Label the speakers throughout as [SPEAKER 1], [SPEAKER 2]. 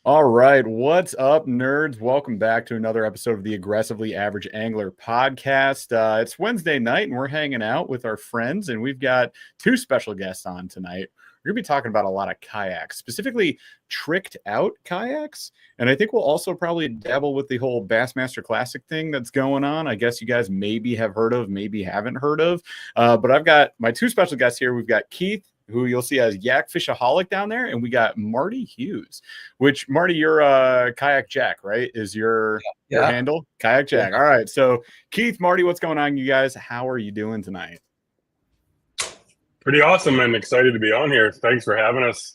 [SPEAKER 1] All right, what's up, nerds? Welcome back to another episode of the Aggressively Average Angler podcast. It's Wednesday night, and we're hanging out with our friends, and we've got two special guests on tonight. We're going to be talking about a lot of kayaks, specifically tricked out kayaks, and I think we'll also probably dabble with the whole Bassmaster Classic thing that's going on. I guess you guys maybe have heard of, maybe haven't heard of, but I've got my two special guests here. We've got Keith, who you'll see as Yak Fishaholic down there, and we got Marty Hughes, which Marty, you're Kayak Jack, right? Is your handle? Kayak Jack. All right. So Keith, Marty, what's going on, you guys? How are you doing tonight?
[SPEAKER 2] Pretty awesome and excited to be on here. Thanks for having us.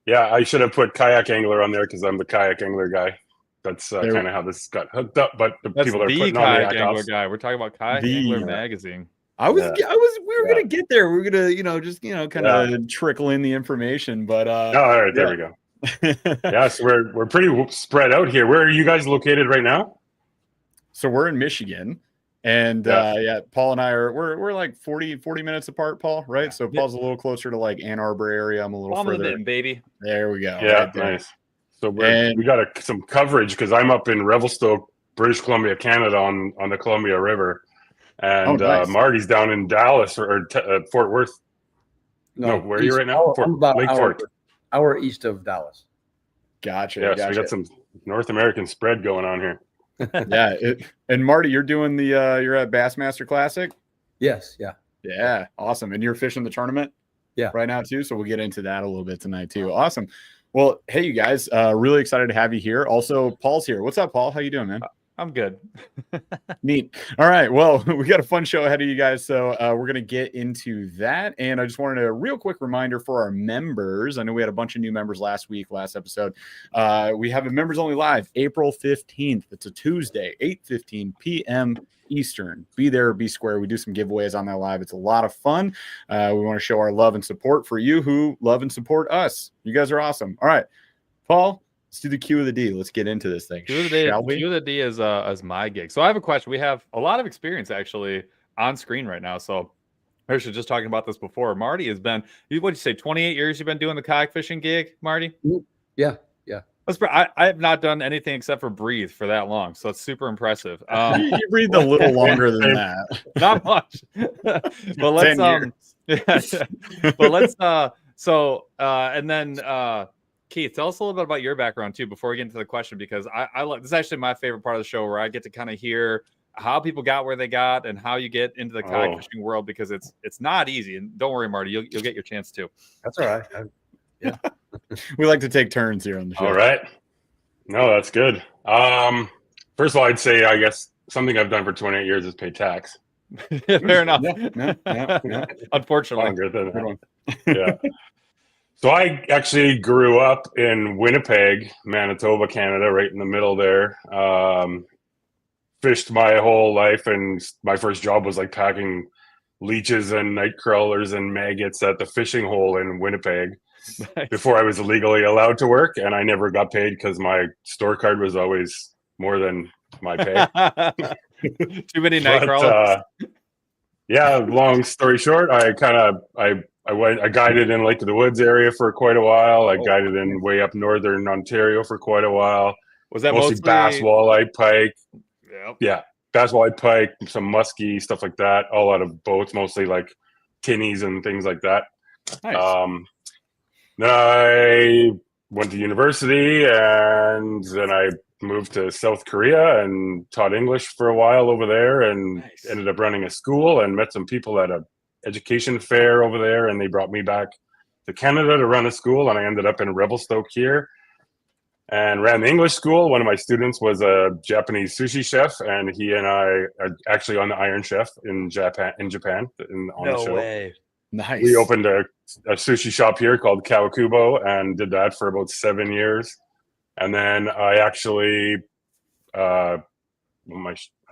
[SPEAKER 2] Yeah, I should have put Kayak Angler on there because I'm the Kayak Angler guy. That's kind of how this got hooked up. But the people are putting on the
[SPEAKER 3] Kayak Angler guy. We're talking about Kayak Angler Magazine.
[SPEAKER 1] We were gonna get there. We were gonna, kind of trickle in the information, but
[SPEAKER 2] all right, there we go. Yeah, so we're pretty spread out here. Where are you guys located right now?
[SPEAKER 1] So we're in Michigan, and Paul and I we're like 40 minutes apart, Paul, right? Yeah. So Paul's a little closer to like Ann Arbor area. I'm a little further.
[SPEAKER 3] In, baby.
[SPEAKER 1] There we go.
[SPEAKER 2] Yeah, right, nice. So we got some coverage because I'm up in Revelstoke, British Columbia, Canada, on the Columbia River. And nice. Marty's down in Dallas or Fort Worth. No, where are you right now?
[SPEAKER 4] Lake Fort. Hour east of Dallas.
[SPEAKER 1] Gotcha.
[SPEAKER 2] Yeah, so we got some North American spread going on here.
[SPEAKER 1] And Marty, you're doing you're at Bassmaster Classic?
[SPEAKER 4] Yes, yeah.
[SPEAKER 1] Yeah, awesome. And you're fishing the tournament?
[SPEAKER 4] Yeah.
[SPEAKER 1] Right now too, so we'll get into that a little bit tonight too. Awesome. Well, hey, you guys, really excited to have you here. Also, Paul's here. What's up, Paul? How you doing, man?
[SPEAKER 3] I'm good.
[SPEAKER 1] Neat. All right. Well, we got a fun show ahead of you guys, so we're going to get into that. And I just wanted a real quick reminder for our members. I know we had a bunch of new members last episode. We have a members only live April 15th. It's a Tuesday, 8:15 p.m. Eastern. Be there, be square. We do some giveaways on that live. It's a lot of fun. We want to show our love and support for you who love and support us. You guys are awesome. All right, Paul. Let's do the Q of the D. Let's get into this thing.
[SPEAKER 3] Q of the D is my gig. So I have a question. We have a lot of experience actually on screen right now. So I was just talking about this before. Marty has been, what'd you say, 28 years you've been doing the kayak fishing gig, Marty?
[SPEAKER 4] Yeah.
[SPEAKER 3] I have not done anything except for breathe for that long. So it's super impressive.
[SPEAKER 1] You breathed a little longer than that.
[SPEAKER 3] Not much. But let's Keith, tell us a little bit about your background too before we get into the question, because I love this is actually my favorite part of the show, where I get to kind of hear how people got where they got and how you get into the kayak fishing world, because it's not easy. And don't worry, Marty, you'll get your chance too.
[SPEAKER 4] That's all right.
[SPEAKER 1] Yeah. We like to take turns here on the show.
[SPEAKER 2] All right. No, that's good. First of all, I'd say I guess something I've done for 28 years is pay tax.
[SPEAKER 3] Fair enough.
[SPEAKER 1] Yeah.
[SPEAKER 3] Unfortunately.
[SPEAKER 2] Longer than that. Yeah. So I actually grew up in Winnipeg, Manitoba, Canada, right in the middle there. Fished my whole life, and my first job was like packing leeches and night crawlers and maggots at the fishing hole in Winnipeg. Nice. Before I was legally allowed to work, and I never got paid because my store card was always more than my pay.
[SPEAKER 3] Too many night crawlers.
[SPEAKER 2] Yeah, long story short, I guided in Lake of the Woods area for quite a while. I guided in way up northern Ontario for quite a while.
[SPEAKER 3] Was that
[SPEAKER 2] mostly bass, walleye, pike?
[SPEAKER 3] Yep.
[SPEAKER 2] Yeah, bass, walleye, pike, some muskie, stuff like that. All out of boats, mostly like tinnies and things like that.
[SPEAKER 1] Nice.
[SPEAKER 2] Then I went to university, and then I moved to South Korea and taught English for a while over there, and ended up running a school and met some people at a education fair over there, and they brought me back to Canada to run a school, and I ended up in Revelstoke here and ran the English school. One of my students was a Japanese sushi chef, and he and I are actually on the Iron Chef in Japan on the show.
[SPEAKER 3] Way.
[SPEAKER 1] Nice.
[SPEAKER 2] We opened a sushi shop here called Kawakubo and did that for about 7 years. And then I actually I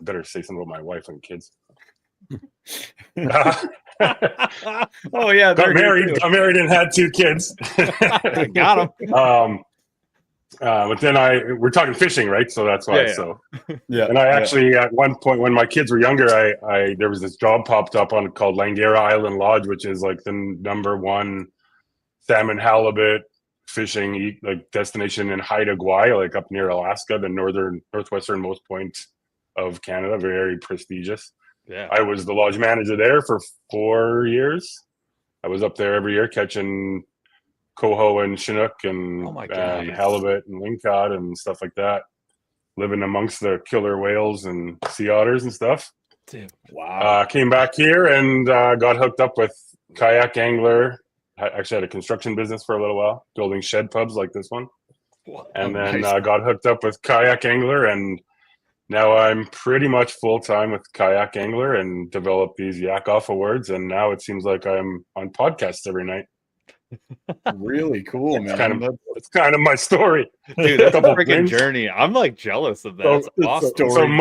[SPEAKER 2] better say something about my wife and kids.
[SPEAKER 1] Oh yeah,
[SPEAKER 2] got married and had 2 kids.
[SPEAKER 3] Got them.
[SPEAKER 2] But then we're talking fishing, right? So that's why. So
[SPEAKER 1] yeah.
[SPEAKER 2] And I actually at one point when my kids were younger, I there was this job popped up called Langara Island Lodge, which is like the #1 salmon halibut fishing like destination in Haida Gwaii, like up near Alaska, the northwesternmost point of Canada, very prestigious.
[SPEAKER 3] Yeah.
[SPEAKER 2] I was the lodge manager there for 4 years. I was up there every year catching coho and chinook and halibut and lingcod and stuff like that, living amongst the killer whales and sea otters and stuff.
[SPEAKER 3] Dude,
[SPEAKER 1] wow.
[SPEAKER 2] Came back here and got hooked up with Kayak Angler. I actually had a construction business for a little while, building shed pubs like this one. And then got hooked up with Kayak Angler, and now I'm pretty much full-time with Kayak Angler and develop these Yak-Off Awards, and now it seems like I'm on podcasts every night.
[SPEAKER 1] Really cool, man.
[SPEAKER 2] It's kind of my story.
[SPEAKER 3] Dude, that's a freaking journey. I'm like jealous of that. That's awesome.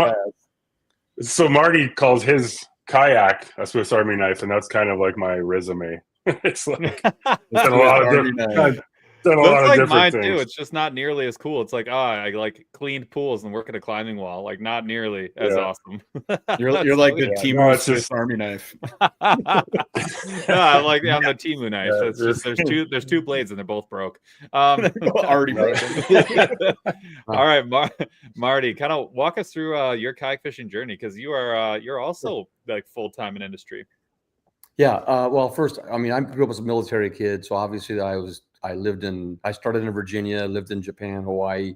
[SPEAKER 2] So Marty calls his kayak a Swiss Army knife, and that's kind of like my resume. It's like it's a lot of different. That's
[SPEAKER 3] like mine too. It's just not nearly as cool. It's like, I like cleaned pools and work at a climbing wall. Like not nearly as awesome.
[SPEAKER 1] You're like the Timu Swiss Army knife.
[SPEAKER 3] No, I'm like I'm the Timu knife. It's just there's two blades and they're both broke.
[SPEAKER 1] Already broken.
[SPEAKER 3] All right, Marty, kind of walk us through your kayak fishing journey, because you're also like full-time in industry.
[SPEAKER 4] Yeah. Well, first, I mean, I grew up as a military kid, so obviously I started in Virginia, lived in Japan, Hawaii,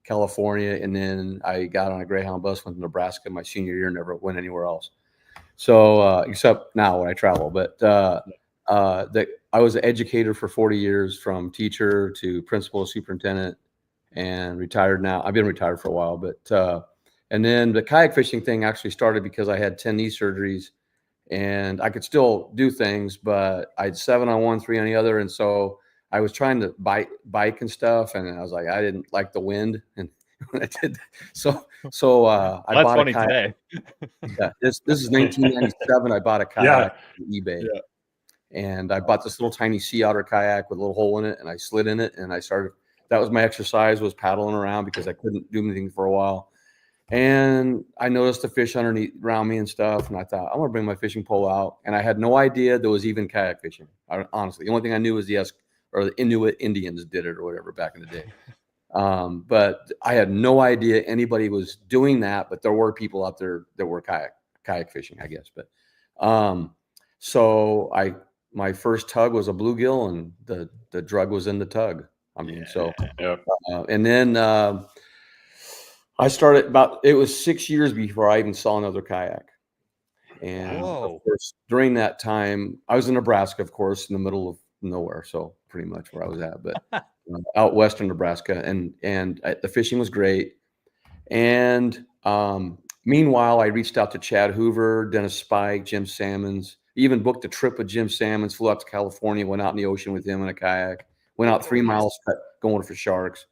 [SPEAKER 4] California, and then I got on a Greyhound bus, went to Nebraska my senior year, never went anywhere else. So, except now when I travel, but I was an educator for 40 years, from teacher to principal, superintendent, and retired now. I've been retired for a while, but, and then the kayak fishing thing actually started because I had 10 knee surgeries. And I could still do things, but I had 7 on one, 3 on the other. And so I was trying to bike and stuff. And I was like, I didn't like the wind. And when I did that, so I bought a kayak. Yeah, this is 1997. I bought a kayak on eBay. Yeah. And I bought this little tiny sea otter kayak with a little hole in it. And I slid in it. And that was my exercise, was paddling around, because I couldn't do anything for a while. And I noticed the fish around me and stuff. And I thought, I'm going to bring my fishing pole out. And I had no idea there was even kayak fishing. Honestly, the only thing I knew was the Inuit Indians did it or whatever back in the day. But I had no idea anybody was doing that. But there were people out there that were kayak fishing, I guess. But so my first tug was a bluegill, and the drug was in the tug. I mean, and then I started it was 6 years before I even saw another kayak. And of course, during that time, I was in Nebraska, of course, in the middle of nowhere. So pretty much where I was at, but out western Nebraska, and the fishing was great. And meanwhile, I reached out to Chad Hoover, Dennis Spike, Jim Sammons, even booked a trip with Jim Sammons, flew out to California, went out in the ocean with him in a kayak, went out 3 miles going for sharks.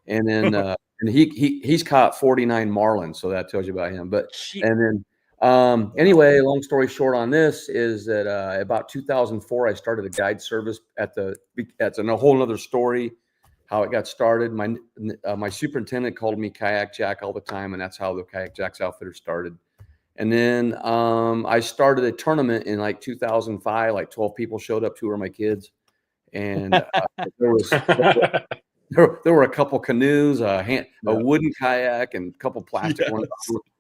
[SPEAKER 4] And then, and he's caught 49 marlins, so that tells you about him. But and then anyway, long story short on this is that about 2004, I started a guide service that's a whole other story how it got started. My superintendent called me Kayak Jack all the time, and that's how the Kayak Jacks Outfitter started. And then I started a tournament in like 2005. Like 12 people showed up. 2 were my kids, and there were a couple canoes, a wooden kayak, and a couple plastic ones.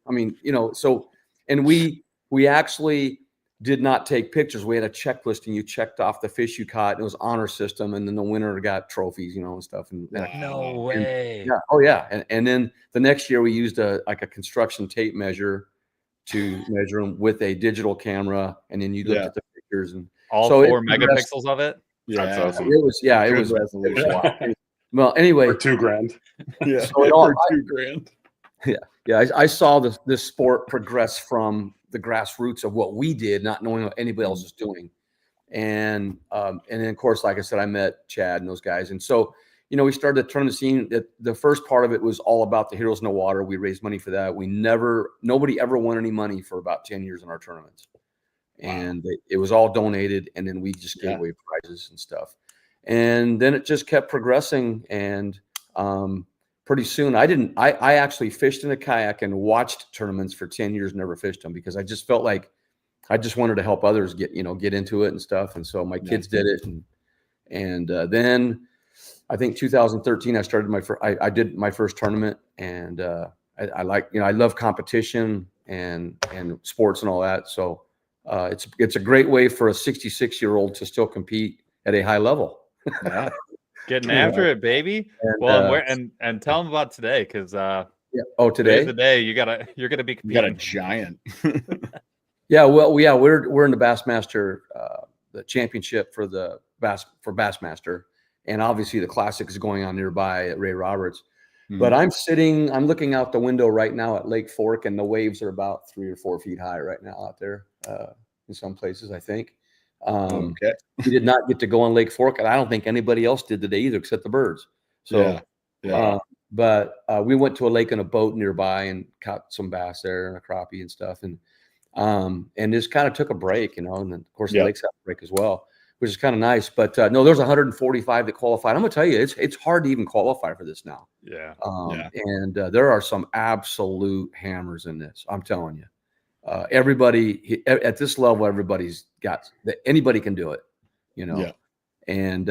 [SPEAKER 4] I mean, so, and we actually did not take pictures. We had a checklist, and you checked off the fish you caught. And it was honor system, and then the winner got trophies, and stuff. And
[SPEAKER 3] no way.
[SPEAKER 4] And then the next year we used a construction tape measure to measure them with a digital camera, and then you looked at the pictures, and
[SPEAKER 3] all 4 megapixels of it.
[SPEAKER 2] Yeah, that's awesome.
[SPEAKER 4] It was resolution. Well, anyway,
[SPEAKER 2] for $2,000.
[SPEAKER 1] Yeah,
[SPEAKER 4] so
[SPEAKER 1] for $2,000.
[SPEAKER 4] Yeah. I saw this sport progress from the grassroots of what we did, not knowing what anybody else was doing, and then of course, like I said, I met Chad and those guys, and so we started the tournament scene. The first part of it was all about the Heroes in the Water. We raised money for that. Nobody ever won any money for about 10 years in our tournaments, and it was all donated, and then we just gave away prizes and stuff. And then it just kept progressing. And pretty soon I actually fished in a kayak and watched tournaments for 10 years, never fished them, because I just felt like I just wanted to help others get into it and stuff. And so my kids did it. And then I think 2013 I started I did my first tournament, and I like, I love competition and sports and all that. So it's a great way for a 66-year-old to still compete at a high level.
[SPEAKER 1] Yeah.
[SPEAKER 3] Getting after it, baby.
[SPEAKER 4] And,
[SPEAKER 3] Well, and tell them about today, because today's the day you're gonna be competing.
[SPEAKER 1] You got a giant.
[SPEAKER 4] Yeah, well, yeah, we're in the Bassmaster, the championship for Bassmaster, and obviously the classic is going on nearby at Ray Roberts. But I'm looking out the window right now at Lake Fork, and the waves are about 3 or 4 feet high right now out there in some places, I think.
[SPEAKER 1] Okay.
[SPEAKER 4] We did not get to go on Lake Fork, and I don't think anybody else did today either, except the birds. So, but we went to a lake in a boat nearby and caught some bass there and a crappie and stuff, and just kind of took a break, and then of course the lakes have a break as well, which is kind of nice. But no, there's 145 that qualified. I'm gonna tell you, it's hard to even qualify for this now.
[SPEAKER 3] Yeah.
[SPEAKER 4] And there are some absolute hammers in this. I'm telling you. Everybody at this level, everybody's got that. Anybody can do it, And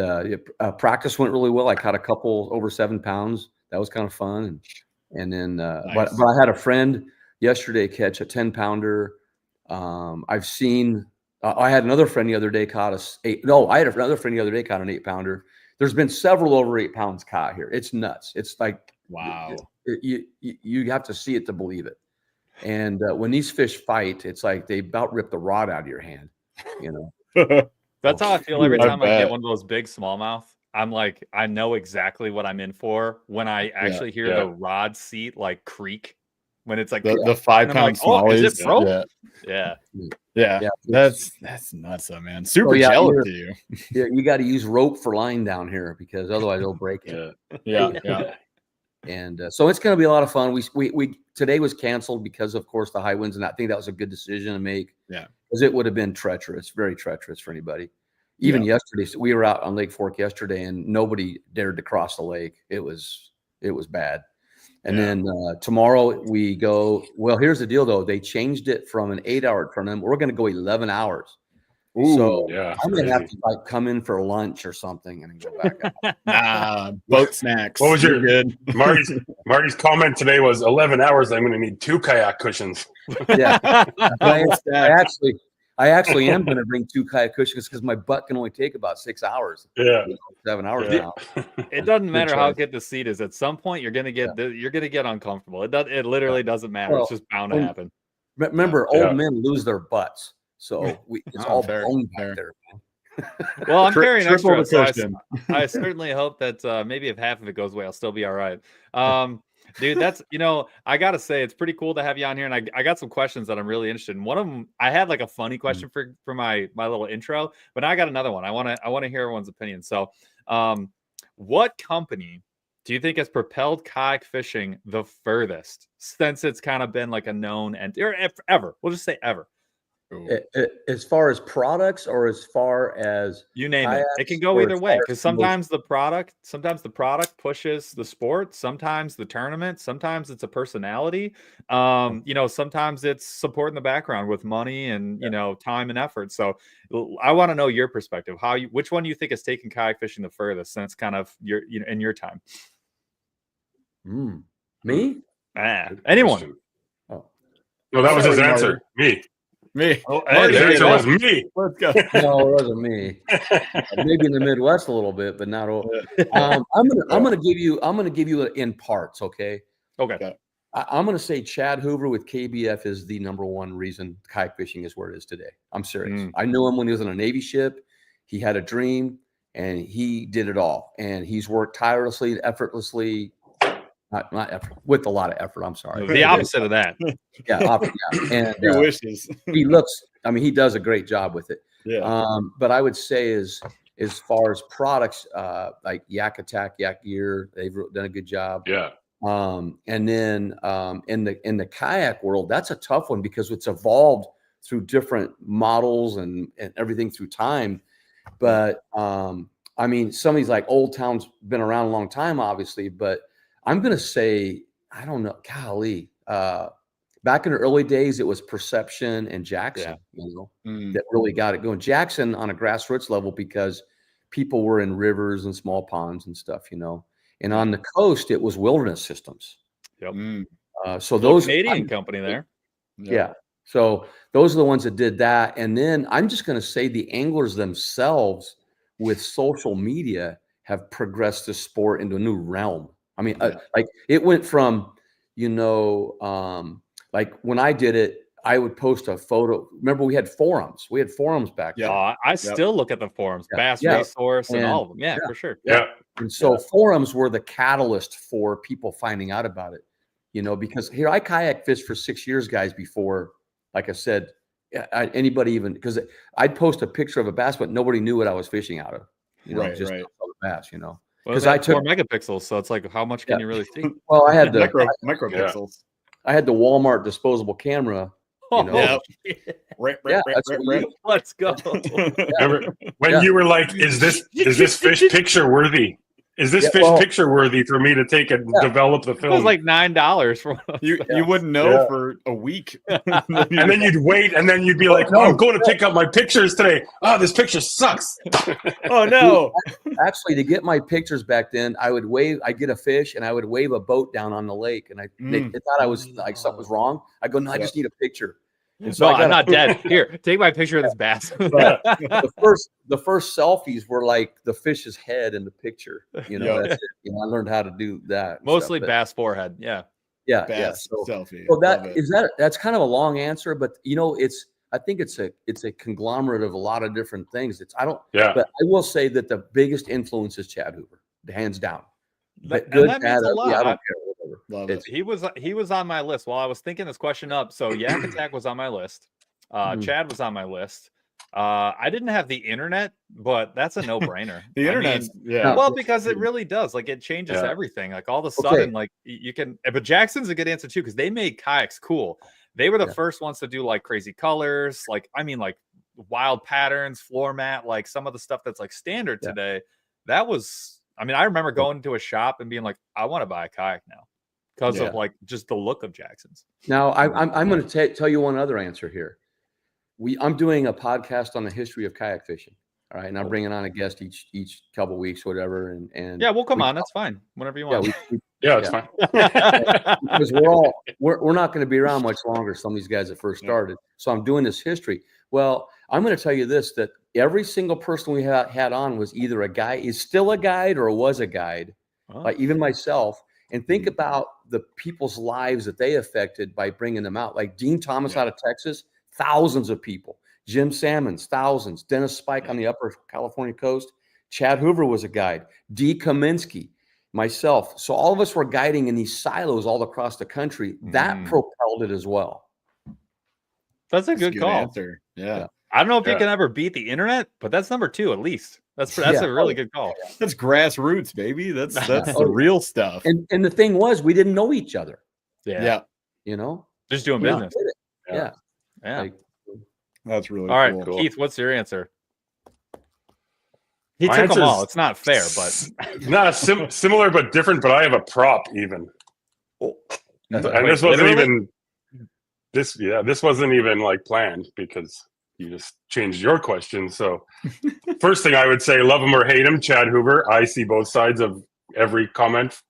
[SPEAKER 4] practice went really well. I caught a couple over 7 pounds. That was kind of fun. And then,
[SPEAKER 1] nice.
[SPEAKER 4] but I had a friend yesterday catch a 10-pounder. I've seen. I had another friend the other day caught I had another friend the other day caught an 8-pounder. There's been several over 8 pounds caught here. It's nuts. It's like,
[SPEAKER 1] wow.
[SPEAKER 4] You have to see it to believe it. And when these fish fight, it's like they about rip the rod out of your hand,
[SPEAKER 3] That's how I feel every time I get one of those big smallmouth. I'm like, I know exactly what I'm in for when I actually hear the rod seat like creak when it's like
[SPEAKER 1] the 5 pound smallies.
[SPEAKER 3] Is it broke? Yeah.
[SPEAKER 1] That's nuts, though, man. Super jealous of you.
[SPEAKER 4] Yeah, you got to use rope for line down here because otherwise it'll break it.
[SPEAKER 1] Yeah.
[SPEAKER 4] And so it's going to be a lot of fun. We today was canceled because, of course, the high winds, and I think that was a good decision to make.
[SPEAKER 1] Yeah,
[SPEAKER 4] because it would have been treacherous, very treacherous for anybody. Even yesterday, so we were out on Lake Fork yesterday, and nobody dared to cross the lake. It was bad. And then tomorrow we go. Well, here's the deal, though. They changed it from an 8-hour tournament. We're going to go 11 hours.
[SPEAKER 1] Ooh,
[SPEAKER 4] so I'm going to have to come in for lunch or something and go back out.
[SPEAKER 1] Boat snacks.
[SPEAKER 2] What was your
[SPEAKER 1] good?
[SPEAKER 2] Marty's comment today was 11 hours. I'm going to need 2 kayak cushions.
[SPEAKER 4] Yeah, I actually am going to bring 2 kayak cushions because my butt can only take about 6 hours.
[SPEAKER 2] Yeah,
[SPEAKER 4] 7 hours now.
[SPEAKER 3] It doesn't matter how good the seat is. At some point, you're going to get uncomfortable. It literally doesn't matter. It's just bound to happen.
[SPEAKER 4] Remember, old men lose their butts. So it's all bone back there.
[SPEAKER 3] Well, I'm carrying extra. So I certainly hope that maybe if half of it goes away, I'll still be all right. Dude, that's, I got to say, it's pretty cool to have you on here. And I got some questions that I'm really interested in. One of them, I had like a funny question for my little intro, but now I got another one. I want to hear everyone's opinion. So what company do you think has propelled kayak fishing the furthest since it's kind of been like a known or ever? We'll just say ever.
[SPEAKER 4] As far as products or as far as
[SPEAKER 3] you name it, it can go either way, because sometimes the product pushes the sport, sometimes the tournament, sometimes it's a personality, sometimes it's support in the background with money and time and effort. So I want to know your perspective, which one do you think has taken kayak fishing the furthest since kind of in your time?
[SPEAKER 4] Me?
[SPEAKER 3] Anyone?
[SPEAKER 2] Oh no, that was his answer.
[SPEAKER 1] Me.
[SPEAKER 2] Oh, his answer was me.
[SPEAKER 1] Let's go.
[SPEAKER 4] No, it wasn't me. Maybe in the Midwest a little bit, but not all. I'm gonna give you it in parts. Okay. I'm gonna say Chad Hoover with KBF is the #1 reason kayak fishing is where it is today. I'm serious. I knew him when he was on a Navy ship. He had a dream, and he did it all. And he's worked tirelessly, effortlessly. Not effort, with a lot of effort. I'm sorry.
[SPEAKER 3] The opposite of that.
[SPEAKER 4] And
[SPEAKER 1] he wishes.
[SPEAKER 4] He does a great job with it.
[SPEAKER 1] Yeah.
[SPEAKER 4] But I would say as far as products, like Yak Attack, Yak Gear, they've done a good job.
[SPEAKER 2] Yeah.
[SPEAKER 4] And then in the kayak world, that's a tough one because it's evolved through different models and everything through time. But some of these like Old Town's been around a long time, obviously, but I'm going to say, I don't know, golly, back in the early days, it was Perception and Jackson, that really got it going. Jackson on a grassroots level because people were in rivers and small ponds and stuff, And on the coast, it was wilderness systems.
[SPEAKER 3] Yep.
[SPEAKER 4] So those
[SPEAKER 3] Canadian company there.
[SPEAKER 4] Yeah. So those are the ones that did that. And then I'm just going to say the anglers themselves with social media have progressed the sport into a new realm. I mean, like it went from, like when I did it, I would post a photo. Remember, we had forums. Back then.
[SPEAKER 3] I still look at the forums, Bass Resource and all of them. Yeah, for sure.
[SPEAKER 2] Yeah.
[SPEAKER 4] And so forums were the catalyst for people finding out about it, because here I kayak fished for 6 years, guys, before, like I said, anybody even, because I'd post a picture of a bass, but nobody knew what I was fishing out of, just a bass,
[SPEAKER 3] because I took 4 megapixels. So it's like, how much can you really see?
[SPEAKER 4] Well, I had the
[SPEAKER 1] micropixels.
[SPEAKER 4] I had the Walmart disposable camera.
[SPEAKER 3] Let's go.
[SPEAKER 2] Remember when you were like, is this fish picture worthy? Is this fish picture worthy for me to take and develop the film?
[SPEAKER 3] It was like $9 for
[SPEAKER 1] you wouldn't know for a week.
[SPEAKER 2] And then you'd wait, and then you'd be like, I'm going to pick up my pictures today. Oh, this picture sucks.
[SPEAKER 1] Oh no.
[SPEAKER 4] Actually, to get my pictures back then, I'd get a fish and I would wave a boat down on the lake, and they thought I was like something was wrong. I go, no, I just need a picture.
[SPEAKER 3] And so I'm not dead. Here, take my picture of this bass.
[SPEAKER 4] the first selfies were like the fish's head in the picture. That's it. I learned how to do that.
[SPEAKER 3] Mostly bass forehead. Yeah.
[SPEAKER 1] Bass selfie.
[SPEAKER 4] So that's kind of a long answer, but I think it's a conglomerate of a lot of different things. But I will say that the biggest influence is Chad Hoover, hands down.
[SPEAKER 3] That means a lot.
[SPEAKER 4] I don't care.
[SPEAKER 3] He was on my list while I was thinking this question up. So Yak Attack was on my list. Chad was on my list. I didn't have the internet, but that's a no-brainer.
[SPEAKER 1] The internet,
[SPEAKER 3] well, because it really does. Like, it changes everything. Like, all of a sudden, like, you can. But Jackson's a good answer too, because they made kayaks cool. They were the first ones to do like crazy colors, like wild patterns, floor mat, like some of the stuff that's like standard today. That was. I mean, I remember going to a shop and being like, I want to buy a kayak now because of like just the look of Jackson's.
[SPEAKER 4] Now, I'm going to tell you one other answer here. I'm doing a podcast on the history of kayak fishing. All right. And I'm bringing on a guest each couple of weeks, whatever. And
[SPEAKER 3] we'll come on. That's fine. Whenever you want.
[SPEAKER 2] It's fine.
[SPEAKER 4] Because we're not going to be around much longer. Some of these guys that first started. So I'm doing this history. Well, I'm going to tell you this, that every single person we had on was either a guy, is still a guide, or was a guide. Like even myself. And think about the people's lives that they affected by bringing them out. Like Dean Thomas out of Texas, thousands of people. Jim Salmons, thousands. Dennis Spike on the upper California coast. Chad Hoover was a guide. Dee Kaminsky, myself. So all of us were guiding in these silos all across the country. That propelled it as well.
[SPEAKER 3] That's a good call.
[SPEAKER 1] Answer. Yeah.
[SPEAKER 3] I don't know if you can ever beat the internet, but that's number 2 at least. That's a really good call.
[SPEAKER 1] That's grassroots, baby. That's the real stuff.
[SPEAKER 4] And the thing was, we didn't know each other.
[SPEAKER 1] Yeah.
[SPEAKER 3] Just doing business.
[SPEAKER 4] Yeah.
[SPEAKER 1] Like, that's really
[SPEAKER 3] all right,
[SPEAKER 1] cool.
[SPEAKER 3] Keith, what's your answer? He took them all. It's not fair, but
[SPEAKER 2] similar but different. But I have a prop even, and this wasn't even this wasn't even like planned because you just changed your question. So first thing I would say, love him or hate him, Chad Hoover. I see both sides of every comment.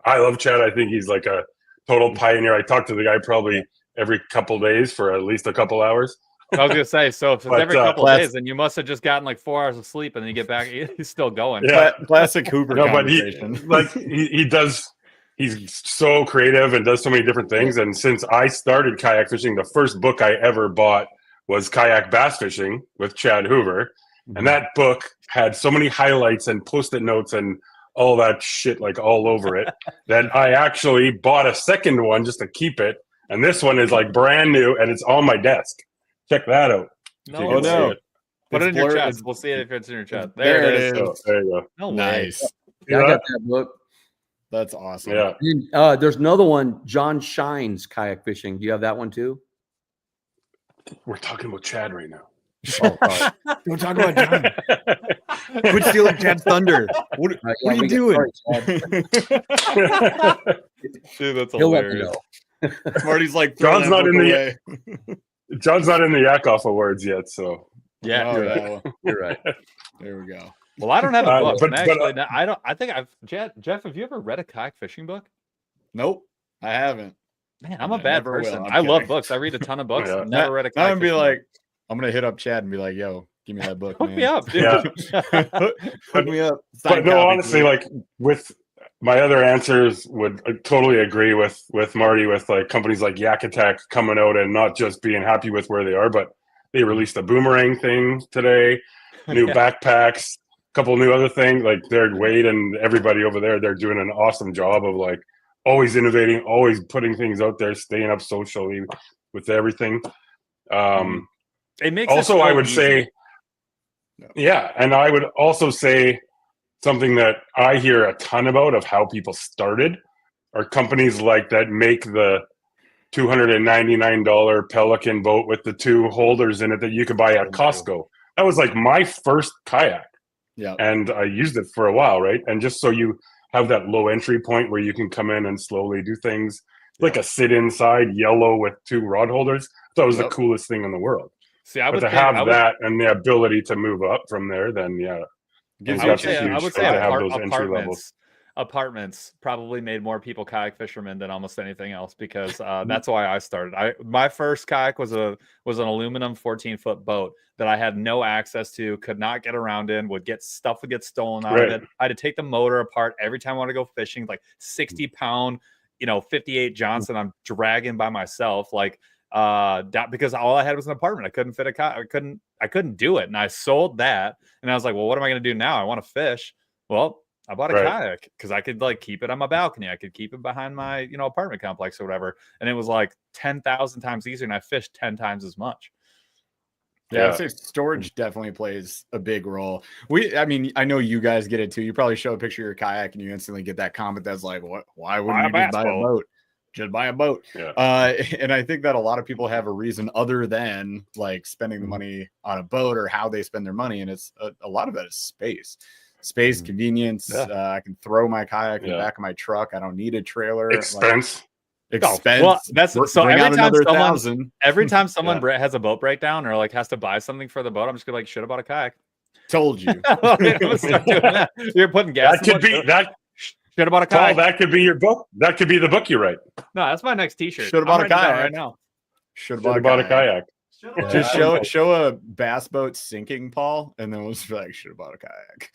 [SPEAKER 2] I love Chad. I think he's like a total pioneer. I talk to the guy probably every couple days for at least a couple hours.
[SPEAKER 3] I was gonna say, so if it's every couple of days, then you must have just gotten like 4 hours of sleep, and then you get back, he's still going.
[SPEAKER 1] Yeah, classic Hoover.
[SPEAKER 2] No, but he does. He's so creative and does so many different things. And since I started kayak fishing, the first book I ever bought was Kayak Bass Fishing with Chad Hoover, and that book had so many highlights and post-it notes and all that shit like all over it that I actually bought a second one just to keep it. And this one is like brand new, and it's on my desk. Check that out.
[SPEAKER 1] No.
[SPEAKER 3] Put it in your chat. We'll see it if it's in your chat.
[SPEAKER 1] There it is.
[SPEAKER 2] Oh, there you go.
[SPEAKER 3] No
[SPEAKER 1] nice.
[SPEAKER 4] Yeah, I got that book.
[SPEAKER 1] That's awesome.
[SPEAKER 2] Yeah.
[SPEAKER 4] There's another one, John Shine's kayak fishing. Do you have that one too?
[SPEAKER 2] We're talking about Chad right now.
[SPEAKER 1] Don't talk about John. Quit stealing Chad's thunder. What are you doing?
[SPEAKER 3] Dude, that's hilarious.
[SPEAKER 1] Marty's like,
[SPEAKER 2] John's not in the Yak-Off Awards yet, so
[SPEAKER 3] yeah,
[SPEAKER 1] you're right.
[SPEAKER 4] There we go.
[SPEAKER 3] Well, I don't have a book.
[SPEAKER 2] but
[SPEAKER 3] Actually, I don't. I think I've Jeff. Have you ever read a kayak fishing book?
[SPEAKER 1] Nope, I haven't.
[SPEAKER 3] Man, I'm a bad
[SPEAKER 1] never will.
[SPEAKER 3] person.
[SPEAKER 1] I'm
[SPEAKER 3] I love
[SPEAKER 1] kidding.
[SPEAKER 3] books. I read a ton of books.
[SPEAKER 2] Yeah.
[SPEAKER 3] Never read a
[SPEAKER 1] I'm
[SPEAKER 3] kayak
[SPEAKER 1] gonna be
[SPEAKER 3] fishing
[SPEAKER 1] like,
[SPEAKER 3] book.
[SPEAKER 1] I'm gonna hit up Chad and be like, yo, give me that book,
[SPEAKER 3] Hook
[SPEAKER 1] man.
[SPEAKER 3] me up, dude.
[SPEAKER 2] Yeah.
[SPEAKER 1] Hook me up.
[SPEAKER 2] But
[SPEAKER 1] Signed
[SPEAKER 2] no,
[SPEAKER 1] copy,
[SPEAKER 2] honestly,
[SPEAKER 1] please.
[SPEAKER 2] like with my other answers would totally agree with Marty, with like companies like Yak Attack coming out and not just being happy with where they are, but they released a boomerang thing today, new backpacks, a couple new other things. Like they're Wade and everybody over there, they're doing an awesome job of like always innovating, always putting things out there, staying up socially with everything.
[SPEAKER 3] It makes
[SPEAKER 2] Also,
[SPEAKER 3] it so
[SPEAKER 2] I would
[SPEAKER 3] easy.
[SPEAKER 2] say, yeah, and I would also say something that I hear a ton about of how people started are companies like that make the $299 Pelican boat with the 2 holders in it that you could buy at Costco. That was like my first kayak.
[SPEAKER 1] Yeah.
[SPEAKER 2] And I used it for a while, right? And just so you have that low entry point where you can come in and slowly do things, like a sit inside yellow with 2 rod holders. That was the coolest thing in the world.
[SPEAKER 3] See, I
[SPEAKER 2] But
[SPEAKER 3] would
[SPEAKER 2] to have that and the ability to move up from there, then
[SPEAKER 3] I would say
[SPEAKER 2] have those entry levels.
[SPEAKER 3] Apartments probably made more people kayak fishermen than almost anything else, because that's why I started. My first kayak was an aluminum 14-foot boat that I had no access to, could not get around in, would get stolen out of it. I had to take the motor apart every time I wanted to go fishing, like 60-pound, 58 Johnson I'm dragging by myself, like because all I had was an apartment. I couldn't fit a kayak. I couldn't do it. And I sold that, and I was like, well, what am I going to do now? I want to fish. Well, I bought a kayak because I could like keep it on my balcony. I could keep it behind my, apartment complex or whatever. And it was like 10,000 times easier, and I fished 10 times as much.
[SPEAKER 1] Yeah, I'd say storage definitely plays a big role. I know you guys get it too. You probably show a picture of your kayak and you instantly get that comment that's like, "What? Why wouldn't you just buy a boat? Just buy a boat."
[SPEAKER 2] Yeah.
[SPEAKER 1] And I think that a lot of people have a reason other than like spending the money on a boat or how they spend their money, and it's a lot of that is space, convenience. I can throw my kayak in the back of my truck. I don't need a trailer.
[SPEAKER 2] Expense.
[SPEAKER 1] Well,
[SPEAKER 3] that's so every time someone has a boat breakdown or like has to buy something for the boat, I'm just gonna like, should have bought a kayak.
[SPEAKER 1] Told you.
[SPEAKER 3] You're putting gas.
[SPEAKER 2] That could be that.
[SPEAKER 3] Should have bought a kayak.
[SPEAKER 2] That could be your book. That could be the book you write.
[SPEAKER 3] No, that's my next T-shirt.
[SPEAKER 1] Should have bought a kayak
[SPEAKER 3] right now.
[SPEAKER 2] Should have bought a kayak.
[SPEAKER 1] Just show a bass boat sinking, Paul, and then we'll just be like, should have bought a kayak.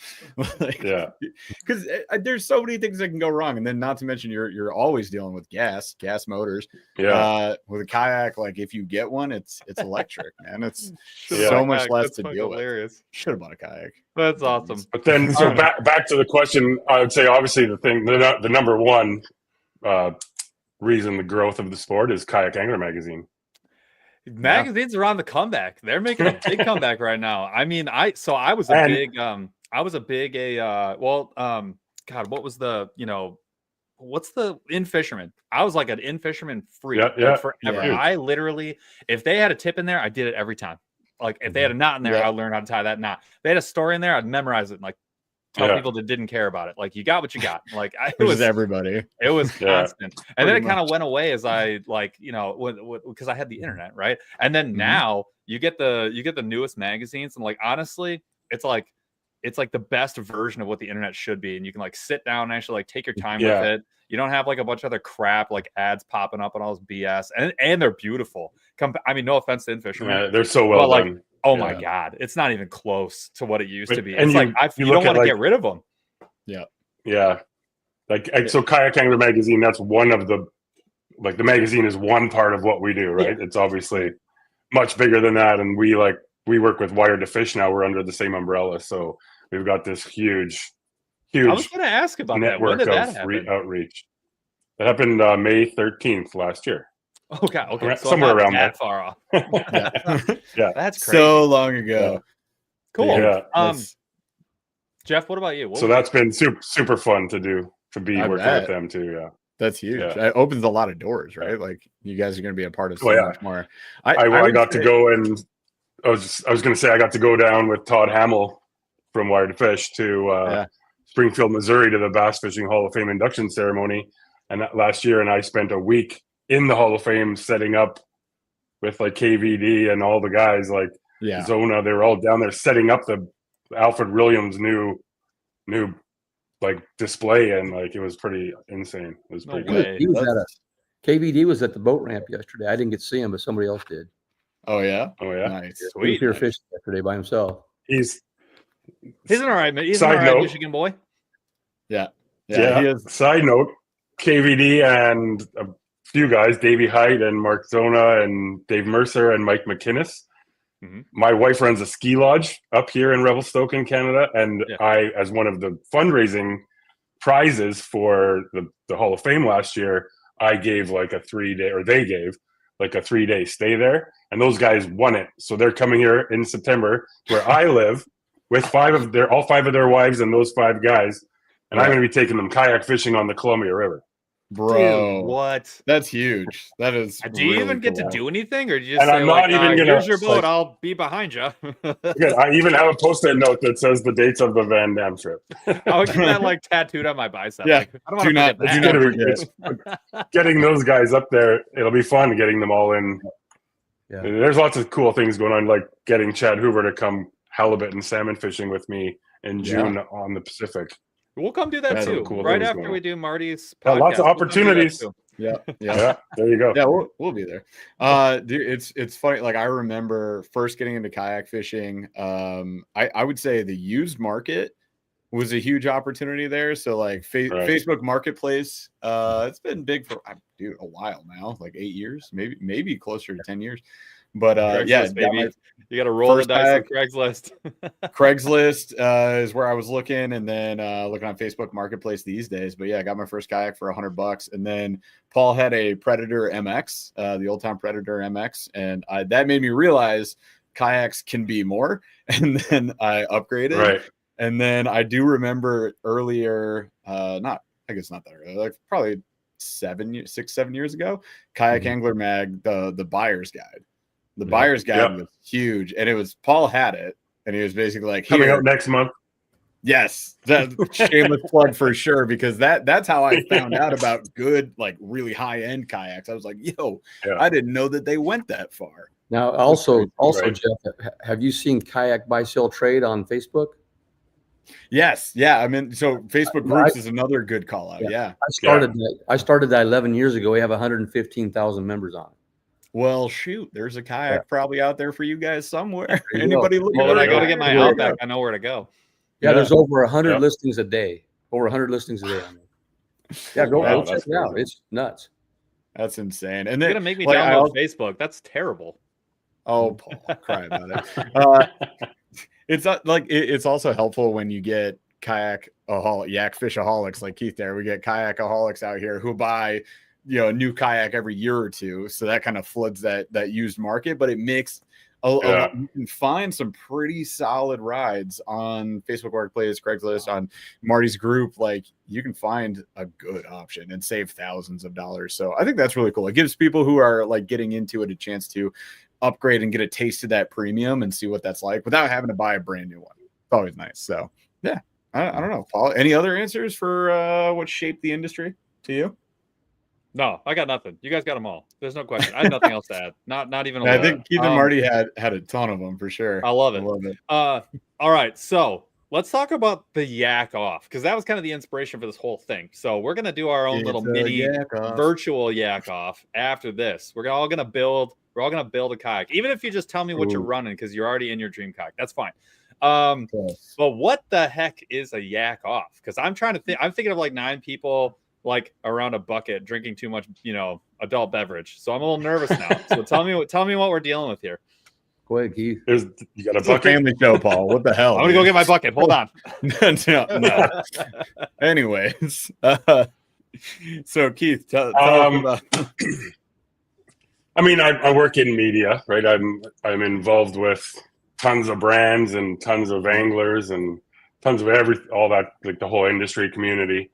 [SPEAKER 1] Because there's so many things that can go wrong, and then not to mention you're always dealing with gas motors. With a kayak, like if you get one, it's electric, man. It's so much less to deal with. Should have bought a kayak.
[SPEAKER 3] That's awesome.
[SPEAKER 2] But then, so back to the question, I would say obviously the number one reason the growth of the sport is Kayak Angler Magazine.
[SPEAKER 3] Magazines are on the comeback. They're making a big comeback right now. I mean, I was a big God, what was the, what's the in fisherman? I was like an in fisherman freak forever. I literally, if they had a tip in there, I did it every time. Like if they had a knot in there, I'd learn how to tie that knot. If they had a story in there, I'd memorize it and like tell people that didn't care about it. Like you got what you got. Like it was
[SPEAKER 1] everybody.
[SPEAKER 3] It was constant. And then it kind of went away as I because I had the internet, right? And then now you get the newest magazines, and like honestly, it's like the best version of what the internet should be. And you can like sit down and actually like take your time with it. You don't have like a bunch of other crap like ads popping up and all this BS. And they're beautiful. I mean, no offense to InFisherman.
[SPEAKER 2] They're so well done.
[SPEAKER 3] Oh my God, it's not even close to what it used to be. It's you don't want to get rid of them.
[SPEAKER 2] Yeah. So Kayak Angler Magazine, that's one of the magazine is one part of what we do, right? It's obviously much bigger than that. And we work with Wired to Fish now. We're under the same umbrella. So we've got this huge
[SPEAKER 3] I was going to ask about
[SPEAKER 2] network
[SPEAKER 3] that. When did
[SPEAKER 2] of
[SPEAKER 3] that happen?
[SPEAKER 2] Outreach. That happened May 13th last year.
[SPEAKER 3] Okay. So
[SPEAKER 2] somewhere around
[SPEAKER 3] that
[SPEAKER 2] there.
[SPEAKER 3] far off.
[SPEAKER 1] That's crazy. So long ago.
[SPEAKER 3] Cool.
[SPEAKER 2] Yeah.
[SPEAKER 3] Jeff, what about you?
[SPEAKER 2] That's been super fun to do, to be working with them too. Yeah.
[SPEAKER 1] That's huge. It opens a lot of doors, right? Like you guys are going to be a part of so much more.
[SPEAKER 2] I got to go, and I was going to say I got to go down with Todd Hamill from Wired to Fish to Springfield, Missouri, to the Bass Fishing Hall of Fame induction ceremony, and last year, and I spent a week in the Hall of Fame setting up with like KVD and all the guys, like Zona. They were all down there setting up the Alfred Williams' new like display, and like it was pretty insane. It was pretty
[SPEAKER 3] way.
[SPEAKER 2] good.
[SPEAKER 4] He was KVD was at the boat ramp yesterday. I didn't get to see him, but somebody else did.
[SPEAKER 1] Oh yeah.
[SPEAKER 2] Oh yeah.
[SPEAKER 1] Nice.
[SPEAKER 4] He was
[SPEAKER 3] Sweet.
[SPEAKER 4] here fishing yesterday by himself.
[SPEAKER 2] He's
[SPEAKER 3] He's an all right, he's an
[SPEAKER 2] Side
[SPEAKER 3] all right
[SPEAKER 2] note.
[SPEAKER 3] Michigan boy.
[SPEAKER 1] Yeah.
[SPEAKER 2] yeah.
[SPEAKER 1] He is.
[SPEAKER 2] Side note, KVD and a few guys, Davey Height and Mark Zona and Dave Mercer and Mike McInnes.
[SPEAKER 3] Mhm.
[SPEAKER 2] My wife runs a ski lodge up here in Revelstoke in Canada, and
[SPEAKER 3] Yeah.
[SPEAKER 2] I, as one of the fundraising prizes for the Hall of Fame last year, I gave like a 3-day, or they gave like a 3-day stay there, and those guys won it. So they're coming here in September where I live with all 5 of their wives and those 5 guys, and I'm going to be taking them kayak fishing on the Columbia River.
[SPEAKER 1] Bro,
[SPEAKER 3] Dude, what?
[SPEAKER 1] that's huge. That is.
[SPEAKER 3] Do you
[SPEAKER 1] really
[SPEAKER 3] even get to
[SPEAKER 1] cool.
[SPEAKER 3] do anything, or do you just
[SPEAKER 2] And
[SPEAKER 3] say
[SPEAKER 2] I'm
[SPEAKER 3] like,
[SPEAKER 2] not even gonna,
[SPEAKER 3] here's your boat,
[SPEAKER 2] like-
[SPEAKER 3] I'll be behind you?
[SPEAKER 2] Good. I even have a post-it note that says the dates of the Van Dam trip.
[SPEAKER 3] I would get that like tattooed on my bicep.
[SPEAKER 1] Yeah.
[SPEAKER 3] Like, I don't want to
[SPEAKER 1] Do
[SPEAKER 3] forget
[SPEAKER 1] not
[SPEAKER 3] that.
[SPEAKER 1] forget.
[SPEAKER 2] Getting those guys up there, it'll be fun getting them all in.
[SPEAKER 4] Yeah.
[SPEAKER 2] There's lots of cool things going on, like getting Chad Hoover to come halibut and salmon fishing with me in June on the Pacific.
[SPEAKER 3] We'll come do that
[SPEAKER 1] That's
[SPEAKER 3] too.
[SPEAKER 2] cool
[SPEAKER 3] Right
[SPEAKER 2] things
[SPEAKER 3] after
[SPEAKER 2] going
[SPEAKER 3] we
[SPEAKER 2] on.
[SPEAKER 3] do Marty's
[SPEAKER 2] Yeah,
[SPEAKER 3] podcast.
[SPEAKER 2] lots of
[SPEAKER 3] We'll come do that
[SPEAKER 2] opportunities.
[SPEAKER 3] too.
[SPEAKER 1] Yeah.
[SPEAKER 2] Yeah, there you go.
[SPEAKER 1] Yeah, we'll be there. Dude, it's funny. Like I remember first getting into kayak fishing. I would say the used market was a huge opportunity there. So like Facebook Marketplace, it's been big for a while now, like 8 years, maybe closer to 10 years. But
[SPEAKER 3] Craigslist, baby. You got to roll the
[SPEAKER 1] first
[SPEAKER 3] dice on
[SPEAKER 1] kayak.
[SPEAKER 3] Craigslist.
[SPEAKER 1] Craigslist is where I was looking, and then looking on Facebook Marketplace these days. But yeah, I got my first kayak for $100, and then Paul had a Predator MX, the Old Town Predator MX, and that made me realize kayaks can be more. And then I upgraded,
[SPEAKER 2] Right.
[SPEAKER 1] and then I do remember earlier, I guess not that early, like probably 7 years ago, Kayak Angler Mag, the buyer's guide. The buyer's guide was huge, and it was Paul had it, and he was basically like,
[SPEAKER 2] Coming
[SPEAKER 1] "Here,
[SPEAKER 2] out next month.
[SPEAKER 1] yes, that shameless plug for sure," because that's how I found out about good, like really high end kayaks. I was like, "Yo, I didn't know that they went that far."
[SPEAKER 4] Now, also,
[SPEAKER 2] right.
[SPEAKER 4] Jeff, have you seen Kayak Buy Sell Trade on Facebook?
[SPEAKER 1] Yes, yeah. I mean, so Facebook groups is another good call out. Yeah.
[SPEAKER 4] I started that 11 years ago. We have 115,000 members on it.
[SPEAKER 1] Well, shoot, there's a kayak probably out there for you guys somewhere.
[SPEAKER 4] you
[SPEAKER 1] Anybody looking?
[SPEAKER 3] Well, when I go to
[SPEAKER 1] at
[SPEAKER 3] get my
[SPEAKER 1] it?
[SPEAKER 3] Outback, I know where to go.
[SPEAKER 4] Yeah, there's over 100
[SPEAKER 2] Yeah.
[SPEAKER 4] listings a day. Over 100 listings a day on there. Yeah, go
[SPEAKER 2] Wow,
[SPEAKER 4] check
[SPEAKER 2] that's
[SPEAKER 4] it out.
[SPEAKER 2] crazy.
[SPEAKER 4] It's nuts.
[SPEAKER 1] That's insane. And
[SPEAKER 3] You're
[SPEAKER 1] then
[SPEAKER 3] gonna make me
[SPEAKER 1] like,
[SPEAKER 3] download Facebook. That's terrible.
[SPEAKER 1] Oh, Paul, cry about it. It's also helpful when you get yak fishaholics like Keith there. We get kayakaholics out here who buy, a new kayak every year or two. So that kind of floods that used market, but it makes you can find some pretty solid rides on Facebook Marketplace, Craigslist, on Marty's group. Like you can find a good option and save thousands of dollars. So I think that's really cool. It gives people who are like getting into it a chance to upgrade and get a taste of that premium and see what that's like without having to buy a brand new one. It's always nice. So yeah, I don't know, Paul. Any other answers for what shaped the industry to you?
[SPEAKER 3] No, I got nothing. You guys got them all. There's no question. I have nothing else to add. Not even.
[SPEAKER 1] I think Keith and Marty had a ton of them for sure.
[SPEAKER 3] I love it. All right, so let's talk about the Yak-Off, because that was kind of the inspiration for this whole thing. So we're gonna do our own little mini virtual Yak-Off after this. We're all gonna build a kayak, even if you just tell me what you're running, because you're already in your dream kayak. That's fine. But what the heck is a Yak-Off? Because I'm thinking of like 9 people like around a bucket drinking too much, adult beverage. So I'm a little nervous now. So tell me what we're dealing with here.
[SPEAKER 4] Go ahead, Keith.
[SPEAKER 2] You got a
[SPEAKER 1] It's a family show, Paul. What the hell?
[SPEAKER 3] I'm gonna go get my bucket. Hold on.
[SPEAKER 1] No. Anyways, so Keith, tell us about.
[SPEAKER 2] I mean, I work in media, right? I'm involved with tons of brands and tons of anglers and tons of all that, like the whole industry community.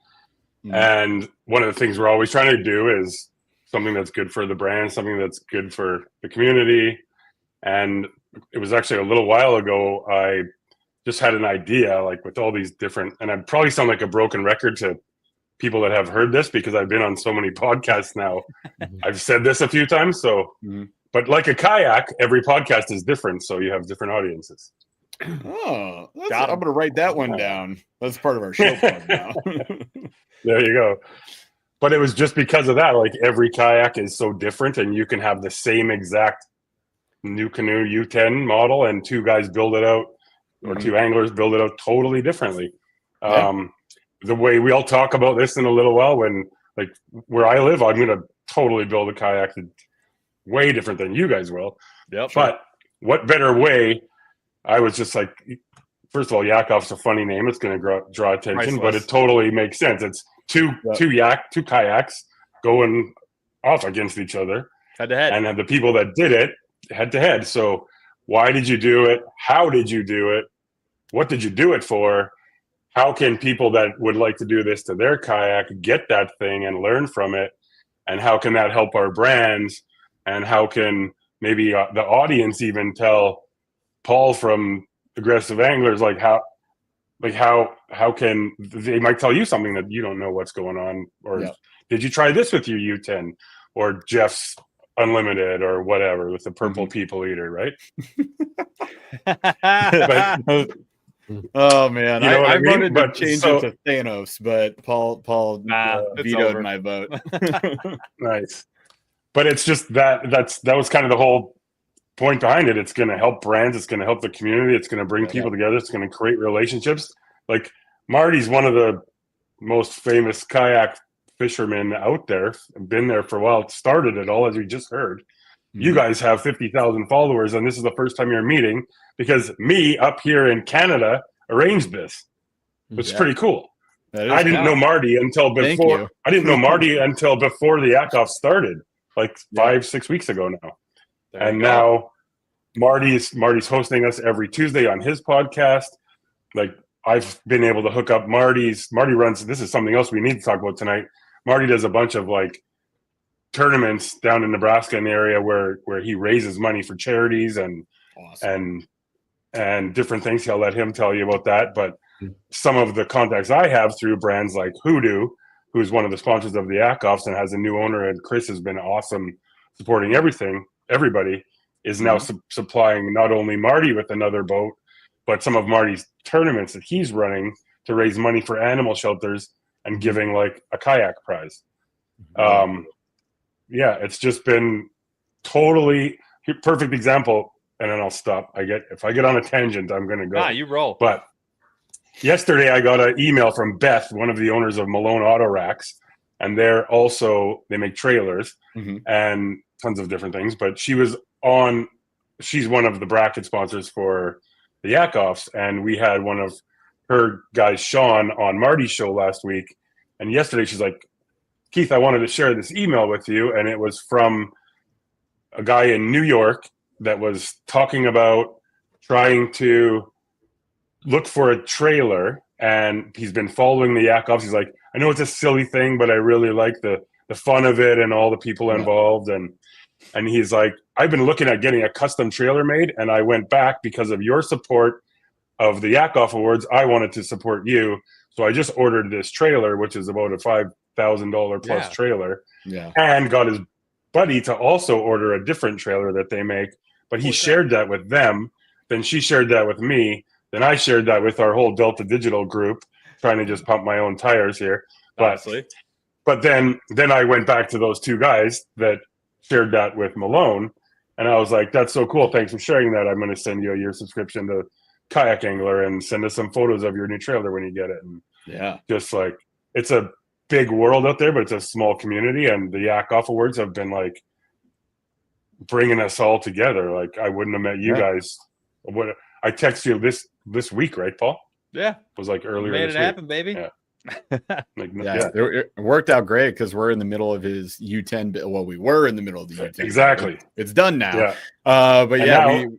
[SPEAKER 2] And one of the things we're always trying to do is something that's good for the brand, something that's good for the community. And it was actually a little while ago, I just had an idea, like with all these different, and I'd probably sound like a broken record to people that have heard this because I've been on so many podcasts now. I've said this a few times. So, but like a kayak, every podcast is different. So you have different audiences.
[SPEAKER 1] Oh,
[SPEAKER 3] Got
[SPEAKER 1] I'm
[SPEAKER 3] him.
[SPEAKER 1] going to write that one down. That's part of our show plug now.
[SPEAKER 2] There you go. But it was just because of that. Like every kayak is so different, and you can have the same exact new canoe U10 model, and two guys build it out, or two anglers build it out totally differently.
[SPEAKER 1] Yeah.
[SPEAKER 2] The way we all talk about this in a little while, when like where I live, I'm going to totally build a kayak that's way different than you guys will.
[SPEAKER 3] Yep.
[SPEAKER 2] But what better way? I was just like, first of all, Yak-Off's a funny name. It's going to draw attention, but it totally makes sense. It's two kayaks going off against each other,
[SPEAKER 3] head to head,
[SPEAKER 2] and the people that did it head to head. So why did you do it? How did you do it? What did you do it for? How can people that would like to do this to their kayak get that thing and learn from it? And how can that help our brands? And how can maybe the audience even tell Paul from Aggressive Anglers, how can they might tell you something that you don't know what's going on, or did you try this with your U10 or Jeff's Unlimited or whatever with the purple people eater, right? But,
[SPEAKER 1] oh man, I
[SPEAKER 2] mean?
[SPEAKER 1] voted to change it to Thanos, but Paul vetoed my vote.
[SPEAKER 2] Nice, but it's just that was kind of the whole point behind it. It's going to help brands. It's going to help the community. It's going to bring people together. It's going to create relationships. Like Marty's one of the most famous kayak fishermen out there. Been there for a while. Started it all, as we just heard. You guys have 50,000 followers, and this is the first time you're meeting because me up here in Canada arranged this, which is pretty cool. I didn't know Marty until before. I didn't know Marty until before the Yak-Off started, like 5-6 weeks ago now. And now Marty's hosting us every Tuesday on his podcast. Like I've been able to hook up Marty runs, this is something else we need to talk about tonight. Marty does a bunch of like tournaments down in Nebraska in the area where he raises money for charities and different things. I'll let him tell you about that. But some of the contacts I have through brands like Hoodoo, who's one of the sponsors of the Yak-Offs and has a new owner, and Chris has been awesome supporting everybody is now supplying not only Marty with another boat, but some of Marty's tournaments that he's running to raise money for animal shelters and giving like a kayak prize. It's just been totally perfect example. And then I'll stop. If I get on a tangent, I'm going to go.
[SPEAKER 3] You roll.
[SPEAKER 2] But yesterday I got an email from Beth, one of the owners of Malone Auto Racks, and they make trailers and tons of different things. But she's one of the bracket sponsors for the Yak-Offs, and we had one of her guys, Sean, on Marty's show last week. And yesterday she's like, Keith, I wanted to share this email with you. And it was from a guy in New York that was talking about trying to look for a trailer. And he's been following the Yak-Offs. He's like, I know it's a silly thing, but I really like the fun of it and all the people involved. And he's like, I've been looking at getting a custom trailer made, and I went back because of your support of the Yakov Awards. I wanted to support you. So I just ordered this trailer, which is about a $5,000 plus trailer, and got his buddy to also order a different trailer that they make. But he shared that with them. Then she shared that with me. Then I shared that with our whole Delta Digital group, trying to just pump my own tires here. But then I went back to those two guys that shared that with Malone, and I was like, that's so cool. Thanks for sharing that. I'm going to send you a year subscription to Kayak Angler and send us some photos of your new trailer when you get it. And just like, it's a big world out there, but it's a small community. And the Yakov Awards have been like bringing us all together. Like I wouldn't have met you guys. I texted you this week, right, Paul?
[SPEAKER 3] Yeah.
[SPEAKER 2] It was like earlier.
[SPEAKER 3] Made
[SPEAKER 2] this
[SPEAKER 3] it
[SPEAKER 2] week.
[SPEAKER 3] happen, baby.
[SPEAKER 2] Yeah.
[SPEAKER 1] It worked out great because we're in the middle of his U10. Well, we were in the middle of the U10.
[SPEAKER 2] Exactly.
[SPEAKER 1] It's done now.
[SPEAKER 2] Yeah.
[SPEAKER 1] But
[SPEAKER 2] and
[SPEAKER 1] now,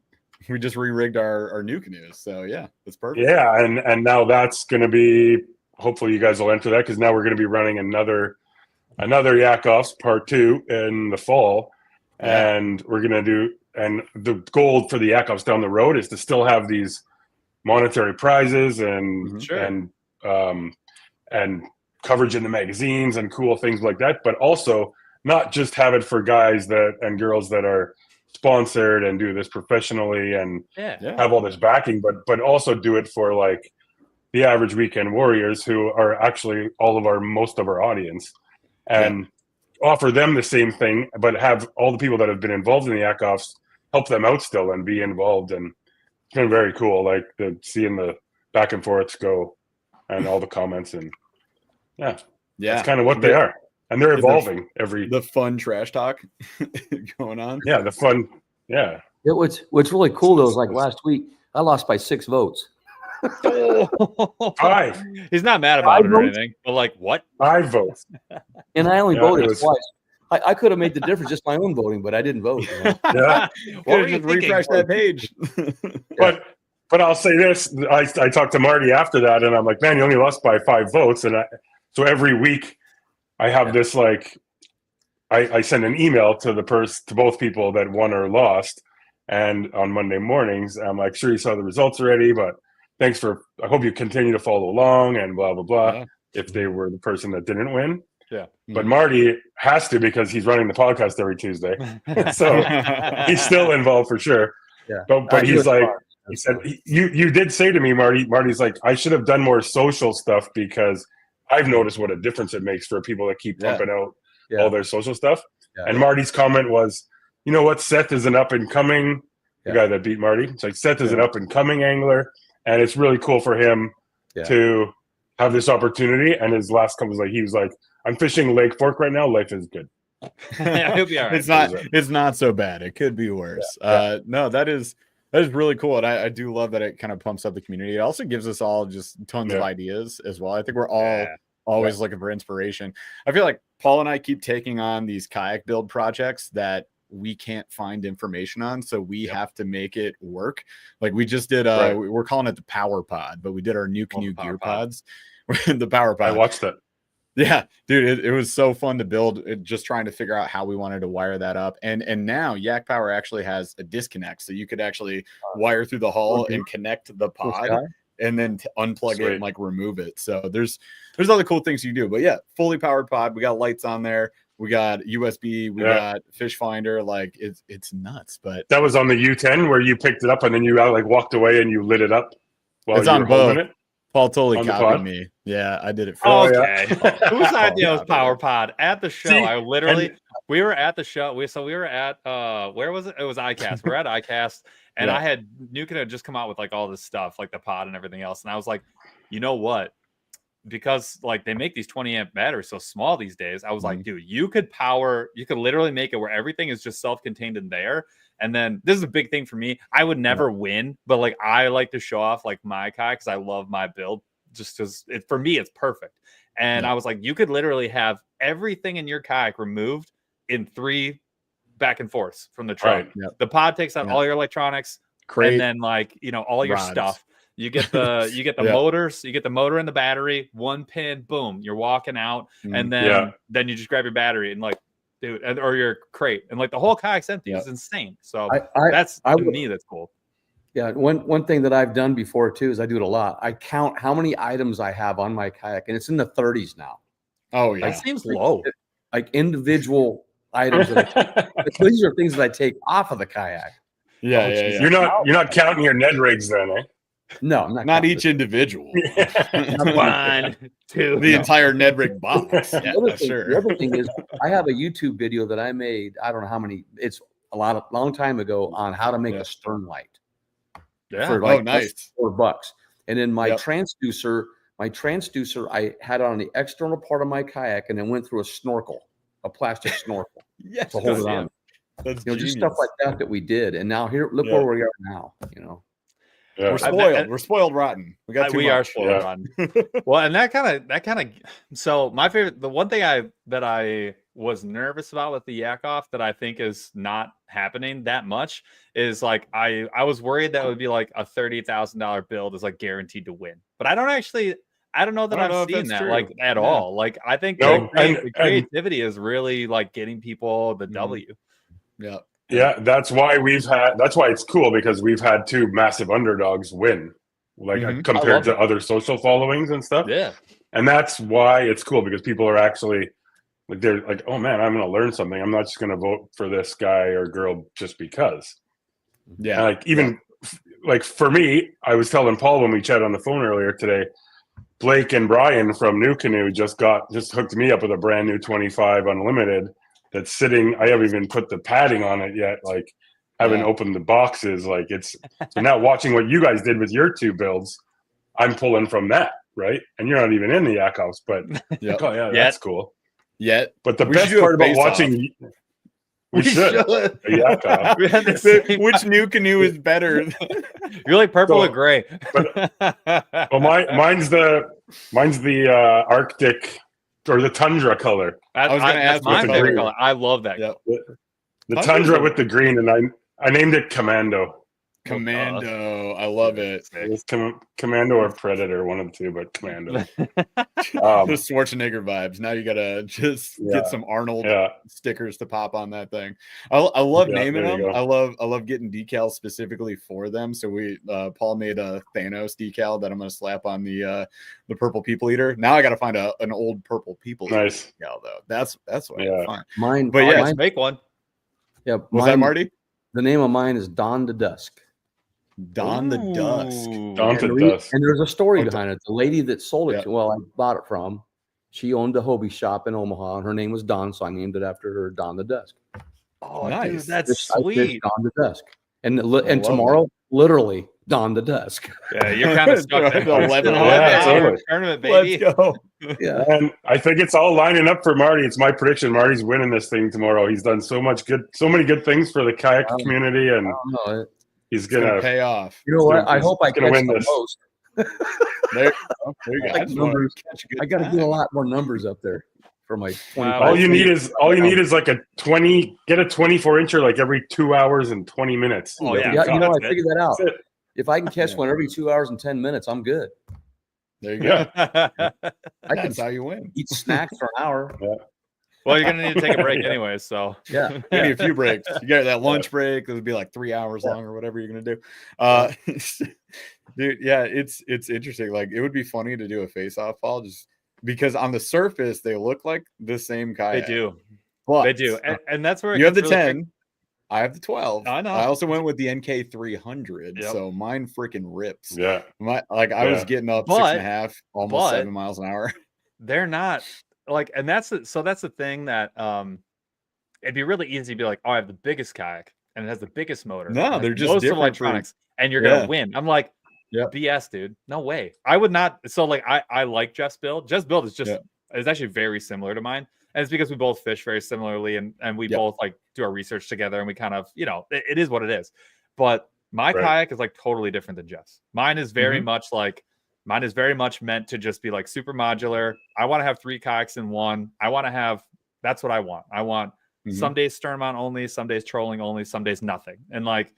[SPEAKER 1] we just re-rigged our new canoes. So yeah, that's perfect.
[SPEAKER 2] Yeah, and now that's going to be. Hopefully, you guys will enter that because now we're going to be running another Yak-Offs Part 2 in the fall, and we're going to do. And the goal for the Yak-Offs down the road is to still have these monetary prizes and coverage in the magazines and cool things like that, but also not just have it for guys and girls that are sponsored and do this professionally and
[SPEAKER 3] Yeah.
[SPEAKER 2] have all this backing, but also do it for like the average weekend warriors who are actually most of our audience, and offer them the same thing, but have all the people that have been involved in the Yak-Offs help them out still and be involved. And it's been very cool, like seeing the back and forths go and all the comments, and that's kind of what they are. And they're evolving
[SPEAKER 1] the fun trash talk going on.
[SPEAKER 2] Yeah, the fun. Yeah.
[SPEAKER 4] What's really cool though is like last week I lost by 6 votes.
[SPEAKER 2] 5.
[SPEAKER 3] He's not mad about it or anything, but like what?
[SPEAKER 2] 5 votes.
[SPEAKER 4] And I only voted twice. I could have made the difference just my own voting, but I didn't vote. You know?
[SPEAKER 2] Yeah.
[SPEAKER 1] Or just refresh that page.
[SPEAKER 2] But I'll say this: I talked to Marty after that, and I'm like, man, you only lost by 5 votes, and so every week I have this like I send an email to to both people that won or lost, and on Monday mornings I'm like, sure you saw the results already, but thanks I hope you continue to follow along and blah blah blah. Yeah. If they were the person that didn't win.
[SPEAKER 3] Yeah.
[SPEAKER 2] But Marty has to because he's running the podcast every Tuesday. So he's still involved for sure.
[SPEAKER 4] Yeah.
[SPEAKER 2] But he's like, he said, you did say to me, Marty's like, I should have done more social stuff because I've noticed what a difference it makes for people that keep pumping out all their social stuff. Yeah. And Marty's comment was, you know what? Seth is an up and coming, the guy that beat Marty. It's like Seth is an up and coming angler. And it's really cool for him to have this opportunity. And his last comment was like, he was like, I'm fishing Lake Fork right now. Life is good.
[SPEAKER 3] He'll be all right.
[SPEAKER 1] It's not so bad. It could be worse. No, that is really cool. And I do love that it kind of pumps up the community. It also gives us all just tons of ideas as well. I think we're all always looking for inspiration. I feel like Paul and I keep taking on these kayak build projects that we can't find information on, so we have to make it work. Like we just did we're calling it the Power Pod, but we did our new canoe gear pods. The Power Pod.
[SPEAKER 2] I watched it.
[SPEAKER 1] Yeah, dude, it was so fun to build. Just trying to figure out how we wanted to wire that up, and now Yak Power actually has a disconnect, so you could actually wire through the hull and connect the pod, and then unplug it and like remove it. So there's other cool things you do, but yeah, fully powered pod. We got lights on there. We got USB. We got fish finder. Like it's nuts. But
[SPEAKER 2] that was on the U10 where you picked it up and then you like walked away and you lit it up while
[SPEAKER 1] it's
[SPEAKER 2] you
[SPEAKER 1] on
[SPEAKER 2] were holding it.
[SPEAKER 1] Paul totally copied me. Yeah, I did it.
[SPEAKER 3] Okay. Whose idea was Power Pod? At the show, we were at the show. We were at where was it? It was ICAST. We're at ICAST, and I had Nukin had just come out with like all this stuff, like the pod and everything else. And I was like, you know what? Because like they make these 20 amp batteries so small these days, I was like, dude, you could literally make it where everything is just self-contained in there. And then this is a big thing for me. I would never win, but like I like to show off like my kayak because I love my build just because for me it's perfect. And I was like, you could literally have everything in your kayak removed in 3 back and forths from the trunk. The pod takes out all your electronics, and then like all your stuff. You get the motors, you get the motor and the battery, 1 pin, boom, you're walking out, and then you just grab your battery and like, dude, or your crate, and like the whole kayak's empty. It's insane. So that's cool.
[SPEAKER 4] Yeah, one thing that I've done before too is I do it a lot. I count how many items I have on my kayak, and it's in the 30s now.
[SPEAKER 1] Oh yeah,
[SPEAKER 3] that seems low.
[SPEAKER 4] Like individual items. These are things that I take off of the kayak.
[SPEAKER 2] Yeah. You're not counting your Ned rigs then, eh?
[SPEAKER 4] No, I'm
[SPEAKER 1] not each individual.
[SPEAKER 3] 1, 2,
[SPEAKER 1] the entire Ned rig box.
[SPEAKER 4] The other thing is, I have a YouTube video that I made. I don't know how many. It's long time ago on how to make a stern light.
[SPEAKER 3] Yeah.
[SPEAKER 4] For like
[SPEAKER 1] nice.
[SPEAKER 4] $4. And then my transducer, I had it on the external part of my kayak, and then went through a plastic snorkel, to hold it on.
[SPEAKER 1] That's
[SPEAKER 4] just stuff like that we did. And now look where we are now.
[SPEAKER 1] Yeah. We're spoiled. We're spoiled rotten. We
[SPEAKER 3] are spoiled rotten. Well, and that kind of. So my favorite, the one thing that I was nervous about with the Yak-Off that I think is not happening that much is like I was worried that it would be like a $30,000 build is like guaranteed to win, but I don't know that I've seen that like at all. Like I think the creativity is really like getting people the W.
[SPEAKER 1] Yeah.
[SPEAKER 2] Yeah, that's why it's cool because we've had 2 massive underdogs win, like compared to other social followings and stuff.
[SPEAKER 3] Yeah.
[SPEAKER 2] And that's why it's cool because people are actually Like they're like, oh man, I'm going to learn something. I'm not just going to vote for this guy or girl just because.
[SPEAKER 1] Yeah.
[SPEAKER 2] And like even like for me, I was telling Paul when we chatted on the phone earlier today, Blake and Brian from New Canoe just hooked me up with a brand new 25 Unlimited that's sitting. I haven't even put the padding on it yet. Like haven't opened the boxes. Like it's so now watching what you guys did with your two builds, I'm pulling from that, right? And you're not even in the Yak-Offs, but oh yeah, that's cool.
[SPEAKER 1] Yet,
[SPEAKER 2] but the best part about watching, we should. Yak-Off.
[SPEAKER 1] Which New Canoe is better?
[SPEAKER 3] You're like purple or gray.
[SPEAKER 2] Well, mine's the Arctic or the tundra color.
[SPEAKER 1] I was going to ask
[SPEAKER 3] my favorite color. I love that.
[SPEAKER 1] Yep.
[SPEAKER 2] The tundra with the green, and I named it Commando.
[SPEAKER 1] Commando, I love it.
[SPEAKER 2] It's Commando or Predator, one of the two, but Commando.
[SPEAKER 1] The Schwarzenegger vibes. Now you gotta just get some Arnold stickers to pop on that thing. I love naming them. I love getting decals specifically for them. So we Paul made a Thanos decal that I'm gonna slap on the purple people eater. Now I gotta find an old purple people eater decal though. That's what I find.
[SPEAKER 4] Mine,
[SPEAKER 1] but
[SPEAKER 3] let's make one.
[SPEAKER 4] Yeah,
[SPEAKER 1] was that Marty?
[SPEAKER 4] The name of mine is Dawn to Dusk.
[SPEAKER 1] Dawn the Dusk.
[SPEAKER 2] Dawn to Dusk.
[SPEAKER 4] And there's a story behind it. The lady that sold it, I bought it from, she owned a hobby shop in Omaha, and her name was Dawn, so I named it after her, Dawn the Dusk.
[SPEAKER 3] Oh, nice. Dude, that's sweet.
[SPEAKER 4] Dawn to Dusk. And tomorrow, literally, Dawn to Dusk.
[SPEAKER 3] Yeah, you're kind of stuck at 11 tournament, baby.
[SPEAKER 1] Let's go.
[SPEAKER 2] Yeah. And I think it's all lining up for Marty. It's my prediction. Marty's winning this thing tomorrow. He's done so many good things for the kayak community, and he's gonna
[SPEAKER 1] pay off.
[SPEAKER 4] You know what? I hope I can win this. Most.
[SPEAKER 1] There you go.
[SPEAKER 4] I got to get a lot more numbers up there for my 25.
[SPEAKER 2] All you need is like a 20. Get a 24-incher like every 2 hours and 20 minutes.
[SPEAKER 3] Oh yeah,
[SPEAKER 4] I figured that out. If I can catch one every 2 hours and 10 minutes, I'm good.
[SPEAKER 1] There you go.
[SPEAKER 4] That's
[SPEAKER 1] how you win.
[SPEAKER 4] Eat snacks for an hour.
[SPEAKER 2] Yeah.
[SPEAKER 3] Well, you're gonna need to take a break anyway, so
[SPEAKER 4] you
[SPEAKER 1] need a few breaks. You got that lunch break. It'll be like 3 hours long or whatever you're gonna do. Dude, it's interesting. Like it would be funny to do a face-off fall just because on the surface they look like the same kayak.
[SPEAKER 3] They do,
[SPEAKER 1] but
[SPEAKER 3] they do, and that's where
[SPEAKER 1] you have the 10. I have the 12.
[SPEAKER 3] I know.
[SPEAKER 1] I also went with the NK 300, so mine freaking rips.
[SPEAKER 2] Yeah,
[SPEAKER 1] I was getting up 6.5, almost 7 miles an hour.
[SPEAKER 3] They're not like, and that's the thing that it'd be really easy to be like, oh, I have the biggest kayak and it has the biggest motor.
[SPEAKER 1] No, they're just
[SPEAKER 3] most
[SPEAKER 1] different
[SPEAKER 3] electronics, and you're gonna win. I'm like, BS, dude. No way. I would not. So like, I like Jeff's build. Jeff's build is is actually very similar to mine. And it's because we both fish very similarly, and we both like do our research together, and we kind of, it is what it is. But my kayak is like totally different than Jeff's. Mine is very much meant to just be like super modular. I want to have 3 kayaks in one. That's what I want. I want some days stern mount only, some days trolling only, some days nothing. And like,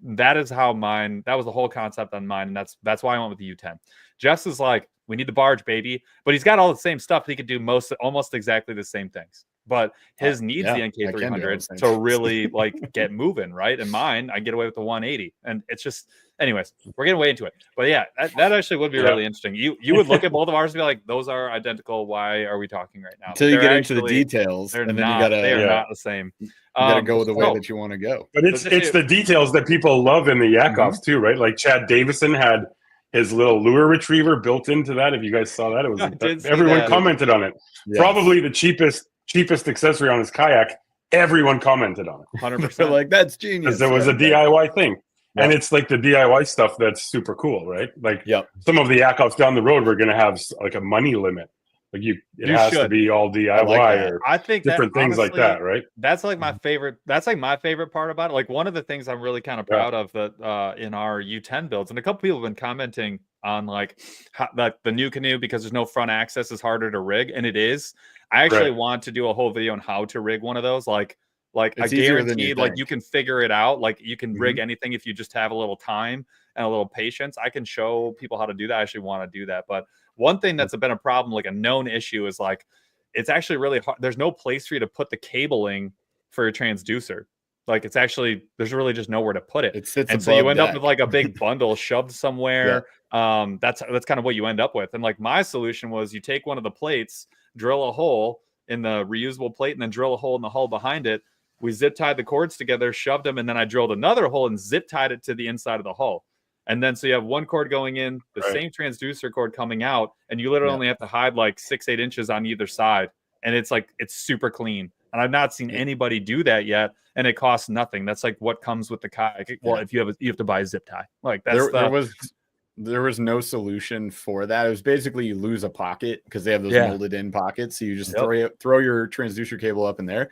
[SPEAKER 3] that is how that was the whole concept on mine. And that's why I went with the U10. Jeff's is like, we need the barge, baby. But he's got all the same stuff. He could do almost exactly the same things. But his needs the NK 300 to really like get moving, right? And mine, I get away with the 180. And it's just, anyways, we're getting way into it. But yeah, that actually would be really interesting. You would look at both of ours and be like, those are identical. Why are we talking right now?
[SPEAKER 1] Until you get into the details, and then they are
[SPEAKER 3] not the same.
[SPEAKER 1] You gotta go the way that you want to go.
[SPEAKER 2] But it's the details that people love in the Yak-Offs too, right? Like Chad Davison had his little lure retriever built into that. If you guys saw that, it was everyone commented on it. Yes. Probably the cheapest accessory on his kayak. Everyone commented on it.
[SPEAKER 3] 100%.
[SPEAKER 1] Like, that's genius.
[SPEAKER 2] Because there was a DIY thing. Yep. And it's like the DIY stuff that's super cool, right? Like some of the Yak-Offs down the road, we're going to have like a money limit. Like it has to be all DIY or
[SPEAKER 3] I think
[SPEAKER 2] different things like that, right?
[SPEAKER 3] That's like my favorite. That's like my favorite part about it. Like one of the things I'm really kind of proud of that in our U10 builds, and a couple people have been commenting on like the new canoe, because there's no front access, is harder to rig, and it is. I actually want to do a whole video on how to rig one of those. Like I guaranteed, like you can figure it out. Like you can rig anything if you just have a little time and a little patience. I can show people how to do that. I actually want to do that. But one thing that's been a problem, like a known issue, is like it's actually really hard. There's no place for you to put the cabling for your transducer. Like it's actually, there's really just nowhere to put it.
[SPEAKER 1] It sits
[SPEAKER 3] and so you end up with like a big bundle shoved somewhere. That's kind of what you end up with. And like my solution was, you take one of the plates, drill a hole in the reusable plate and then drill a hole in the hull behind it. We zip tied the cords together, shoved them, and then I drilled another hole and zip tied it to the inside of the hull. And then so you have one cord going in, the same transducer cord coming out, and you literally only have to hide like 6-8 inches on either side. And it's super clean. And I've not seen anybody do that yet. And it costs nothing. That's like what comes with the kayak. Well, if you have to buy a zip tie. Like that's
[SPEAKER 1] there was no solution for that. It was basically you lose a pocket because they have those molded in pockets. So you just throw your transducer cable up in there,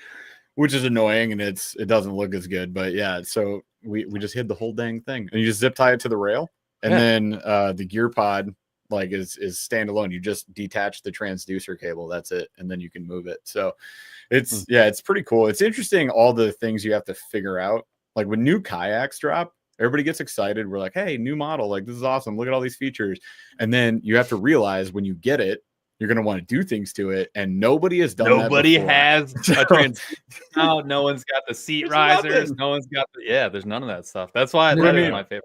[SPEAKER 1] which is annoying and it doesn't look as good. But yeah, so we just hid the whole dang thing. And you just zip tie it to the rail. And then the gear pod is standalone. You just detach the transducer cable. That's it. And then you can move it. So it's pretty cool. It's interesting all the things you have to figure out. Like when new kayaks drop, everybody gets excited. We're like, hey, new model. Like, this is awesome. Look at all these features. And then you have to realize when you get it, you're going to want to do things to it. And nobody has done that.
[SPEAKER 3] Nobody has a transducer. No one's got the seat risers. No one's got there's none of that stuff. That's why it's my favorite.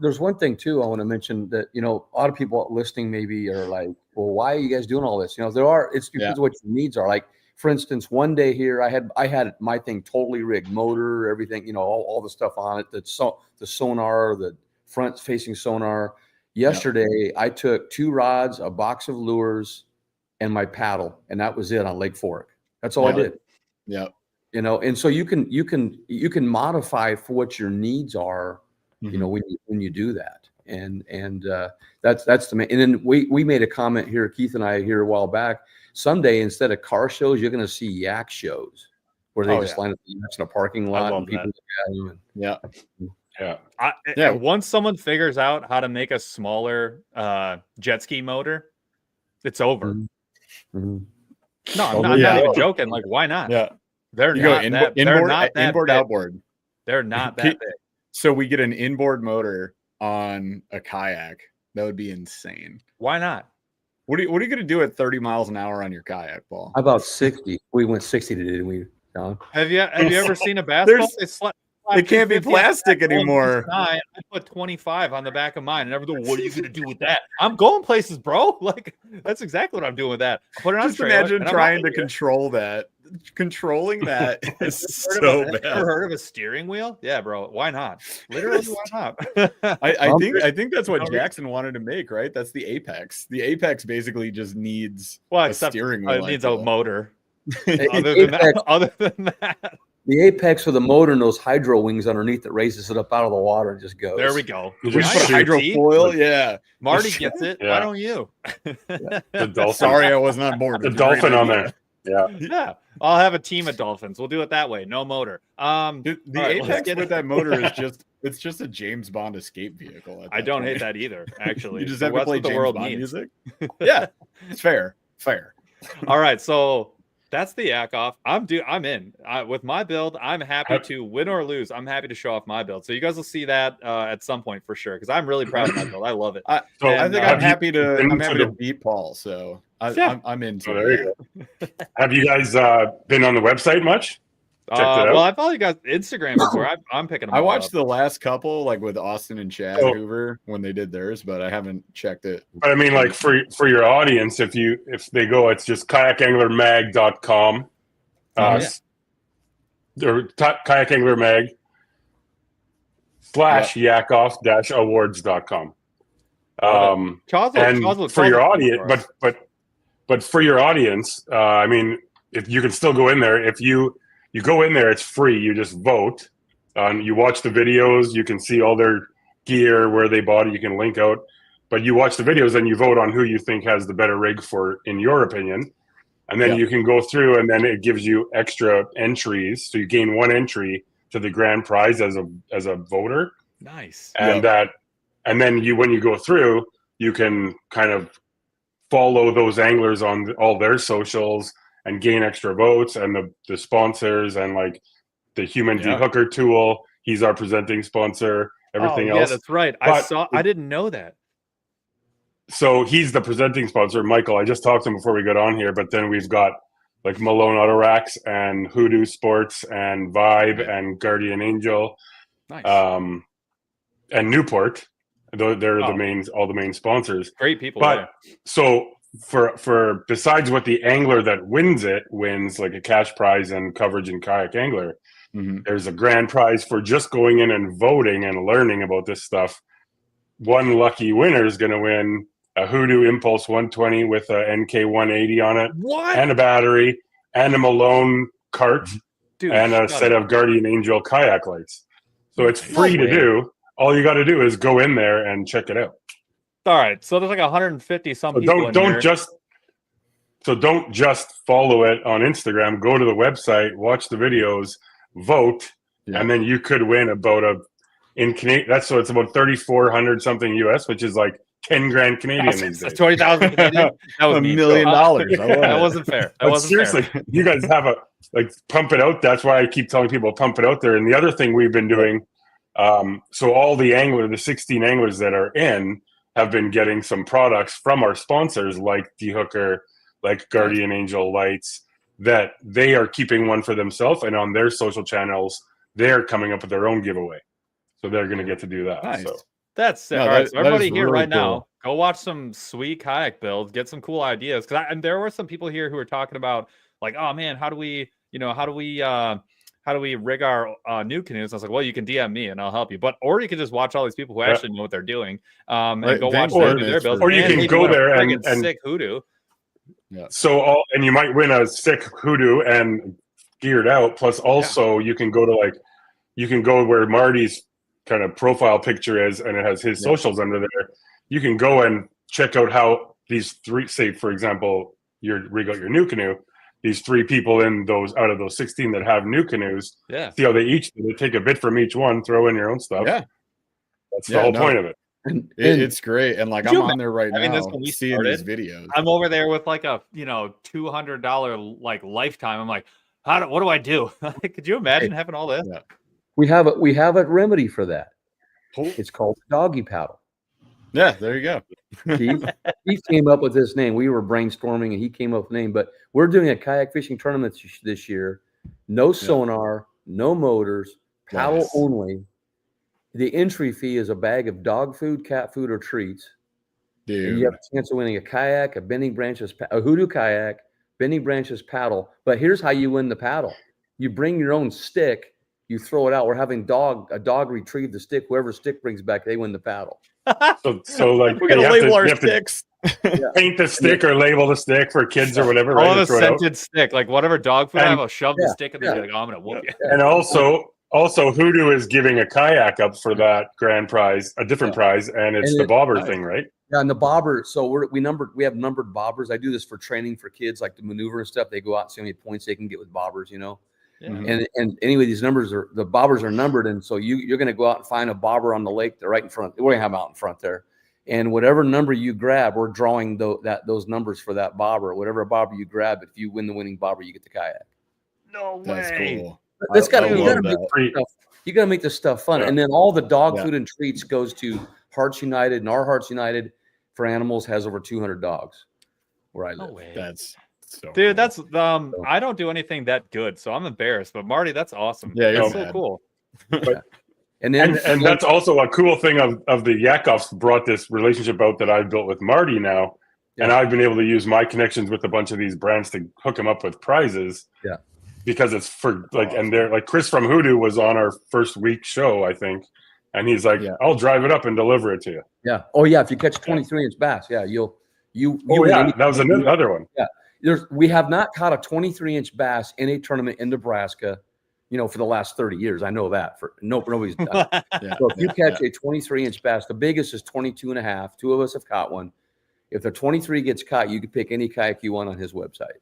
[SPEAKER 4] There's one thing too I want to mention that a lot of people listening maybe are like, well, why are you guys doing all this? It's because of what your needs are. Like, for instance, one day here I had my thing totally rigged, motor, everything, all the stuff on it, the sonar, the front facing sonar. Yesterday I took 2 rods, a box of lures, and my paddle, and that was it on Lake Fork. That's all I did.
[SPEAKER 1] Yeah.
[SPEAKER 4] And so you can modify for what your needs are. When you do that, and that's the main. And then we made a comment here, Keith and I, here a while back. Someday, instead of car shows, you're going to see yak shows where they just line up the yaks in a parking lot and people look at them.
[SPEAKER 3] Once someone figures out how to make a smaller jet ski motor, it's over.
[SPEAKER 4] Mm-hmm.
[SPEAKER 3] No, I'm not even joking. Like, why not?
[SPEAKER 1] Yeah,
[SPEAKER 3] they're not
[SPEAKER 1] inboard, outboard.
[SPEAKER 3] They're not that big.
[SPEAKER 1] So we get an inboard motor on a kayak. That would be insane.
[SPEAKER 3] Why not?
[SPEAKER 1] What are you going to do at 30 miles an hour on your kayak, Paul?
[SPEAKER 4] About 60. We went 60 today, didn't we, John?
[SPEAKER 3] Have you ever seen a bass boat?
[SPEAKER 1] It can't be plastic anymore.
[SPEAKER 3] I put 25 on the back of mine, and everyone, what are you going to do with that? I'm going places, bro. Like, that's exactly what I'm doing with that. I put it on
[SPEAKER 1] Just imagine trying to control that. Controlling that is so bad.
[SPEAKER 3] Ever heard of a steering wheel? Yeah, bro. Why not? Literally, why not?
[SPEAKER 1] I think that's what Jackson wanted to make, right? That's the Apex. The Apex basically just needs a steering wheel.
[SPEAKER 3] It needs a motor. Other than that.
[SPEAKER 4] The Apex with a motor and those hydro wings underneath that raises it up out of the water and just goes.
[SPEAKER 3] There we go.
[SPEAKER 1] Just put hydrofoil. Yeah.
[SPEAKER 3] Marty gets it. Why don't you?
[SPEAKER 2] The dolphin.
[SPEAKER 1] Sorry, I was not born.
[SPEAKER 2] The dolphin on there.
[SPEAKER 3] Yeah. I'll have a team of dolphins. We'll do it that way. No motor.
[SPEAKER 1] The Apex with that motor is just a James Bond escape vehicle.
[SPEAKER 3] I don't hate that either, actually.
[SPEAKER 1] You just have to play James Bond music. Yeah. It's fair.
[SPEAKER 3] All right. So that's the Yak-Off. I'm in. With my build, I'm happy to win or lose. I'm happy to show off my build. So you guys will see that at some point for sure, because I'm really proud of my build. I love it.
[SPEAKER 1] I think I'm happy to beat Paul. So I'm into
[SPEAKER 2] there you go. Have you guys been on the website much? Checked it out?
[SPEAKER 3] Well, I follow you guys Instagram is where I'm picking them
[SPEAKER 1] I watched the last couple, like with Austin and Chad Hoover when they did theirs, but I haven't checked it.
[SPEAKER 2] But I mean, like for your audience, if they go, it's just kayakanglermag.com or Kayak Angler Mag /Yakov-awards.com. And for your audience, but for your audience, I mean, if you can still go in there, if you go in there, it's free. You just vote. You watch the videos. You can see all their gear, where they bought it. You can link out. But you watch the videos and you vote on who you think has the better rig in your opinion. And then you can go through, and then it gives you extra entries. So you gain 1 entry to the grand prize as a voter.
[SPEAKER 3] Nice.
[SPEAKER 2] And and then when you go through, you can kind of follow those anglers on all their socials and gain extra votes, and the sponsors, and like the Human De-Hooker tool. He's our presenting sponsor. Everything else.
[SPEAKER 3] Yeah, that's right. I didn't know that.
[SPEAKER 2] So he's the presenting sponsor, Michael. I just talked to him before we got on here, but then we've got like Malone Auto Racks and Hoodoo Sports and Vibe and Guardian Angel,
[SPEAKER 3] nice.
[SPEAKER 2] And Newport. They're all the main sponsors.
[SPEAKER 3] Great people.
[SPEAKER 2] But so for besides what the angler that wins like a cash prize and coverage in Kayak Angler, there's a grand prize for just going in and voting and learning about this stuff. One lucky winner is going to win a Hoodoo Impulse 120 with a NK 180 on it, and a battery, and a Malone cart, and a set of Guardian Angel kayak lights. So it's free to do. All you got to do is go in there and check it out.
[SPEAKER 3] All right, so there's like 150 some people.
[SPEAKER 2] Don't just follow it on Instagram. Go to the website, watch the videos, vote, and then you could win about it's about 3,400 something US, which is like 10 grand Canadian these days.
[SPEAKER 3] 20,000 Canadian. That was
[SPEAKER 1] $1 million.
[SPEAKER 3] That wasn't fair.
[SPEAKER 2] Seriously, you guys have pump it out. That's why I keep telling people pump it out there. And the other thing we've been doing, so all the 16 anglers that are in have been getting some products from our sponsors like D-Hooker, like Guardian Angel lights, that they are keeping one for themselves, and on their social channels, they're coming up with their own giveaway. So they're going to get to do that.
[SPEAKER 1] Nice.
[SPEAKER 2] So
[SPEAKER 3] that's it. All right, so everybody here right now, go watch some sweet kayak builds, get some cool ideas. And there were some people here who were talking about like, oh man, how do we rig our new canoes? I was like, well, you can DM me and I'll help you. Or you can just watch all these people who actually know what they're doing, and go watch their builds.
[SPEAKER 2] Or you can go there and
[SPEAKER 3] sick hoodoo.
[SPEAKER 2] Yeah. So and you might win a sick hoodoo and geared out. Plus, also you can go where Marty's kind of profile picture is, and it has his socials under there. You can go and check out how these three, say for example, you rig out your new canoe. These 3 people out of those 16 that have new canoes, see how they take a bit from each one, throw in your own stuff. Yeah, that's the whole point of it.
[SPEAKER 1] And it's great. And like I'm on there right now, seeing these videos.
[SPEAKER 3] I'm over there with like a $200 like lifetime. I'm like, what do I do? Could you imagine having all this?
[SPEAKER 4] Yeah. We have a remedy for that. It's called doggy paddle.
[SPEAKER 1] Yeah, there you go.
[SPEAKER 4] He came up with this name. We were brainstorming, and he came up with the name. But we're doing a kayak fishing tournament this year. No sonar, no motors, paddle only. The entry fee is a bag of dog food, cat food, or treats.
[SPEAKER 1] Dude.
[SPEAKER 4] And you have a chance of winning a kayak, a bending branches, a hoodoo kayak, bending branches paddle. But here's how you win the paddle: you bring your own stick. You throw it out. We're having a dog retrieve the stick. Whoever stick brings back, they win the paddle.
[SPEAKER 2] So like
[SPEAKER 1] we're gonna label our sticks.
[SPEAKER 2] Paint the stick or label the stick for kids or whatever.
[SPEAKER 3] Right? A scented stick, like whatever dog food I have, I'll shove the stick and they'll be like, oh, I'm gonna whoop you.
[SPEAKER 2] And also Hoodoo is giving a kayak up for that grand prize, a different prize, and it's the bobber thing, right?
[SPEAKER 4] Yeah, and the bobber. So we have numbered bobbers. I do this for training for kids, like the maneuver and stuff. They go out and see how many points they can get with bobbers, Yeah. And anyway, the bobbers are numbered, and so you're going to go out and find a bobber on the lake. They're right in front. We're going to have them out in front there, and whatever number you grab, we're drawing those numbers for that bobber. Whatever bobber you grab, if you win the winning bobber, you get the kayak.
[SPEAKER 3] No way.
[SPEAKER 1] That's cool.
[SPEAKER 4] You got to make this stuff fun, and then all the dog food and treats goes to Hearts United, and our Hearts United for Animals has over 200 dogs where I live.
[SPEAKER 3] No way.
[SPEAKER 1] That's so
[SPEAKER 3] dude,
[SPEAKER 1] cool.
[SPEAKER 3] that's I don't do anything that good, so I'm embarrassed. But Marty, that's awesome.
[SPEAKER 1] Yeah,
[SPEAKER 3] that's so cool.
[SPEAKER 2] And that's also a cool thing of the Yak-Offs brought this relationship out that I've built with Marty now, and I've been able to use my connections with a bunch of these brands to hook them up with prizes.
[SPEAKER 4] Yeah,
[SPEAKER 2] because it's for like, and they're like Chris from Hoodoo was on our first week show, I think, and he's like, I'll drive it up and deliver it to you.
[SPEAKER 4] Yeah. Oh yeah, if you catch 23-inch bass, that
[SPEAKER 2] was another one.
[SPEAKER 4] Yeah. We have not caught a 23-inch bass in a tournament in Nebraska, for the last 30 years. I know that nobody's done. So if you catch a 23-inch bass, the biggest is 22 and a half. 2 of us have caught one. If the 23 gets caught, you can pick any kayak you want on his website.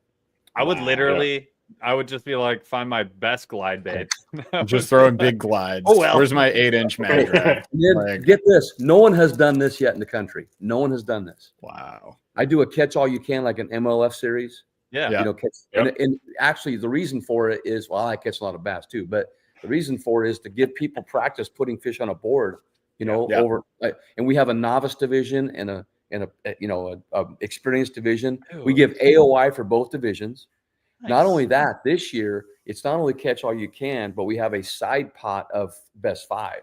[SPEAKER 3] I would literally, I would just be like, find my best glide bait.
[SPEAKER 1] Just throwing big glides.
[SPEAKER 3] Oh, well.
[SPEAKER 1] Where's my 8-inch mag drag?
[SPEAKER 4] Get this. No one has done this yet in the country. No one has done this.
[SPEAKER 1] Wow.
[SPEAKER 4] I do a catch all you can, like an MLF series.
[SPEAKER 3] Yeah.
[SPEAKER 4] And actually the reason for it is, I catch a lot of bass too, but the reason for it is to give people practice putting fish on a board, over, and we have a novice division and a experienced division.
[SPEAKER 3] Ooh.
[SPEAKER 4] We give AOI for both divisions.
[SPEAKER 3] Nice.
[SPEAKER 4] Not only that, this year, it's not only catch all you can, but we have a side pot of best 5.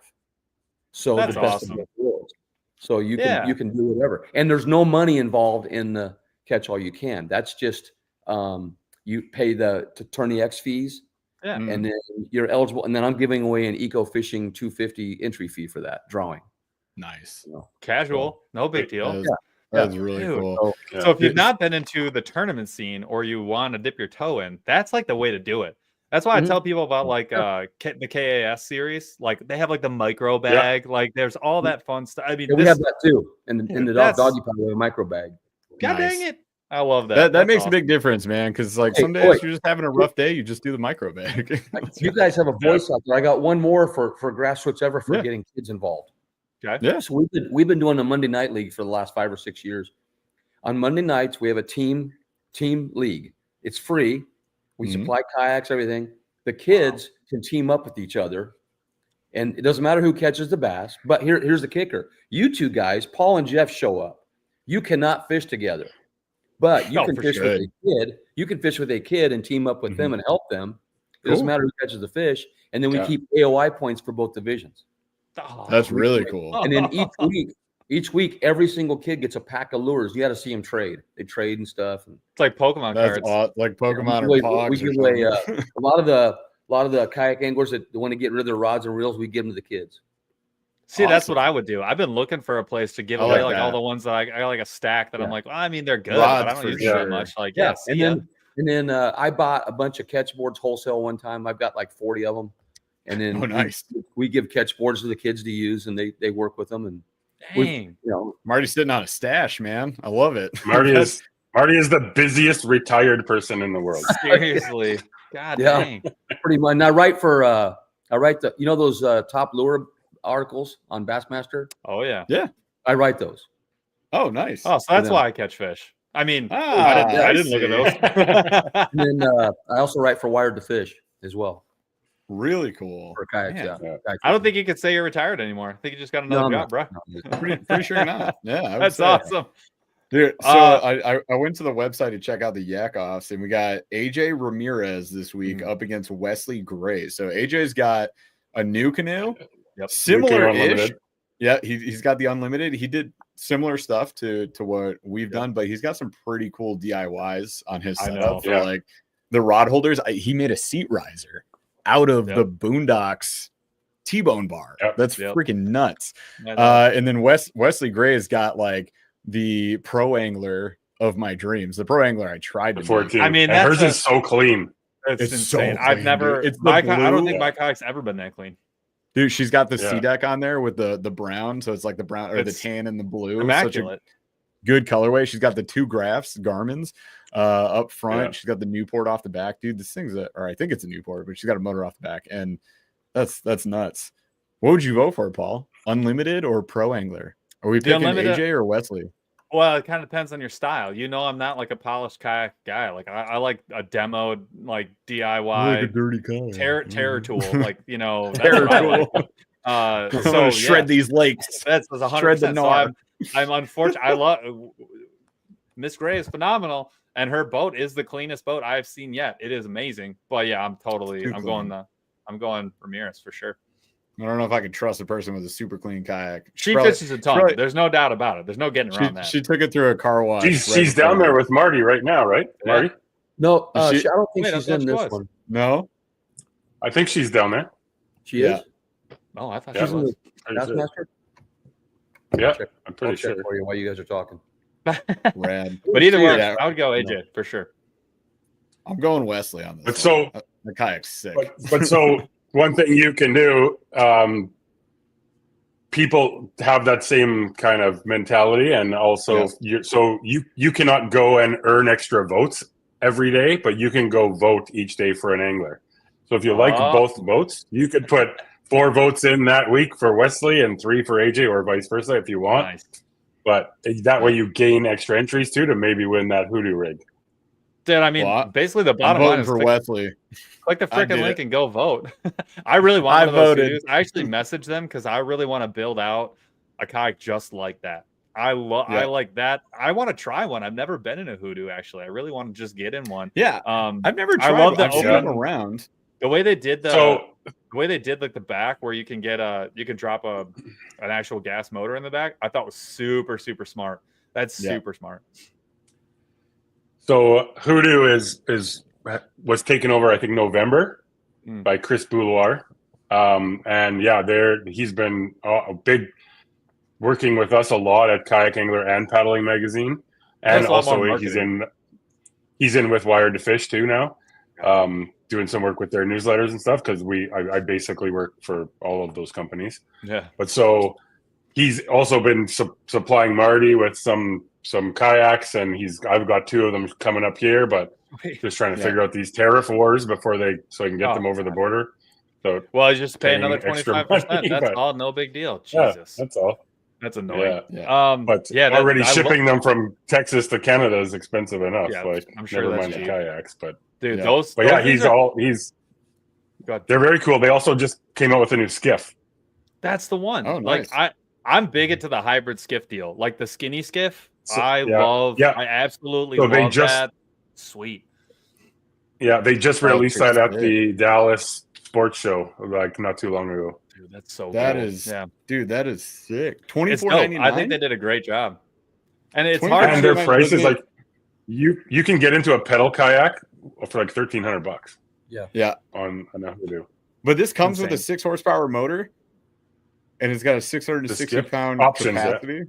[SPEAKER 4] So
[SPEAKER 3] that's
[SPEAKER 4] the best
[SPEAKER 3] awesome.
[SPEAKER 4] of both worlds. So you can do whatever. And there's no money involved in the catch all you can. That's just you pay to turn the X fees, and then you're eligible. And then I'm giving away an Eco Fishing 250 entry fee for that drawing.
[SPEAKER 1] Nice.
[SPEAKER 3] Casual, no big deal.
[SPEAKER 1] That's really cool.
[SPEAKER 3] So if you've not been into the tournament scene or you want to dip your toe in, that's like the way to do it. That's why I tell people about like the KAS series. Like they have like the micro bag. Like there's all that fun stuff. I mean,
[SPEAKER 4] we have that too in the doggy pound, we have a micro bag.
[SPEAKER 3] God dang it. I love that.
[SPEAKER 1] That makes a big difference, man. Because like some days you're just having a rough day, you just do the micro bag.
[SPEAKER 4] You guys have a voice out there. I got one more for Grassroots Ever for getting kids involved.
[SPEAKER 3] Okay.
[SPEAKER 4] Yeah. So we've been doing a Monday night league for the last 5 or 6 years. On Monday nights, we have a team league. It's free. We supply kayaks, everything. The kids can team up with each other, and it doesn't matter who catches the bass. But here's the kicker: you two guys, Paul and Jeff, show up. You cannot fish together, but you can fish with a kid. You can fish with a kid and team up with them and help them. It doesn't matter who catches the fish, and then we keep AOI points for both divisions.
[SPEAKER 3] Oh,
[SPEAKER 1] that's really cool.
[SPEAKER 4] And then each week, every single kid gets a pack of lures. You got to see them trade. They trade and stuff. And
[SPEAKER 3] it's like Pokemon cards.
[SPEAKER 1] Like Pokemon or Pogs.
[SPEAKER 4] We give away a lot of the kayak anglers that want to get rid of their rods and reels. We give them to the kids.
[SPEAKER 3] See, that's what I would do. I've been looking for a place to give away like all the ones that I got like a stack that I'm like, well, I mean, they're good, but I don't use that much. Like, and then I bought a bunch of catch boards wholesale one time. I've got like 40 of them. And then we give catch boards to the kids to use, and they work with them. And dang,
[SPEAKER 1] Marty's sitting on a stash, man. I love it.
[SPEAKER 2] Marty is the busiest retired person in the world.
[SPEAKER 3] Seriously, God dang.
[SPEAKER 4] Pretty much. And I write those top lure articles on Bassmaster.
[SPEAKER 3] Oh yeah,
[SPEAKER 4] I write those.
[SPEAKER 1] Oh, nice.
[SPEAKER 3] Oh, so that's why I catch fish. I mean, I didn't look at those.
[SPEAKER 4] And then I also write for Wired to Fish as well.
[SPEAKER 1] Really cool.
[SPEAKER 4] For kayaks,
[SPEAKER 3] I don't think you could say you're retired anymore. I think you just got another job, bro.
[SPEAKER 1] Pretty sure you're not. Yeah,
[SPEAKER 3] that's awesome.
[SPEAKER 1] Dude, so I went to the website to check out the Yak-Offs, and we got AJ Ramirez this week up against Wesley Gray. So AJ's got a new canoe, similar-ish. Yeah, he's got the unlimited. He did similar stuff to what we've done, but he's got some pretty cool DIYs on his setup for like the rod holders. He made a seat riser out of the Boondocks T-bone bar. That's freaking nuts. And then Wesley Gray's got like the pro angler of my dreams, the pro angler I tried to
[SPEAKER 2] 14.
[SPEAKER 3] I mean,
[SPEAKER 2] hers is so clean.
[SPEAKER 3] It's insane.
[SPEAKER 1] So clean,
[SPEAKER 3] I've never. I don't think my kayak's ever been that clean.
[SPEAKER 1] Dude, she's got the C-deck on there with the brown, so it's like the brown or the tan and the blue.
[SPEAKER 3] Immaculate.
[SPEAKER 1] Good colorway. She's got the 2 Graphs Garmin's up front. She's got the Newport off the back, dude. This thing's or I think it's a Newport, but she's got a motor off the back, and that's nuts. What would you vote for, Paul? Unlimited or pro angler? Are we picking AJ or Wesley?
[SPEAKER 3] Well, it kind of depends on your style. I'm not like a polished kayak guy. Like I like a demoed, like DIY,
[SPEAKER 1] like a dirty kayak.
[SPEAKER 3] terror tool, like
[SPEAKER 1] terror tool.
[SPEAKER 3] So
[SPEAKER 1] shred these lakes.
[SPEAKER 3] That's 100%.
[SPEAKER 1] Shred the gnar.
[SPEAKER 3] So I'm unfortunate. I love Miss Gray is phenomenal, and her boat is the cleanest boat I've seen yet. It is amazing. But yeah, I'm going Ramirez for sure.
[SPEAKER 1] I don't know if I can trust a person with a super clean kayak.
[SPEAKER 3] She fishes a ton. There's no doubt about it. There's no getting around that.
[SPEAKER 1] She took it through a car wash.
[SPEAKER 2] She's down there with Marty right now, right? Marty?
[SPEAKER 4] No, I don't think she's in this one.
[SPEAKER 1] No?
[SPEAKER 2] I think she's down there.
[SPEAKER 4] She is?
[SPEAKER 3] Oh, I thought
[SPEAKER 4] she's
[SPEAKER 3] she was.
[SPEAKER 4] in the Bassmaster?
[SPEAKER 2] Yeah, I'm pretty sure.
[SPEAKER 4] For you while you guys are talking.
[SPEAKER 1] Rad.
[SPEAKER 3] But either way, I would go AJ for sure.
[SPEAKER 1] I'm going Wesley on this.
[SPEAKER 2] But so
[SPEAKER 1] the kayak's sick.
[SPEAKER 2] But so one thing you can do, people have that same kind of mentality, and also you cannot go and earn extra votes every day, but you can go vote each day for an angler. So if you like both votes, you could put 4 votes in that week for Wesley and 3 for AJ, or vice versa if you want.
[SPEAKER 3] Nice.
[SPEAKER 2] But that way you gain extra entries too to maybe win that hoodoo rig.
[SPEAKER 3] Dude, I mean, basically the bottom line is
[SPEAKER 1] for Wesley.
[SPEAKER 3] Click the freaking link and go vote. I really want one of those videos. I actually messaged them because I really want to build out a kayak just like that. I like that. I want to try one. I've never been in a hoodoo, actually. I really want to just get in one.
[SPEAKER 1] Yeah. I've never tried.
[SPEAKER 3] I love the
[SPEAKER 1] open around.
[SPEAKER 3] The way they did like the back where you can drop an actual gas motor in the back, I thought was super, super smart. That's super smart.
[SPEAKER 2] So Hoodoo was taken over, I think, November by Chris Bouloir. And yeah, he's been a big working with us a lot at Kayak Angler and Paddling Magazine. And also he's in with Wired to Fish too now. Doing some work with their newsletters and stuff, because I basically work for all of those companies.
[SPEAKER 3] Yeah.
[SPEAKER 2] But so he's also been supplying Marty with some kayaks, and I've got 2 of them coming up here, but just trying to figure out these tariff wars so I can get them over the border. So
[SPEAKER 3] well, you just pay another 25%. That's all, no big deal. Jesus,
[SPEAKER 2] that's all.
[SPEAKER 3] That's annoying.
[SPEAKER 2] But already shipping them from Texas to Canada is expensive enough.
[SPEAKER 3] Yeah,
[SPEAKER 2] like,
[SPEAKER 3] I'm sure
[SPEAKER 2] never
[SPEAKER 3] that's
[SPEAKER 2] mind the
[SPEAKER 3] cheap.
[SPEAKER 2] kayaks, but
[SPEAKER 3] dude,
[SPEAKER 2] they're very cool. They also just came out with a new skiff.
[SPEAKER 3] That's the one.
[SPEAKER 1] Oh, nice.
[SPEAKER 3] Like I'm big into the hybrid skiff deal, like the skinny skiff. I absolutely love that. Sweet.
[SPEAKER 2] Yeah, they just released that at the Dallas Sports Show like not too long ago.
[SPEAKER 3] Dude, that's so
[SPEAKER 1] cool. Dude, that is sick.
[SPEAKER 3] $24.99. I think they did a great job. And it's hard.
[SPEAKER 2] And their price is like you can get into a pedal kayak for like $1,300.
[SPEAKER 1] Yeah.
[SPEAKER 2] On Hoodoo.
[SPEAKER 1] But this comes with a 6 horsepower motor, and it's got a 660 pound capacity.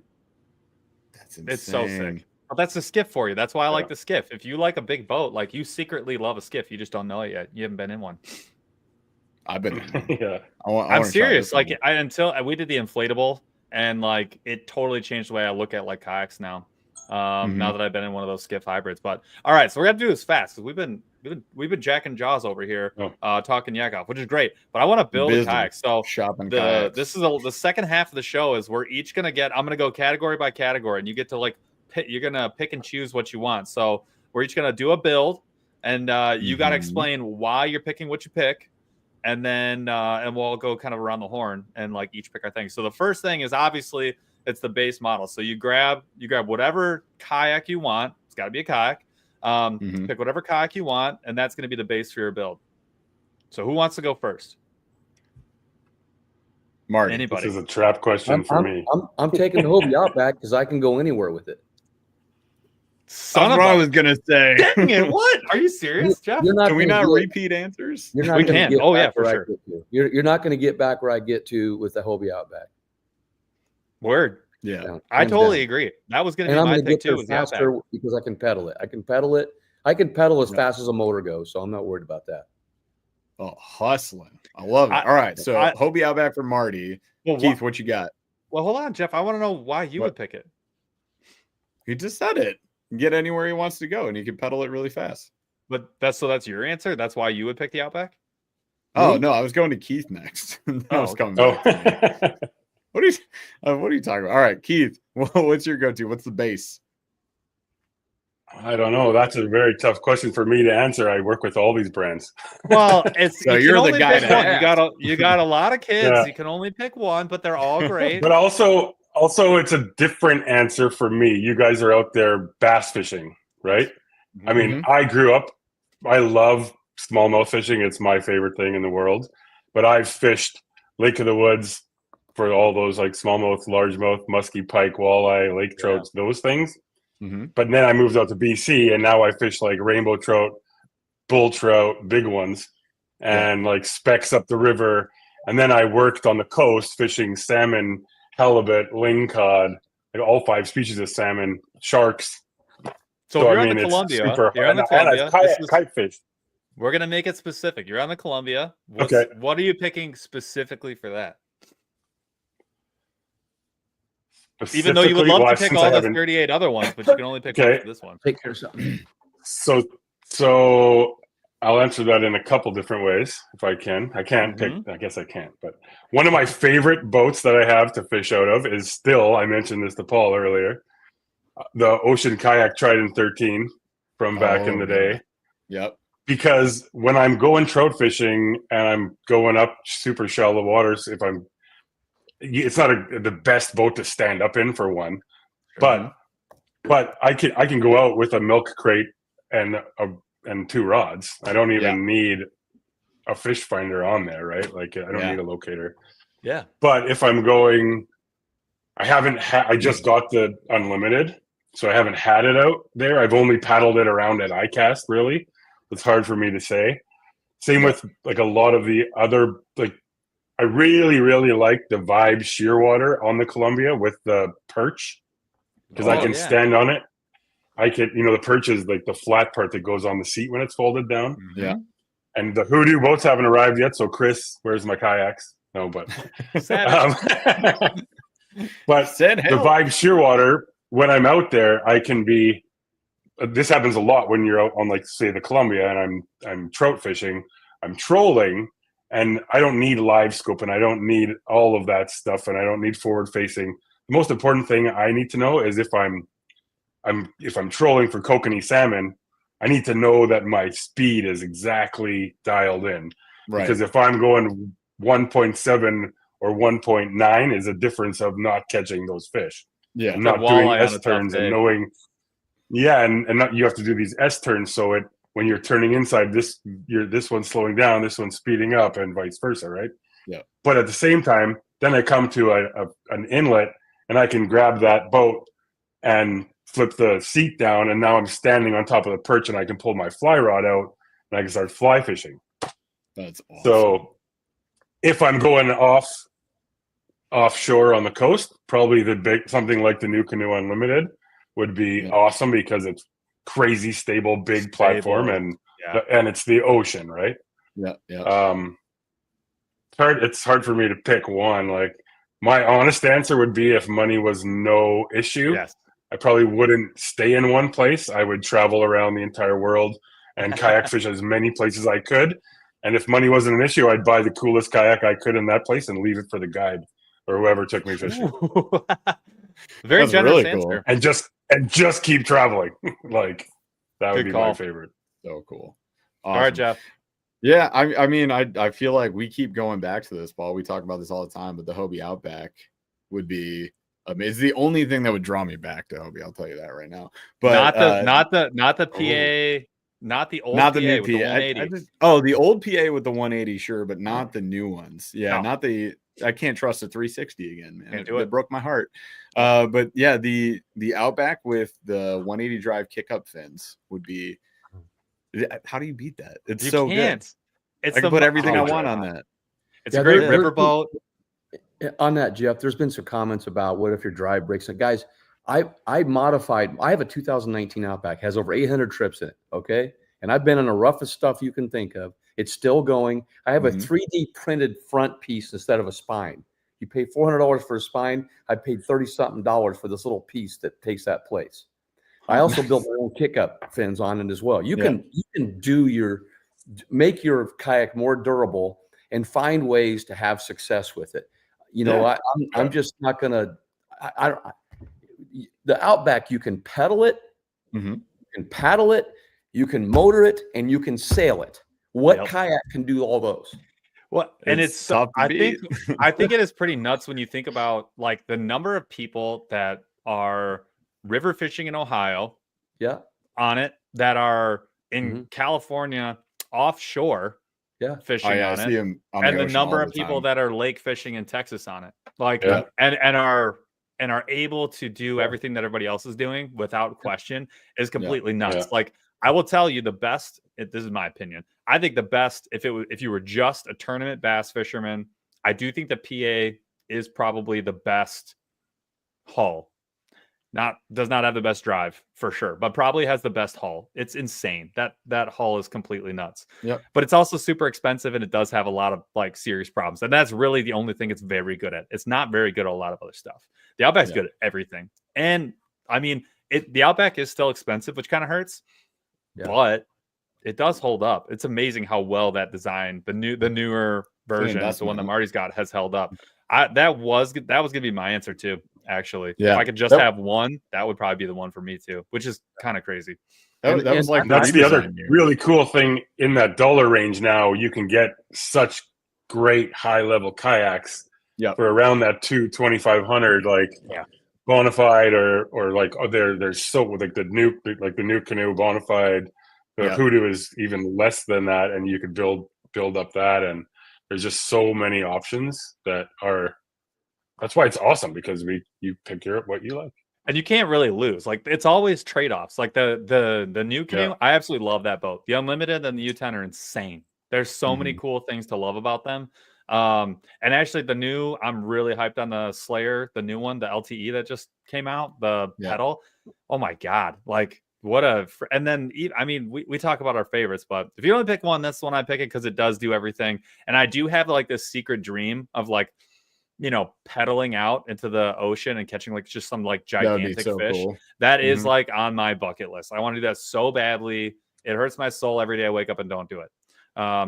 [SPEAKER 1] That's insane.
[SPEAKER 3] It's so sick. But that's the skiff for you. That's why I like the skiff. If you like a big boat, like you secretly love a skiff, you just don't know it yet. You haven't been in one.
[SPEAKER 1] I've been in one.
[SPEAKER 2] Yeah.
[SPEAKER 3] I'm serious. Like until we did the inflatable, and like it totally changed the way I look at like kayaks now. Now that I've been in one of those skiff hybrids. But all right, so we're gonna do this fast because we've been jacking jaws over here, talking Yak-Off, which is great. But I want to build a kayak. So
[SPEAKER 1] shopping
[SPEAKER 3] kayaks. This is the second half of the show is we're each gonna I'm gonna go category by category, and you get to you're gonna pick and choose what you want. So we're each gonna do a build, and you got to explain why you're picking what you pick, and then and we'll go kind of around the horn and like each pick our thing. So the first thing is obviously it's the base model. So you grab whatever kayak you want. It's got to be a kayak. Pick whatever kayak you want, and that's going to be the base for your build. So who wants to go first?
[SPEAKER 1] Marty.
[SPEAKER 3] Anybody?
[SPEAKER 2] This is a trap question for me.
[SPEAKER 4] I'm taking the Hobie Outback because I can go anywhere with it.
[SPEAKER 1] That's what I was gonna say.
[SPEAKER 3] Dang it, what? Are you serious, Jeff?
[SPEAKER 1] Can we not repeat answers?
[SPEAKER 4] We
[SPEAKER 3] can. Oh yeah, for sure.
[SPEAKER 4] You're not going to get back where I get to with the Hobie Outback.
[SPEAKER 3] Word.
[SPEAKER 1] Yeah,
[SPEAKER 3] I totally agree. That was going to be my pick too.
[SPEAKER 4] Faster because I can pedal it. I can pedal as fast as a motor goes, so I'm not worried about that.
[SPEAKER 1] Oh, hustling! I love it. All right, so Hobie Outback for Marty. Well, Keith, what you got?
[SPEAKER 3] Well, hold on, Jeff. I want to know why you would pick it.
[SPEAKER 1] He just said it. Get anywhere he wants to go, and he can pedal it really fast.
[SPEAKER 3] But that's your answer. That's why you would pick the Outback.
[SPEAKER 1] Oh no, I was going to Keith next. I was coming back to me. What are you talking about? All right, Keith, what's your go-to? What's the base?
[SPEAKER 2] I don't know. That's a very tough question for me to answer. I work with all these brands.
[SPEAKER 3] Well, it's
[SPEAKER 1] so you're the guy.
[SPEAKER 3] You got a lot of kids. Yeah. You can only pick one, but they're all great.
[SPEAKER 2] But also, it's a different answer for me. You guys are out there bass fishing, right? I mean, I grew up. I love smallmouth fishing. It's my favorite thing in the world. But I've fished Lake of the Woods for all those like smallmouth, largemouth, musky pike, walleye, lake trouts, those things. But then I moved out to BC, and now I fish like rainbow trout, bull trout, big ones, and like specks up the river. And then I worked on the coast fishing salmon, halibut, lingcod, like all 5 species of salmon, sharks.
[SPEAKER 3] So you're on the Columbia. You're on the Columbia.
[SPEAKER 2] Kite fish.
[SPEAKER 3] We're gonna make it specific. You're on the Columbia. What are you picking specifically for that? Even though you would love to pick all the 38 other ones, but you can only pick one for this one.
[SPEAKER 4] Take care of something.
[SPEAKER 2] So I'll answer that in a couple different ways if I can. I can't pick. I guess I can't. But one of my favorite boats that I have to fish out of is still. I mentioned this to Paul earlier. The Ocean Kayak Trident 13 from back in the day.
[SPEAKER 1] Yep.
[SPEAKER 2] Because when I'm going trout fishing and I'm going up super shallow waters, it's not the best boat to stand up in for one, but I can go out with a milk crate and 2 rods. I don't even need a fish finder on there, right? Like I don't need a locator.
[SPEAKER 3] Yeah.
[SPEAKER 2] But if I'm going, I just got the unlimited so I haven't had it out there. I've only paddled it around at ICAST, really. It's hard for me to say. Same with like a lot of the other, like I really, really like the Vibe Shearwater on the Columbia with the perch because I can stand on it. I can, the perch is like the flat part that goes on the seat when it's folded down.
[SPEAKER 1] Yeah.
[SPEAKER 2] And the Hoodoo boats haven't arrived yet. So Chris, where's my kayaks? No, but but the Vibe Shearwater, when I'm out there, I can be. This happens a lot when you're out on, like, say, the Columbia, and I'm trout fishing, I'm trolling, and I don't need live scope, and I don't need all of that stuff, and I don't need forward facing. The most important thing I need to know is if I'm trolling for kokanee salmon, I need to know that my speed is exactly dialed in. Right. Because if I'm going 1.7 or 1.9 is a difference of not catching those fish.
[SPEAKER 1] Yeah.
[SPEAKER 2] And not doing S turns and knowing. Yeah, and not, you have to do these S turns, so when you're turning inside, this one's slowing down, this one's speeding up, and vice versa, right?
[SPEAKER 1] Yeah.
[SPEAKER 2] But at the same time, then I come to an inlet, and I can grab that boat and flip the seat down, and now I'm standing on top of the perch, and I can pull my fly rod out, and I can start fly fishing.
[SPEAKER 1] That's awesome.
[SPEAKER 2] So if I'm going offshore on the coast, probably something like the New Canoe Unlimited would be awesome because it's crazy stable, big platform, and it's the ocean, right?
[SPEAKER 1] Yeah, yeah.
[SPEAKER 2] It's hard for me to pick one. Like, my honest answer would be, if money was no issue, I probably wouldn't stay in one place. I would travel around the entire world and kayak fish as many places I could. And if money wasn't an issue, I'd buy the coolest kayak I could in that place and leave it for the guide or whoever took me fishing.
[SPEAKER 3] Very generous answer.
[SPEAKER 2] And just keep traveling. Like, that would be my favorite.
[SPEAKER 1] So cool.
[SPEAKER 3] Awesome. All right, Jeff.
[SPEAKER 1] Yeah, I mean, I feel like we keep going back to this, Paul. We talk about this all the time, but the Hobie Outback would be amazing. It's the only thing that would draw me back to Hobie. I'll tell you that right now. But
[SPEAKER 3] not the PA, not the old,
[SPEAKER 1] not the
[SPEAKER 3] PA
[SPEAKER 1] new
[SPEAKER 3] with
[SPEAKER 1] PA.
[SPEAKER 3] The 180.
[SPEAKER 1] The old PA with the 180, sure, but not the new ones. Yeah, not the. I can't trust the 360 again, man. It broke my heart. But yeah, the Outback with the 180 drive kick up fins would be. How do you beat that? It's
[SPEAKER 3] you
[SPEAKER 1] so
[SPEAKER 3] can't.
[SPEAKER 1] Good. I can put everything I want on that.
[SPEAKER 3] It's a great riverboat.
[SPEAKER 4] On that, Jeff, there's been some comments about what if your drive breaks. And guys, I modified. I have a 2019 Outback, has over 800 trips in it. Okay, and I've been on the roughest stuff you can think of. It's still going. I have a 3D printed front piece instead of a spine. You pay $400 for a spine. I paid $30-something for this little piece that takes that place. I also built my own kick-up fins on it as well. You can make your kayak more durable and find ways to have success with it. I'm just not gonna. The Outback, you can pedal it, you can paddle it, you can motor it, and you can sail it. What kayak can do all those?
[SPEAKER 3] Well, and it's I think it is pretty nuts when you think about, like, the number of people that are river fishing in Ohio, on it, that are in California offshore, fishing on it, and the number of people that are lake fishing in Texas on it, like, and are able to do everything that everybody else is doing without question is completely nuts. Like, I will tell you, the best. This is my opinion. I think the best, if you were just a tournament bass fisherman, I do think the PA is probably the best hull. Does not have the best drive for sure, but probably has the best hull. It's insane. That hull is completely nuts. Yep. But it's also super expensive, and it does have a lot of, like, serious problems. And that's really the only thing it's very good at. It's not very good at a lot of other stuff. The Outback's good at everything. And I mean, the Outback is still expensive, which kind of hurts, but it does hold up. It's amazing how well that design, the newer version, the one that Marty's got, has held up. That was gonna be my answer too. Actually, if I could just have one, that would probably be the one for me too, which is kind of crazy.
[SPEAKER 2] That was like, that's the other really cool thing in that dollar range. Now you can get such great high level kayaks for around that $2,500, like Bonafide or like there's so like the new Canoe Bonafide. The Hoodoo is even less than that, and you could build up that, and there's just so many options that are. That's why it's awesome, because you pick what you like.
[SPEAKER 3] And you can't really lose. Like it's always trade-offs. Like the new canoe, I absolutely love that boat. The Unlimited and the U10 are insane. There's so many cool things to love about them. And actually the new, I'm really hyped on the Slayer, the new one, the LTE that just came out, the pedal. Oh my God. Like what and then, I mean, we talk about our favorites, but if you only pick one, that's the one I pick it because it does do everything. And I do have like this secret dream of like, you know, pedaling out into the ocean and catching like just some like gigantic fish. Cool. That is like on my bucket list. I want to do that so badly. It hurts my soul every day I wake up and don't do it.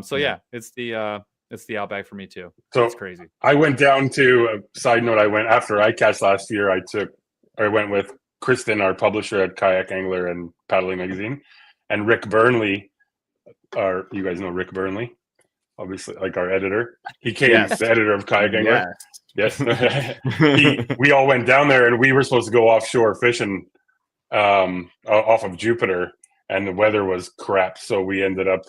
[SPEAKER 3] So yeah, it's the Outback for me too. So it's crazy.
[SPEAKER 2] I went down to a side note. I went after ICAST last year. I went with Kristen, our publisher at Kayak Angler and Paddling Magazine, and Rick Burnley. You guys know Rick Burnley, obviously, like our editor. He came, the editor of Kayak Angler. Yes. We all went down there, and we were supposed to go offshore fishing off of Jupiter, and the weather was crap, so we ended up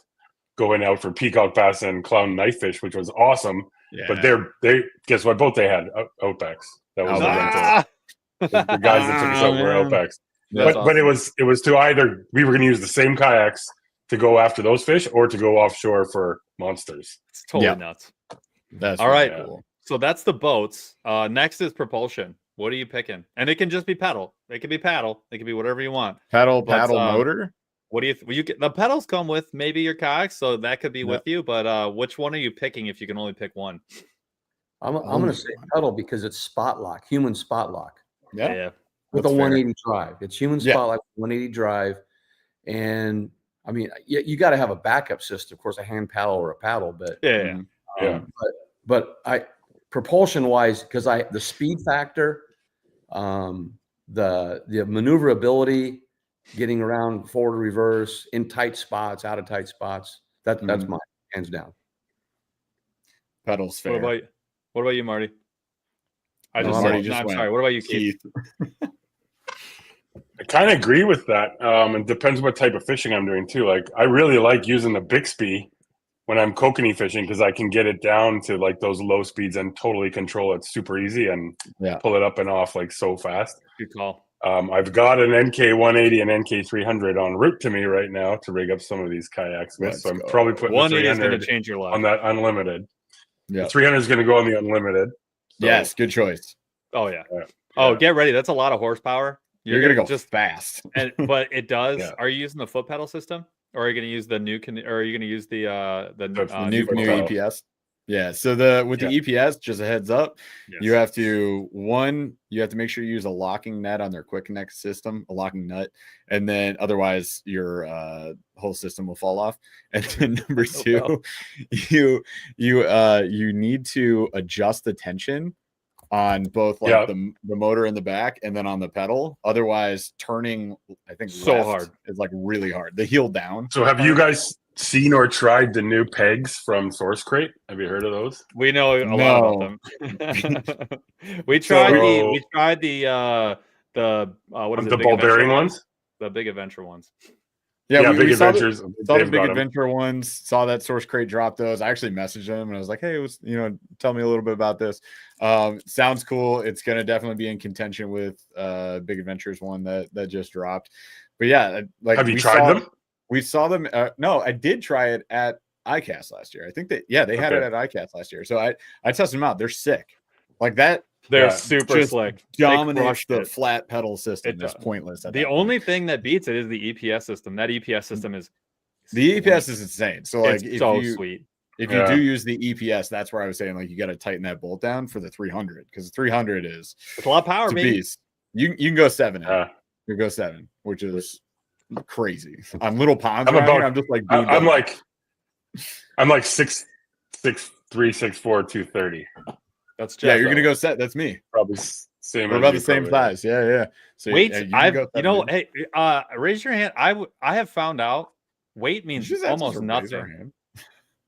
[SPEAKER 2] going out for peacock bass and clown knifefish, which was awesome. Yeah. But they guess what boat they had? Outbacks. That was the guys that took us out were Outbacks. But it was to either we were going to use the same kayaks to go after those fish or to go offshore for monsters.
[SPEAKER 3] It's totally nuts.
[SPEAKER 1] That's
[SPEAKER 3] all right. Cool. So that's the boats. Next is propulsion. What are you picking? And it can just be pedal. It can be paddle. It can be whatever you want.
[SPEAKER 1] Paddle motor.
[SPEAKER 3] What do you get? The pedals come with maybe your kayaks, so that could be with you. But which one are you picking if you can only pick one?
[SPEAKER 4] I'm going to say pedal because it's spot lock, human spot lock.
[SPEAKER 3] Yeah.
[SPEAKER 4] With a 180 drive. It's human spot lock, 180 drive. And I mean, you got to have a backup system, of course, a hand paddle or a paddle. But but propulsion wise, because the speed factor, the maneuverability, getting around forward, reverse, in tight spots, out of tight spots. That's mine, hands down.
[SPEAKER 1] Pedals fair.
[SPEAKER 3] What about you, Marty? I'm sorry. What about you, Keith?
[SPEAKER 2] I kind of agree with that. It depends what type of fishing I'm doing too. Like I really like using the Bixby when I'm kokanee fishing because I can get it down to like those low speeds and totally control it super easy and pull it up and off like so fast.
[SPEAKER 3] Good call.
[SPEAKER 2] I've got an NK 180 and NK 300 en route to me right now to rig up some of these kayaks with. So I'm probably putting
[SPEAKER 3] 180 is going to change your life
[SPEAKER 2] on that unlimited. Yeah, the 300 is going to go on the unlimited.
[SPEAKER 1] So. Yes, good choice.
[SPEAKER 3] Oh yeah. Oh, get ready. That's a lot of horsepower.
[SPEAKER 1] You're going to go just fast.
[SPEAKER 3] But it does. Yeah. Are you using the foot pedal system, or are you going to use the new? Or are you going to use the
[SPEAKER 1] new EPS? Yeah. So the EPS, just a heads up, you have to make sure you use a locking net on their quick connect system, a locking nut, and then otherwise your whole system will fall off. And then number two, you need to adjust the tension on both the motor in the back and then on the pedal. Otherwise, turning
[SPEAKER 3] so hard
[SPEAKER 1] is like really hard. The heel down.
[SPEAKER 2] So have you guys seen or tried the new pegs from Source Crate? Have you heard of those?
[SPEAKER 3] We know a lot about them. we tried the
[SPEAKER 2] ball bearing ones?
[SPEAKER 3] The Big Adventure ones.
[SPEAKER 1] Yeah,
[SPEAKER 2] Big Adventures.
[SPEAKER 1] Saw the Big Adventure ones. Saw that Source Crate drop those. I actually messaged them and I was like, "Hey, tell me a little bit about this." Sounds cool. It's gonna definitely be in contention with Big Adventures one that just dropped. But yeah, like
[SPEAKER 2] have you tried them?
[SPEAKER 1] We saw them. No, I did try it at ICAST last year. I think that they had it at ICAST last year. So I tested them out. They're sick. Like that.
[SPEAKER 3] They're super slick.
[SPEAKER 1] Dominate the flat pedal system. It's pointless.
[SPEAKER 3] The only thing that beats it is the EPS system. That EPS system is
[SPEAKER 1] the EPS is insane. So like,
[SPEAKER 3] sweet.
[SPEAKER 1] If you do use the EPS, that's where I was saying like you got to tighten that bolt down for the 300 because the 300 is
[SPEAKER 3] it's a lot of power.
[SPEAKER 1] Beast. You can go 7. You go 7, which is crazy. On little ponds, I'm just like
[SPEAKER 2] I'm like 6'3", 6'4", 230.
[SPEAKER 3] That's just
[SPEAKER 1] you're gonna go set. That's me.
[SPEAKER 2] Probably same.
[SPEAKER 1] We're about the same size. Yeah. So
[SPEAKER 3] weight. Hey, raise your hand. I have found out weight means almost nothing.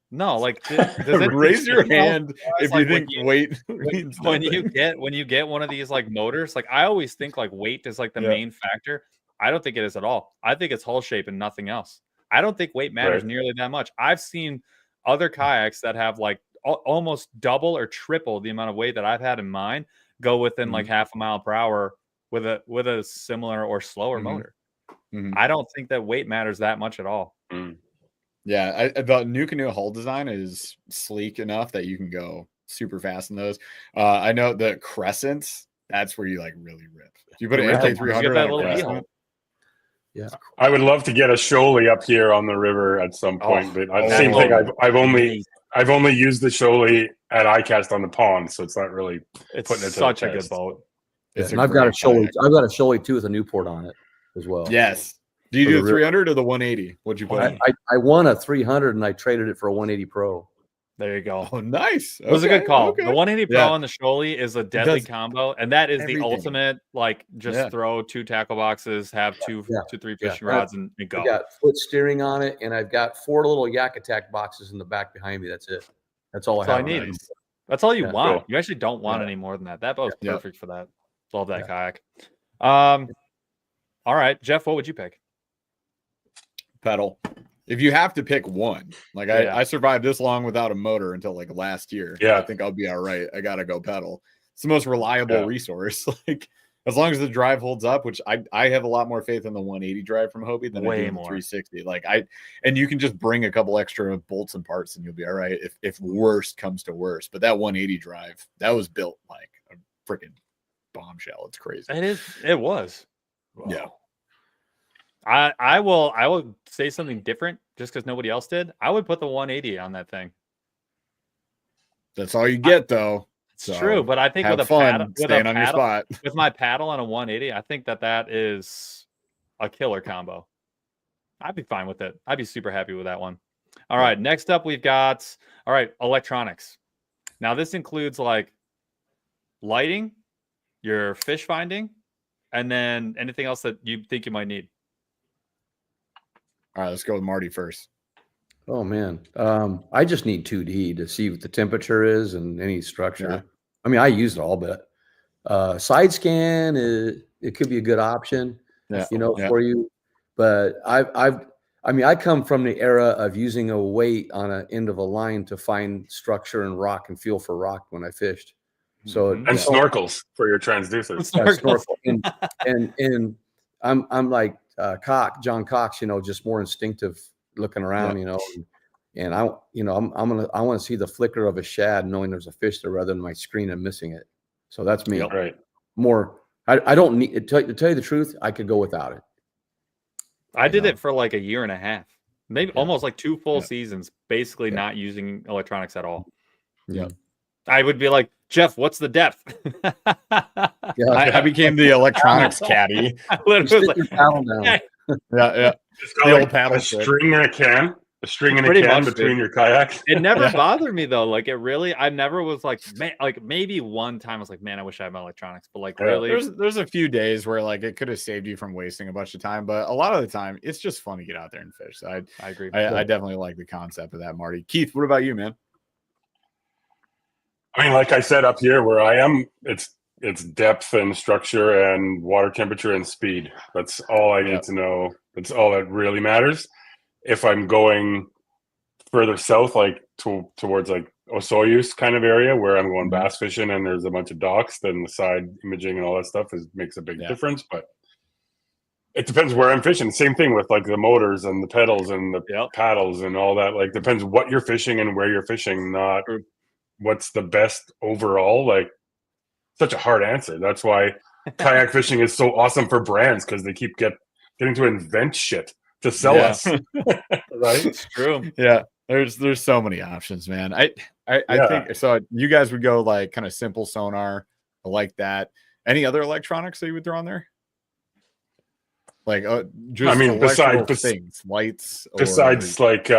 [SPEAKER 3] No, like does it
[SPEAKER 1] raise your hand if you think weight means
[SPEAKER 3] when you get one of these like motors? Like I always think like weight is like the main factor. I don't think it is at all. I think it's hull shape and nothing else. I don't think weight matters nearly that much. I've seen other kayaks that have like almost double or triple the amount of weight that I've had in mine go within like half a mile per hour with a similar or slower motor. I don't think that weight matters that much at all.
[SPEAKER 1] Yeah, the new canoe hull design is sleek enough that you can go super fast in those. I know the Crescents, that's where you like really rip. If you put an MK300 on a Crescent,
[SPEAKER 4] yeah,
[SPEAKER 2] I would love to get a Shoaly up here on the river at some point, but same thing. I've only used the Shoaly at iCast on the pond, so it's not really.
[SPEAKER 3] It's such a good boat.
[SPEAKER 4] And I've got a Shoaly. I've got a Shoaly too with a Newport on it as well.
[SPEAKER 1] Yes. Do you do the 300 or the 180? What'd you put?
[SPEAKER 4] I won a 300 and I traded it for a 180 Pro.
[SPEAKER 3] There you go.
[SPEAKER 1] Oh, nice.
[SPEAKER 3] It was a good call. The 180 Pro and the Shoaly is a deadly combo, and that is the ultimate. Like, just throw 2 tackle boxes, have 2 to 3 fishing rods, and go.
[SPEAKER 4] I've got foot steering on it, and I've got 4 little Yak Attack boxes in the back behind me. That's it. That's all I have.
[SPEAKER 3] I need. That's all you want. Cool. You actually don't want any more than that. That boat's perfect for that. Love that kayak. All right, Jeff, what would you pick?
[SPEAKER 1] Pedal. If you have to pick one, like I survived this long without a motor until like last year.
[SPEAKER 2] Yeah,
[SPEAKER 1] I think I'll be all right. I gotta go pedal. It's the most reliable resource. Like as long as the drive holds up, which I have a lot more faith in the 180 drive from Hobie than I do in the 360. Like and you can just bring a couple extra bolts and parts and you'll be all right if worst comes to worst. But that 180 drive, that was built like a freaking bombshell. It's crazy.
[SPEAKER 3] It was.
[SPEAKER 1] Wow. Yeah.
[SPEAKER 3] I will say something different just because nobody else did. I would put the 180 on that thing.
[SPEAKER 1] That's all you get, though.
[SPEAKER 3] It's true, but I think with a paddle, on your spot, with my paddle on a 180, I think that is a killer combo. I'd be fine with it. I'd be super happy with that one. All right, next up we've got electronics. Now this includes like lighting, your fish finding, and then anything else that you think you might need.
[SPEAKER 1] All right, let's go with Marty first.
[SPEAKER 4] Oh man, I just need 2D to see what the temperature is and any structure. Yeah. I mean, I use it all, but side scan it could be a good option, for you. But I come from the era of using a weight on an end of a line to find structure and rock and feel for rock when I fished. So
[SPEAKER 2] and snorkels for your transducers.
[SPEAKER 4] Snorkel. and I'm like John Cox, just more instinctive looking around, and I want to see the flicker of a shad, knowing there's a fish there rather than my screen and missing it. So that's me.
[SPEAKER 2] Right.
[SPEAKER 4] More. I don't need to tell you the truth. I could go without it.
[SPEAKER 3] I did it for like a year and a half, maybe almost like 2 full seasons, basically not using electronics at all.
[SPEAKER 1] Yeah.
[SPEAKER 3] I would be like, Jeff, what's the depth?
[SPEAKER 1] I became the electronics caddy.
[SPEAKER 3] I literally
[SPEAKER 4] was like, paddle down.
[SPEAKER 1] Yeah.
[SPEAKER 2] Just got like paddle a string and a can. A string and a can between your kayaks.
[SPEAKER 3] It never bothered me though. Like I never was like, man, like maybe one time I was like, man, I wish I had my electronics. But like really,
[SPEAKER 1] there's a few days where like it could have saved you from wasting a bunch of time. But a lot of the time, it's just fun to get out there and fish. So I agree. I definitely like the concept of that, Marty. Keith, what about you, man?
[SPEAKER 2] I mean, like I said, up here where I am, it's depth and structure and water temperature and speed. That's all I need to know. That's all that really matters. If I'm going further south, like towards like Osoyoos kind of area where I'm going bass fishing and there's a bunch of docks, then the side imaging and all that stuff makes a big difference. But it depends where I'm fishing. Same thing with like the motors and the pedals and the paddles and all that. Like depends what you're fishing and where you're fishing, not what's the best overall. Like such a hard answer. That's why kayak fishing is so awesome for brands, because they keep getting to invent shit to sell us. Right?
[SPEAKER 3] It's true.
[SPEAKER 1] Yeah. There's so many options, man. I think so. You guys would go like kind of simple sonar. I like that. Any other electronics that you would throw on there? Like, just besides things, lights.
[SPEAKER 2] Besides like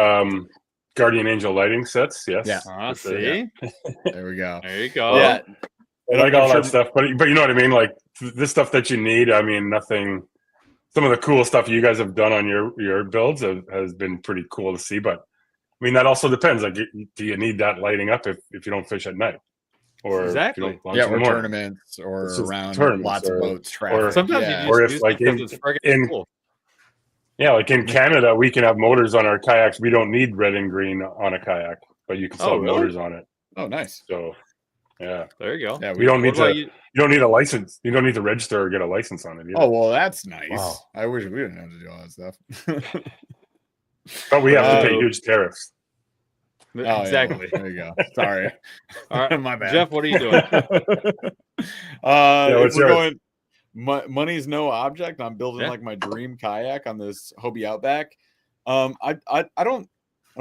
[SPEAKER 2] Guardian Angel lighting sets, yes.
[SPEAKER 3] Yeah. See,
[SPEAKER 1] there we go.
[SPEAKER 3] There you go.
[SPEAKER 1] Yeah,
[SPEAKER 2] I like all that stuff, but you know what I mean. Like this stuff that you need. I mean, nothing. Some of the cool stuff you guys have done on your builds has been pretty cool to see. But I mean, that also depends. Like, do you need that lighting up if you don't fish at night? Or
[SPEAKER 3] exactly.
[SPEAKER 1] Or tournaments or around lots of boats. Traffic.
[SPEAKER 3] Or sometimes
[SPEAKER 2] if like like in Canada, we can have motors on our kayaks. We don't need red and green on a kayak, but you can still have motors on it.
[SPEAKER 1] Oh, nice.
[SPEAKER 2] So, Yeah.
[SPEAKER 3] There you go.
[SPEAKER 1] Yeah,
[SPEAKER 2] You don't need
[SPEAKER 3] What about
[SPEAKER 2] to. You don't need a license. You don't need to register or get a license on it either.
[SPEAKER 1] Oh well, that's nice.
[SPEAKER 4] Wow.
[SPEAKER 1] I wish we didn't have to do all that stuff.
[SPEAKER 2] But we have to pay huge tariffs.
[SPEAKER 1] Oh,
[SPEAKER 3] Exactly.
[SPEAKER 1] Yeah. There you go. Sorry.
[SPEAKER 3] All right,
[SPEAKER 1] My bad.
[SPEAKER 3] Jeff, what are you doing?
[SPEAKER 1] If
[SPEAKER 2] what's
[SPEAKER 1] we're
[SPEAKER 2] yours?
[SPEAKER 1] going, money's no object. I'm building
[SPEAKER 3] Yeah.
[SPEAKER 1] like my dream kayak on this Hobie Outback. I don't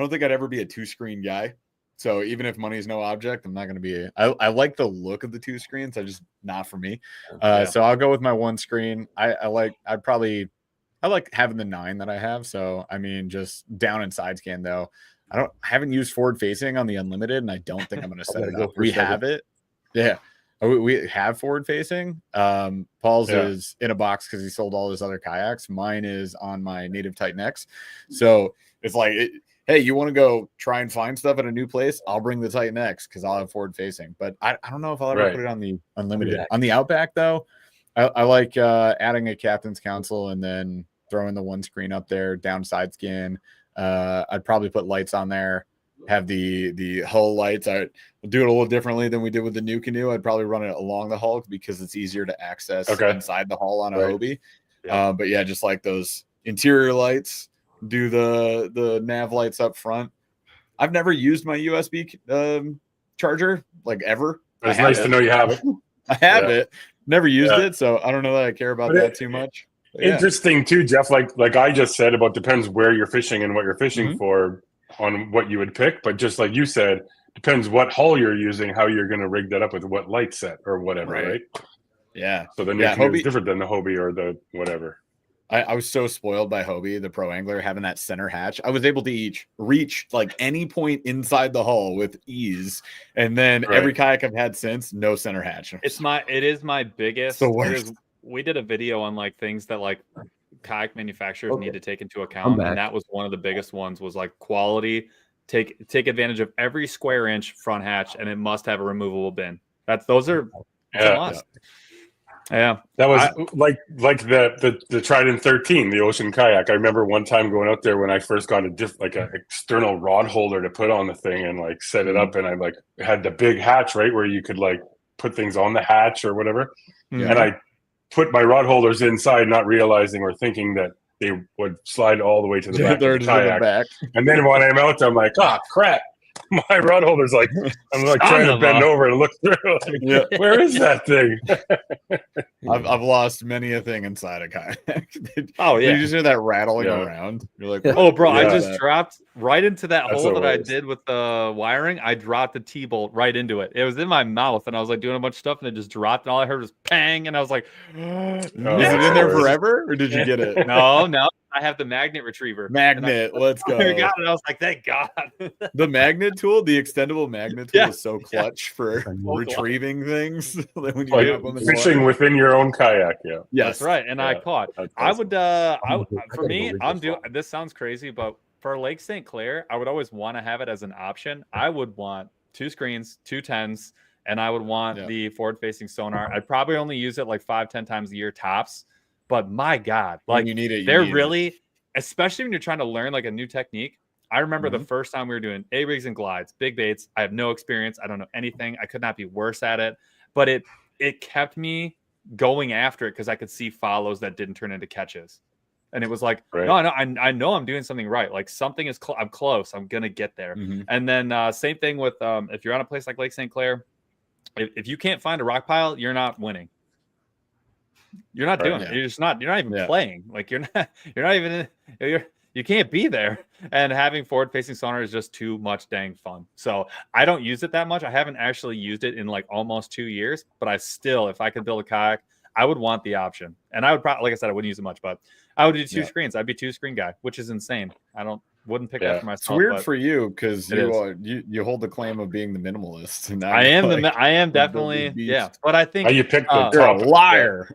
[SPEAKER 1] think I'd ever be a 2-screen guy. So even if money is no object, I'm not going to be. I like the look of the 2 screens. I just not for me. So I'll go with my 1 screen. I like having the 9 that I have. So I mean, just down and side scan though. I haven't used forward facing on the unlimited, and I don't think I'm going to set it up. We have it. Yeah. We have forward facing. Paul's is in a box because he sold all his other kayaks. Mine is on my Native Titan X. So it's like, hey, you want to go try and find stuff at a new place? I'll bring the Titan X because I'll have forward facing. But I don't know if I'll ever put it on the unlimited.
[SPEAKER 4] Yeah.
[SPEAKER 1] On the Outback though, I like adding a captain's council and then throwing the 1 screen up there, down side scan. I'd probably put lights on there, have the hull lights. I do it a little differently than we did with the new canoe. I'd probably run it along the hull because it's easier to access inside the hull on a Hobie. Yeah. But yeah, just like those interior lights, do the nav lights up front. I've never used my USB charger like ever.
[SPEAKER 2] It's nice to know you have it.
[SPEAKER 1] I have it. Never used it, so I don't know that I care about that too much.
[SPEAKER 2] Interesting too, Jeff. Like I just said, about depends where you're fishing and what you're fishing for on what you would pick. But just like you said, depends what hull you're using, how you're going to rig that up with what light set or whatever, right?
[SPEAKER 1] Yeah.
[SPEAKER 2] So then your canoe is different than the Hobie or the whatever.
[SPEAKER 1] I was so spoiled by Hobie, the pro angler, having that center hatch. I was able to reach like any point inside the hull with ease. And then every kayak I've had since, no center hatch.
[SPEAKER 3] It is my biggest.
[SPEAKER 1] The worst.
[SPEAKER 3] We did a video on like things that like kayak manufacturers need to take into account, and that was one of the biggest ones. Was like quality. Take advantage of every square inch front hatch, and it must have a removable bin. Those are a must. Yeah,
[SPEAKER 2] that was like the Trident 13, the ocean kayak. I remember one time going out there when I first got an external rod holder to put on the thing and like set it up, and I like had the big hatch right where you could like put things on the hatch or whatever, and I put my rod holders inside, not realizing or thinking that they would slide all the way to the back of the kayak. And then when I'm out there, I'm like, oh crap. My rod holder's like, I'm like trying to bend over and look through. Like, where is that thing?
[SPEAKER 1] I've lost many a thing inside a kayak.
[SPEAKER 3] Oh yeah,
[SPEAKER 1] you just hear that rattling around. You're like,
[SPEAKER 3] oh bro, I just dropped right into that hole that I did with the wiring. I dropped the T-bolt right into it. It was in my mouth, and I was like doing a bunch of stuff, and it just dropped, and all I heard was pang, and I was like,
[SPEAKER 1] is it in there forever, or did you get it?
[SPEAKER 3] No. I have the magnet retriever.
[SPEAKER 1] Let's go.
[SPEAKER 3] I got it. I was like, thank God.
[SPEAKER 1] The magnet tool, the extendable magnet tool is so clutch for retrieving things. When you
[SPEAKER 2] like fishing within your own kayak. Yeah.
[SPEAKER 1] Yes.
[SPEAKER 3] That's right. And I caught. I would, for me, I'm doing, this sounds crazy, but for Lake St. Clair, I would always want to have it as an option. I would want 2 screens, 2 10s, and I would want the forward facing sonar. I'd probably only use it like 5-10 times a year tops. But my God, like
[SPEAKER 1] you need it,
[SPEAKER 3] they're really, especially when you're trying to learn like a new technique. I remember the first time we were doing A-rigs and glides, big baits. I have no experience. I don't know anything. I could not be worse at it, but it kept me going after it because I could see follows that didn't turn into catches. And it was like, no, I know I'm doing something right. Like something is, I'm close. I'm going to get there. And then same thing with, if you're on a place like Lake St. Clair, if you can't find a rock pile, you're not winning. You're not doing it. You're not even playing. Like you can't be there. And having forward facing sonar is just too much dang fun. So I don't use it that much. I haven't actually used it in like almost 2 years, but I still, if I could build a kayak, I would want the option. And I would probably, like I said, I wouldn't use it much, but I would do 2 screens. I'd be 2 screen guy, which is insane. Wouldn't pick that for myself.
[SPEAKER 1] It's weird for you because you hold the claim of being the minimalist. And
[SPEAKER 3] I am definitely But I think
[SPEAKER 2] you picked the
[SPEAKER 1] you're a liar.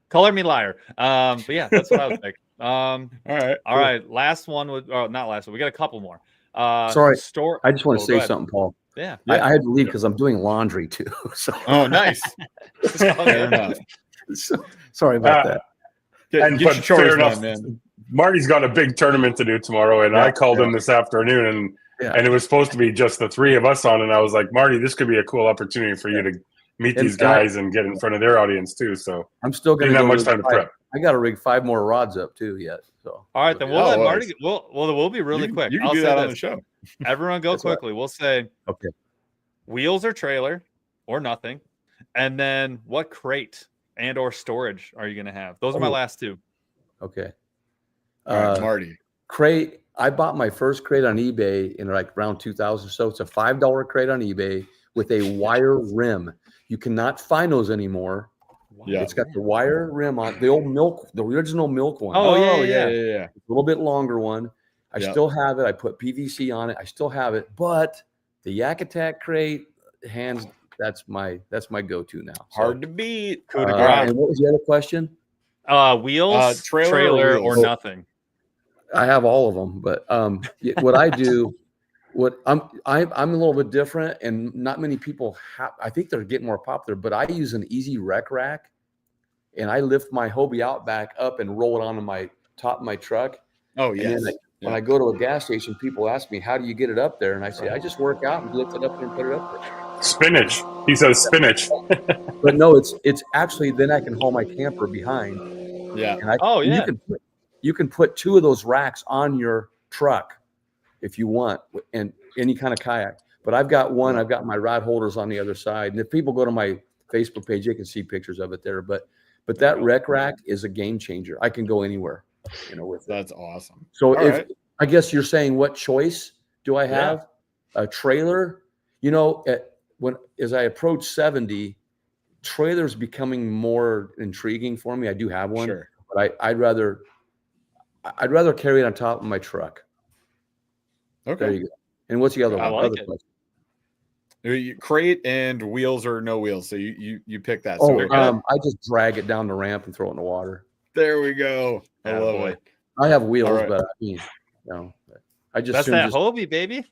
[SPEAKER 3] Color me liar. But yeah, that's what I was thinking. All right. Last one not last one. We got a couple more.
[SPEAKER 4] Sorry, I just want to say something, Paul.
[SPEAKER 3] Yeah.
[SPEAKER 4] I had to leave because I'm doing laundry too. So
[SPEAKER 1] nice. Fair enough.
[SPEAKER 4] Sorry about that.
[SPEAKER 2] Get your chores done, man. Marty's got a big tournament to do tomorrow, and I called him this afternoon, and and it was supposed to be just the three of us on. And I was like, Marty, this could be a cool opportunity for you to meet these guys and get in front of their audience too. So
[SPEAKER 4] I'm still going
[SPEAKER 2] to have much time to prep.
[SPEAKER 4] I got to rig 5 more rods up too yet. So
[SPEAKER 3] all right, then we'll let Marty. We'll be really quick.
[SPEAKER 1] You can do that on the show.
[SPEAKER 3] Everyone go quickly. We'll say
[SPEAKER 4] okay.
[SPEAKER 3] Wheels or trailer or nothing, and then what crate and or storage are you going to have? Those are my last two.
[SPEAKER 4] Okay.
[SPEAKER 1] Marty.
[SPEAKER 4] Crate. I bought my first crate on eBay in like around 2000 or so. It's a $5 crate on eBay with a wire rim. You cannot find those anymore.
[SPEAKER 1] Yeah.
[SPEAKER 4] It's got the wire rim on the old milk, the original milk one.
[SPEAKER 1] Oh, yeah.
[SPEAKER 4] A little bit longer one. I still have it. I put PVC on it. I still have it. But the Yak Attack crate, that's my go-to now. So,
[SPEAKER 1] hard to beat.
[SPEAKER 4] And what was the other question?
[SPEAKER 3] Wheels, trailer or nothing.
[SPEAKER 4] I have all of them, but what I do, I'm a little bit different, and not many people have. I think they're getting more popular, but I use an easy rec rack, and I lift my Hobie Outback up and roll it onto my top of my truck.
[SPEAKER 1] Oh yes.
[SPEAKER 4] When I go to a gas station, people ask me, "How do you get it up there?" And I say, "I just work out and lift it up there and put it up there."
[SPEAKER 2] Spinach. He says spinach.
[SPEAKER 4] But no, it's actually then I can haul my camper behind.
[SPEAKER 1] Yeah.
[SPEAKER 4] And you can put 2 of those racks on your truck if you want, and any kind of kayak. But I've got one. I've got my rod holders on the other side. And if people go to my Facebook page, they can see pictures of it there. But that rec rack is a game changer. I can go anywhere, with it.
[SPEAKER 1] That's awesome.
[SPEAKER 4] So I guess you're saying, what choice do I have? Yeah. A trailer, as I approach 70, trailer's becoming more intriguing for me. I do have one, but I'd rather carry it on top of my truck.
[SPEAKER 1] Okay.
[SPEAKER 4] There you go. And what's the other one?
[SPEAKER 3] Like
[SPEAKER 1] question? Crate and wheels or no wheels. So you pick that.
[SPEAKER 4] I just drag it down the ramp and throw it in the water.
[SPEAKER 1] There we go. I love it.
[SPEAKER 4] I have wheels, but I just
[SPEAKER 3] that's that Hobie, baby.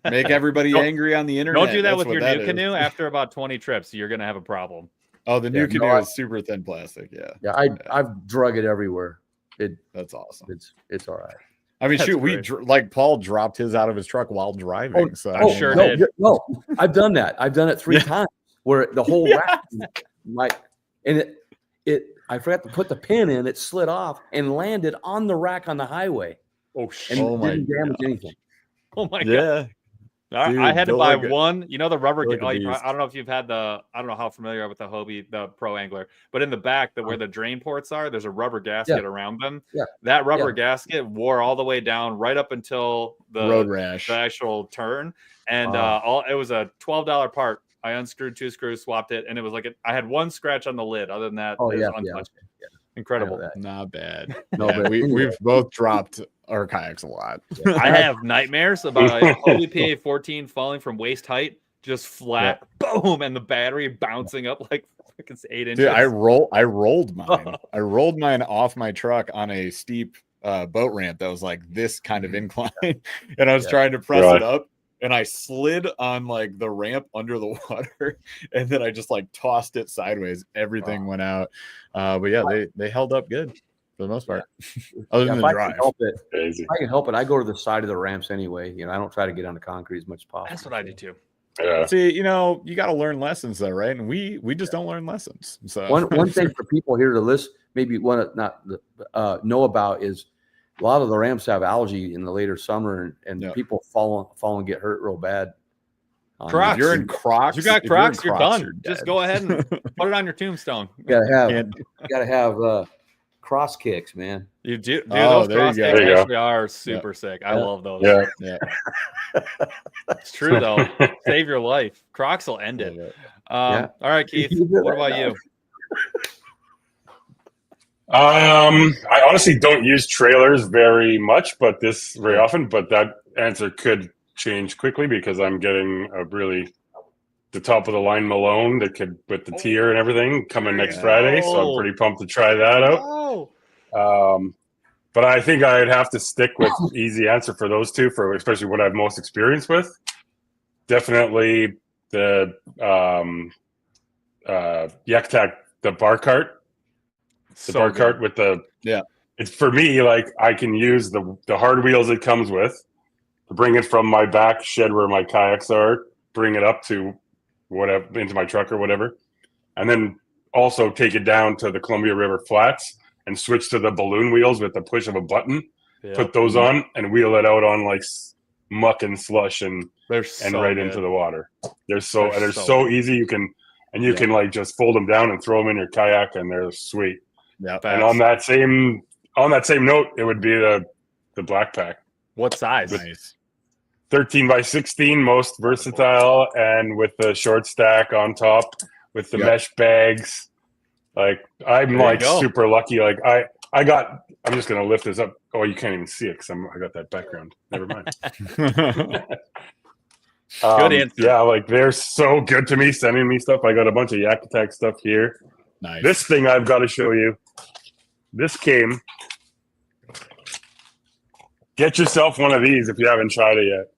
[SPEAKER 1] Make everybody angry on the internet.
[SPEAKER 3] Don't do that with your new canoe. After about 20 trips, you're gonna have a problem.
[SPEAKER 1] Oh, the new canoe is super thin plastic. Yeah.
[SPEAKER 4] I've drug it everywhere.
[SPEAKER 1] That's awesome.
[SPEAKER 4] It's all right.
[SPEAKER 1] I mean, shoot, Paul dropped his out of his truck while driving.
[SPEAKER 4] No, I've done that. I've done it 3 times where the whole rack, I forgot to put the pin in. It slid off and landed on the rack on the highway.
[SPEAKER 3] Oh,
[SPEAKER 4] and didn't damage anything.
[SPEAKER 3] Oh my god! Dude, I had to buy one. the rubber. I don't know if you've had I don't know how familiar you are with the Hobie, the Pro Angler, but in the back, where the drain ports are, there's a rubber gasket around them. Yeah. That rubber gasket wore all the way down right up until the
[SPEAKER 1] road rash,
[SPEAKER 3] the actual turn, and it was a $12 part. I unscrewed 2 screws, swapped it, and it was I had 1 scratch on the lid. Other than that, it was untouched. Yeah. Incredible.
[SPEAKER 1] Not bad. No, but we've both dropped our kayaks a lot.
[SPEAKER 3] I have nightmares about a Hobie PA-14 falling from waist height, just flat, boom, and the battery bouncing up like 8 inches.
[SPEAKER 1] Dude, I rolled mine. I rolled mine off my truck on a steep boat ramp that was like this kind of incline, and I was trying to press it up. And I slid on the ramp under the water, and then I just tossed it sideways. Everything went out. But yeah, they held up good for the most part. Other than the drive.
[SPEAKER 4] If I can help it, I go to the side of the ramps anyway. I don't try to get on the concrete as much as possible.
[SPEAKER 3] That's what I do too.
[SPEAKER 2] Yeah.
[SPEAKER 1] See, you got to learn lessons though, right? And we just don't learn lessons. So
[SPEAKER 4] one thing for people here to listen, maybe know about is a lot of the ramps have algae in the later summer, and people fall and get hurt real bad.
[SPEAKER 3] Crocs.
[SPEAKER 1] If you're in Crocs.
[SPEAKER 3] You got Crocs. You're done. Just go ahead and put it on your tombstone.
[SPEAKER 4] You gotta have cross kicks, man.
[SPEAKER 3] You do. Dude, those cross kicks actually are super sick. I love those.
[SPEAKER 2] Yeah.
[SPEAKER 3] It's true though. Save your life. Crocs will end it. All right, Keith. What about you?
[SPEAKER 2] I honestly don't use trailers very much, but that answer could change quickly because I'm getting the top of the line Malone that could with the tier and everything coming next Friday. So I'm pretty pumped to try that out. But I think I'd have to stick with easy answer for those two, for especially what I have most experience with. Definitely the Yak-Attack, the bar cart. The bar cart with it's for me, I can use the hard wheels it comes with, bring it from my back shed where my kayaks are, bring it up to whatever into my truck or whatever, and then also take it down to the Columbia River flats and switch to the balloon wheels with the push of a button.
[SPEAKER 3] Yeah.
[SPEAKER 2] Put those on and wheel it out on like muck and slush and
[SPEAKER 3] So
[SPEAKER 2] right
[SPEAKER 3] good.
[SPEAKER 2] into the water. They're so easy. You can like just fold them down and throw them in your kayak, and they're sweet.
[SPEAKER 1] Yeah.
[SPEAKER 2] And on that same note, it would be the black pack.
[SPEAKER 3] What size?
[SPEAKER 1] Nice.
[SPEAKER 2] 13 by 16, most versatile, and with the short stack on top with the mesh bags. Like I'm like super lucky. Like I'm just gonna lift this up. Oh, you can't even see it because I got that background. Never mind.
[SPEAKER 3] Good answer.
[SPEAKER 2] Yeah, like they're so good to me, sending me stuff. I got a bunch of Yak Attack stuff here.
[SPEAKER 1] Nice.
[SPEAKER 2] This thing I've got to show you. This came. Get yourself one of these if you haven't tried it yet.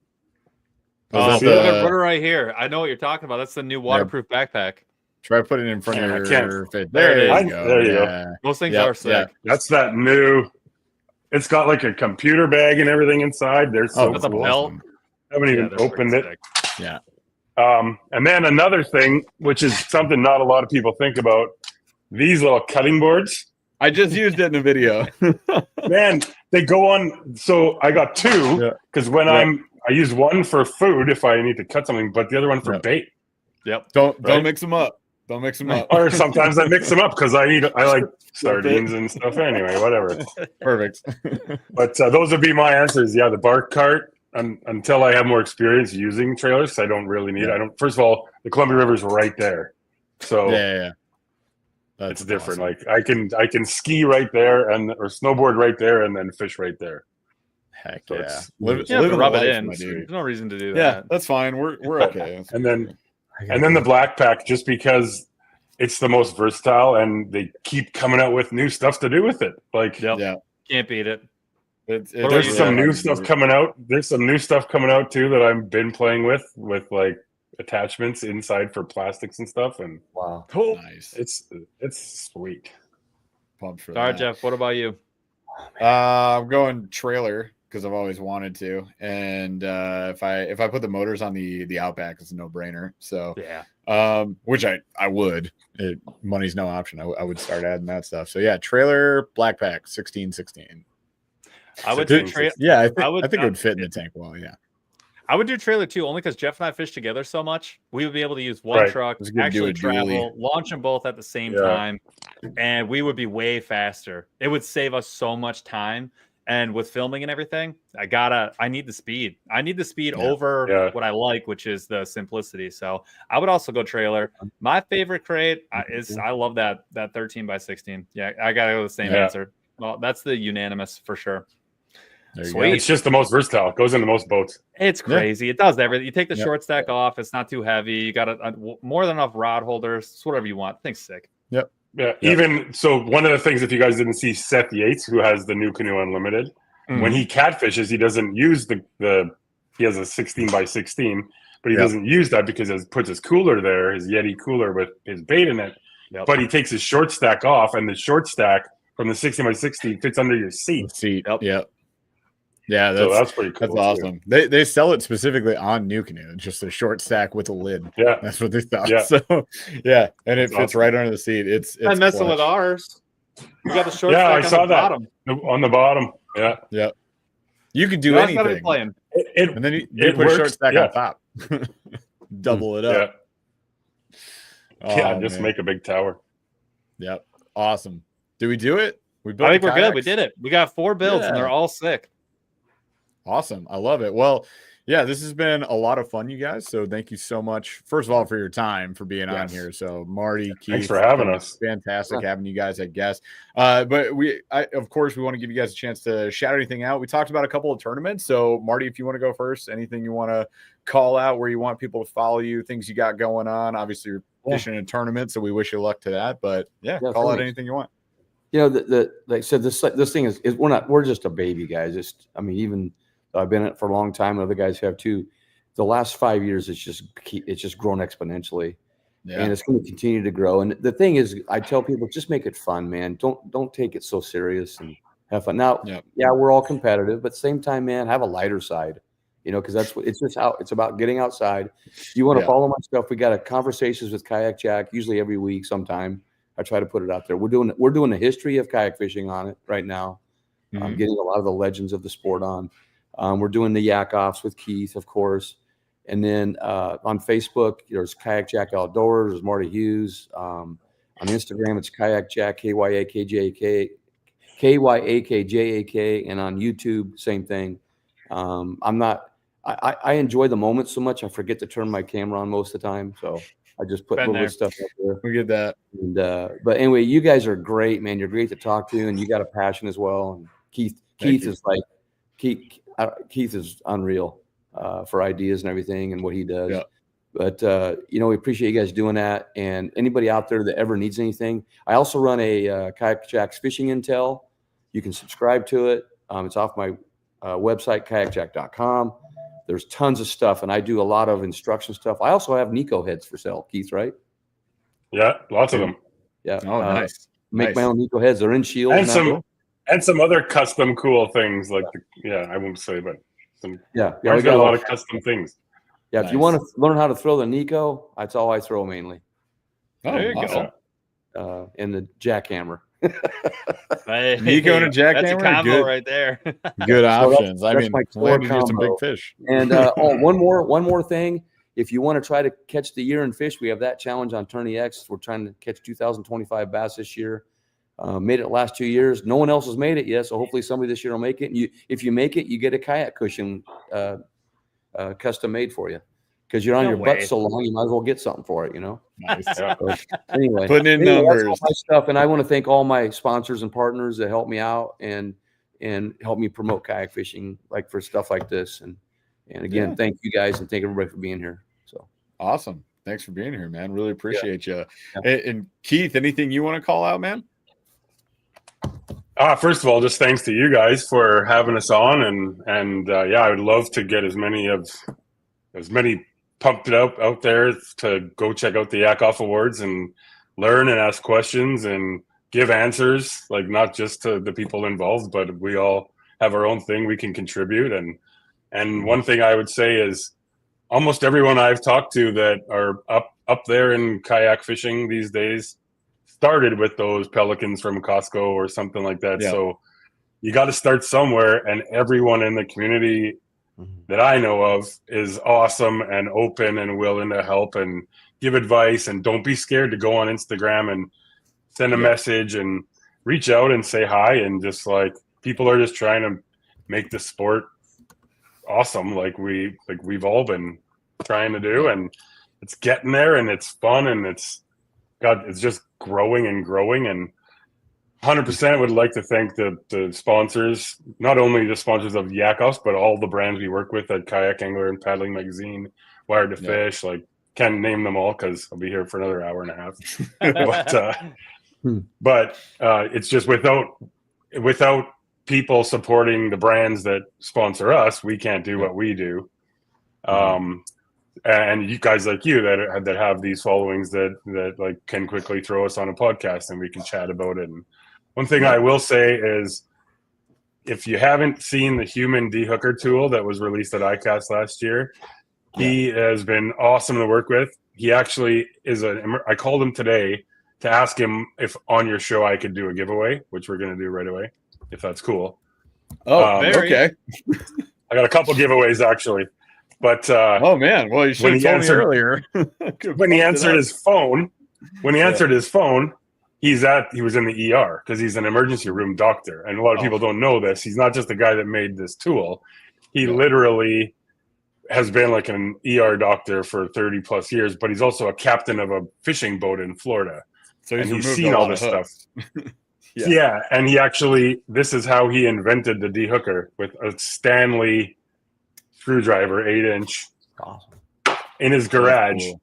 [SPEAKER 3] Oh, put it right here. I know what you're talking about. That's the new waterproof backpack.
[SPEAKER 1] Try putting it in front of your face.
[SPEAKER 3] There it is.
[SPEAKER 2] There you go.
[SPEAKER 3] Those things are sick.
[SPEAKER 1] Yeah.
[SPEAKER 2] That's that new. It's got like a computer bag and everything inside. They're so
[SPEAKER 3] That's a
[SPEAKER 2] cool.
[SPEAKER 3] belt.
[SPEAKER 2] I haven't even opened it.
[SPEAKER 3] Sick.
[SPEAKER 1] Yeah.
[SPEAKER 2] And then another thing, which is something not a lot of people think about, these little cutting boards.
[SPEAKER 1] I just used it in a video.
[SPEAKER 2] Man, they go on. So I got two because when I use one for food if I need to cut something, but the other one for bait.
[SPEAKER 3] Yep.
[SPEAKER 1] Don't mix them up. Don't mix them up.
[SPEAKER 2] Or sometimes I mix them up because I like sardines and stuff. Anyway, whatever.
[SPEAKER 1] Perfect.
[SPEAKER 2] But those would be my answers. Yeah, the bark cart. Until I have more experience using trailers, I don't really need. I don't. First of all, the Columbia River is right there, so it's different.
[SPEAKER 1] Awesome.
[SPEAKER 2] Like I can ski right there or snowboard right there, and then fish right there.
[SPEAKER 1] Heck
[SPEAKER 2] So
[SPEAKER 1] yeah.
[SPEAKER 3] Rub it in.
[SPEAKER 1] my dude.
[SPEAKER 3] There's no reason to do that.
[SPEAKER 1] Yeah, that's fine. We're okay.
[SPEAKER 2] And then the black pack, just because it's the most versatile, and they keep coming out with new stuff to do with it. Like,
[SPEAKER 3] Can't beat it.
[SPEAKER 2] There's some new stuff coming out. There's some new stuff coming out too that I've been playing with like attachments inside for plastics and stuff. And
[SPEAKER 4] wow,
[SPEAKER 1] nice.
[SPEAKER 2] It's sweet.
[SPEAKER 1] Pumped for
[SPEAKER 3] All right,
[SPEAKER 1] that.
[SPEAKER 3] Jeff. What about you?
[SPEAKER 1] I'm going trailer because I've always wanted to, and if I put the motors on the Outback, it's a no brainer. So which I would. Money's no option. I would start adding that stuff. So yeah, trailer black pack 1616.
[SPEAKER 3] I would do trailer.
[SPEAKER 1] Yeah, I think it would fit in the tank well. Yeah,
[SPEAKER 3] I would do trailer too, only because Jeff and I fish together so much. We would be able to use one truck, actually travel, launch them both at the same time, and we would be way faster. It would save us so much time. And with filming and everything, I need the speed. I need the speed over what I like, which is the simplicity. So I would also go trailer. My favorite crate is I love that 13 by 16. Yeah, I gotta go with the same answer. Well, that's the unanimous for sure.
[SPEAKER 2] Sweet. It's just the most versatile. It goes into most boats.
[SPEAKER 3] It's crazy. It does everything. You take the short stack off. It's not too heavy. You got more than enough rod holders. It's whatever you want. Thing's sick.
[SPEAKER 1] Yep.
[SPEAKER 2] Yeah. Even so, one of the things, if you guys didn't see Seth Yates, who has the new Canoe Unlimited, when he catfishes, he doesn't use he has a 16 by 16, but he doesn't use that because he puts his cooler there, his Yeti cooler with his bait in it. Yep. But he takes his short stack off, and the short stack from the 16 by 16 fits under your seat.
[SPEAKER 1] Yep. Yeah,
[SPEAKER 2] that's pretty cool.
[SPEAKER 1] That's awesome. They sell it specifically on New Canoe, just a short stack with a lid.
[SPEAKER 2] Yeah,
[SPEAKER 1] that's what they thought. Yeah. So and it fits right under the seat. It's
[SPEAKER 3] I'm messing with ours. You got the short stack
[SPEAKER 2] I saw
[SPEAKER 3] on the bottom.
[SPEAKER 2] On the bottom. Yeah.
[SPEAKER 1] You can do anything. And then you put a short stack on top. Double it up.
[SPEAKER 2] Yeah, just make a big tower.
[SPEAKER 1] Yep. Awesome. Did we do it?
[SPEAKER 3] I think we're good. We did it. We got 4 builds and they're all sick.
[SPEAKER 1] Awesome. I love it. Well, yeah, this has been a lot of fun, you guys. So thank you so much, first of all, for your time, for being on here. So Marty, Keith,
[SPEAKER 2] thanks for having us.
[SPEAKER 1] Fantastic having you guys as guests. But of course, we want to give you guys a chance to shout anything out. We talked about a couple of tournaments. So Marty, if you want to go first, anything you want to call out where you want people to follow you, things you got going on. Obviously, you're fishing in a tournament, so we wish you luck to that. But call out anything you want.
[SPEAKER 4] You know, like I said, this thing is we're just a baby, guys. Even I've been in it for a long time. Other guys have too. The last 5 years, it's just grown exponentially, and it's going to continue to grow. And the thing is, I tell people, just make it fun, man. Don't take it so serious and have fun. Now, we're all competitive, but at the same time, man, have a lighter side. because that's what it's just it's about getting outside. If you want to follow my stuff, we got a Conversations with Kayak Jack, usually every week sometime. I try to put it out there. We're doing the history of kayak fishing on it right now. I'm getting a lot of the legends of the sport on. We're doing the Yak-Offs with Keith, of course. And then on Facebook, there's Kayak Jack Outdoors, there's Marty Hughes. On Instagram, it's Kayak Jack, KYAKJAK, and on YouTube, same thing. I enjoy the moment so much, I forget to turn my camera on most of the time. So I just put little stuff up there.
[SPEAKER 1] We get that.
[SPEAKER 4] And, but anyway, you guys are great, man. You're great to talk to, and you got a passion as well. And Keith is like, Keith is unreal for ideas and everything and what he does. Yeah. But, we appreciate you guys doing that. And anybody out there that ever needs anything, I also run a Kayak Jack's Fishing Intel. You can subscribe to it. It's off my website, kayakjack.com. There's tons of stuff, and I do a lot of instruction stuff. I also have Nico heads for sale, Keith, right?
[SPEAKER 2] Yeah, lots of them.
[SPEAKER 4] Yeah.
[SPEAKER 1] Oh, nice.
[SPEAKER 4] Make my own Nico heads. They're in shield.
[SPEAKER 2] And some other custom cool things like, I won't say, but some.
[SPEAKER 4] Yeah,
[SPEAKER 2] we got a lot of custom things.
[SPEAKER 4] Yeah, if you want to learn how to throw the Nico, that's all I throw mainly.
[SPEAKER 1] Oh, there you
[SPEAKER 4] go. And the jackhammer.
[SPEAKER 3] Hey,
[SPEAKER 1] Nico and a jackhammer,
[SPEAKER 3] that's a combo right there.
[SPEAKER 1] Good options.
[SPEAKER 4] So that's my core combo.
[SPEAKER 1] Some big fish.
[SPEAKER 4] And one more thing. If you want to try to catch the year in fish, we have that challenge on Tourney X. We're trying to catch 2,025 bass this year. Made it last 2 years. No one else has made it yet, so hopefully somebody this year will make it. And if you make it, you get a kayak cushion custom made for you, because you're on your butt so long, you might as well get something for it.
[SPEAKER 1] Nice.
[SPEAKER 4] So, anyway,
[SPEAKER 1] putting in numbers,
[SPEAKER 4] that's all my stuff. And I want to thank all my sponsors and partners that help me out and help me promote kayak fishing, like for stuff like this. And again, thank you guys, and thank everybody for being here. So
[SPEAKER 1] awesome. Thanks for being here, man. Really appreciate you. Yeah. And Keith, anything you want to call out, man?
[SPEAKER 2] First of all, just thanks to you guys for having us on, and I would love to get as many pumped out there to go check out the Yakov Awards and learn and ask questions and give answers, like not just to the people involved, but we all have our own thing we can contribute. And one thing I would say is almost everyone I've talked to that are up there in kayak fishing these days started with those pelicans from Costco or something like that. Yeah. So you got to start somewhere, and everyone in the community that I know of is awesome and open and willing to help and give advice. And don't be scared to go on Instagram and send a message and reach out and say hi. And just like, people are just trying to make the sport awesome, like we've all been trying to do, and it's getting there, and it's fun, and it's just growing and growing. And 100% would like to thank the sponsors, not only the sponsors of Yak-Off, but all the brands we work with at Kayak Angler and Paddling Magazine, Wired to Fish. Like, can't name them all because I'll be here for another hour and a half. But it's just without people supporting the brands that sponsor us, we can't do what we do. And you guys like you that have these followings that like can quickly throw us on a podcast and we can chat about it. And one thing I will say is, if you haven't seen the human de-hooker tool that was released at ICAST last year, he has been awesome to work with. He actually is I called him today to ask him if on your show I could do a giveaway, which we're going to do right away, if that's cool.
[SPEAKER 1] Oh, okay.
[SPEAKER 2] I got a couple giveaways actually. But
[SPEAKER 1] oh man, well, you should have told me earlier.
[SPEAKER 2] When he answered his phone, he was in the ER because he's an emergency room doctor. And a lot of people don't know this. He's not just the guy that made this tool. He literally has been like an ER doctor for 30 plus years, but he's also a captain of a fishing boat in Florida. So he's seen all this stuff. And he actually, this is how he invented the de-hooker with a Stanley screwdriver, 8-inch, in his garage. Cool.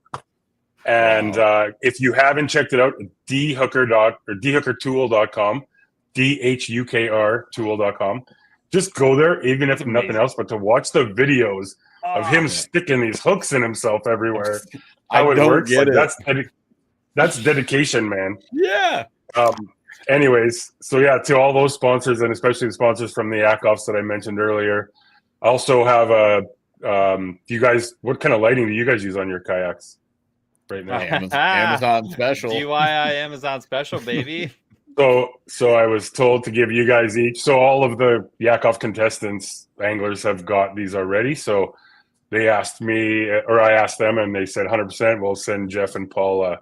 [SPEAKER 2] And if you haven't checked it out, dehookertool.com, DHUKR tool.com. Just go there, even if nothing else, but to watch the videos of him sticking these hooks in himself everywhere. How it works. Like, that's dedication, man.
[SPEAKER 1] Yeah.
[SPEAKER 2] Anyways, so yeah, to all those sponsors, and especially the sponsors from the Yak-Offs that I mentioned earlier. I also have you guys, what kind of lighting do you guys use on your kayaks right now?
[SPEAKER 1] Amazon special.
[SPEAKER 3] DIY Amazon special, baby.
[SPEAKER 2] So I was told to give you guys each. So all of the Yak-Off contestants, anglers, have got these already. So they asked me, or I asked them, and they said 100%. We'll send Jeff and Paul a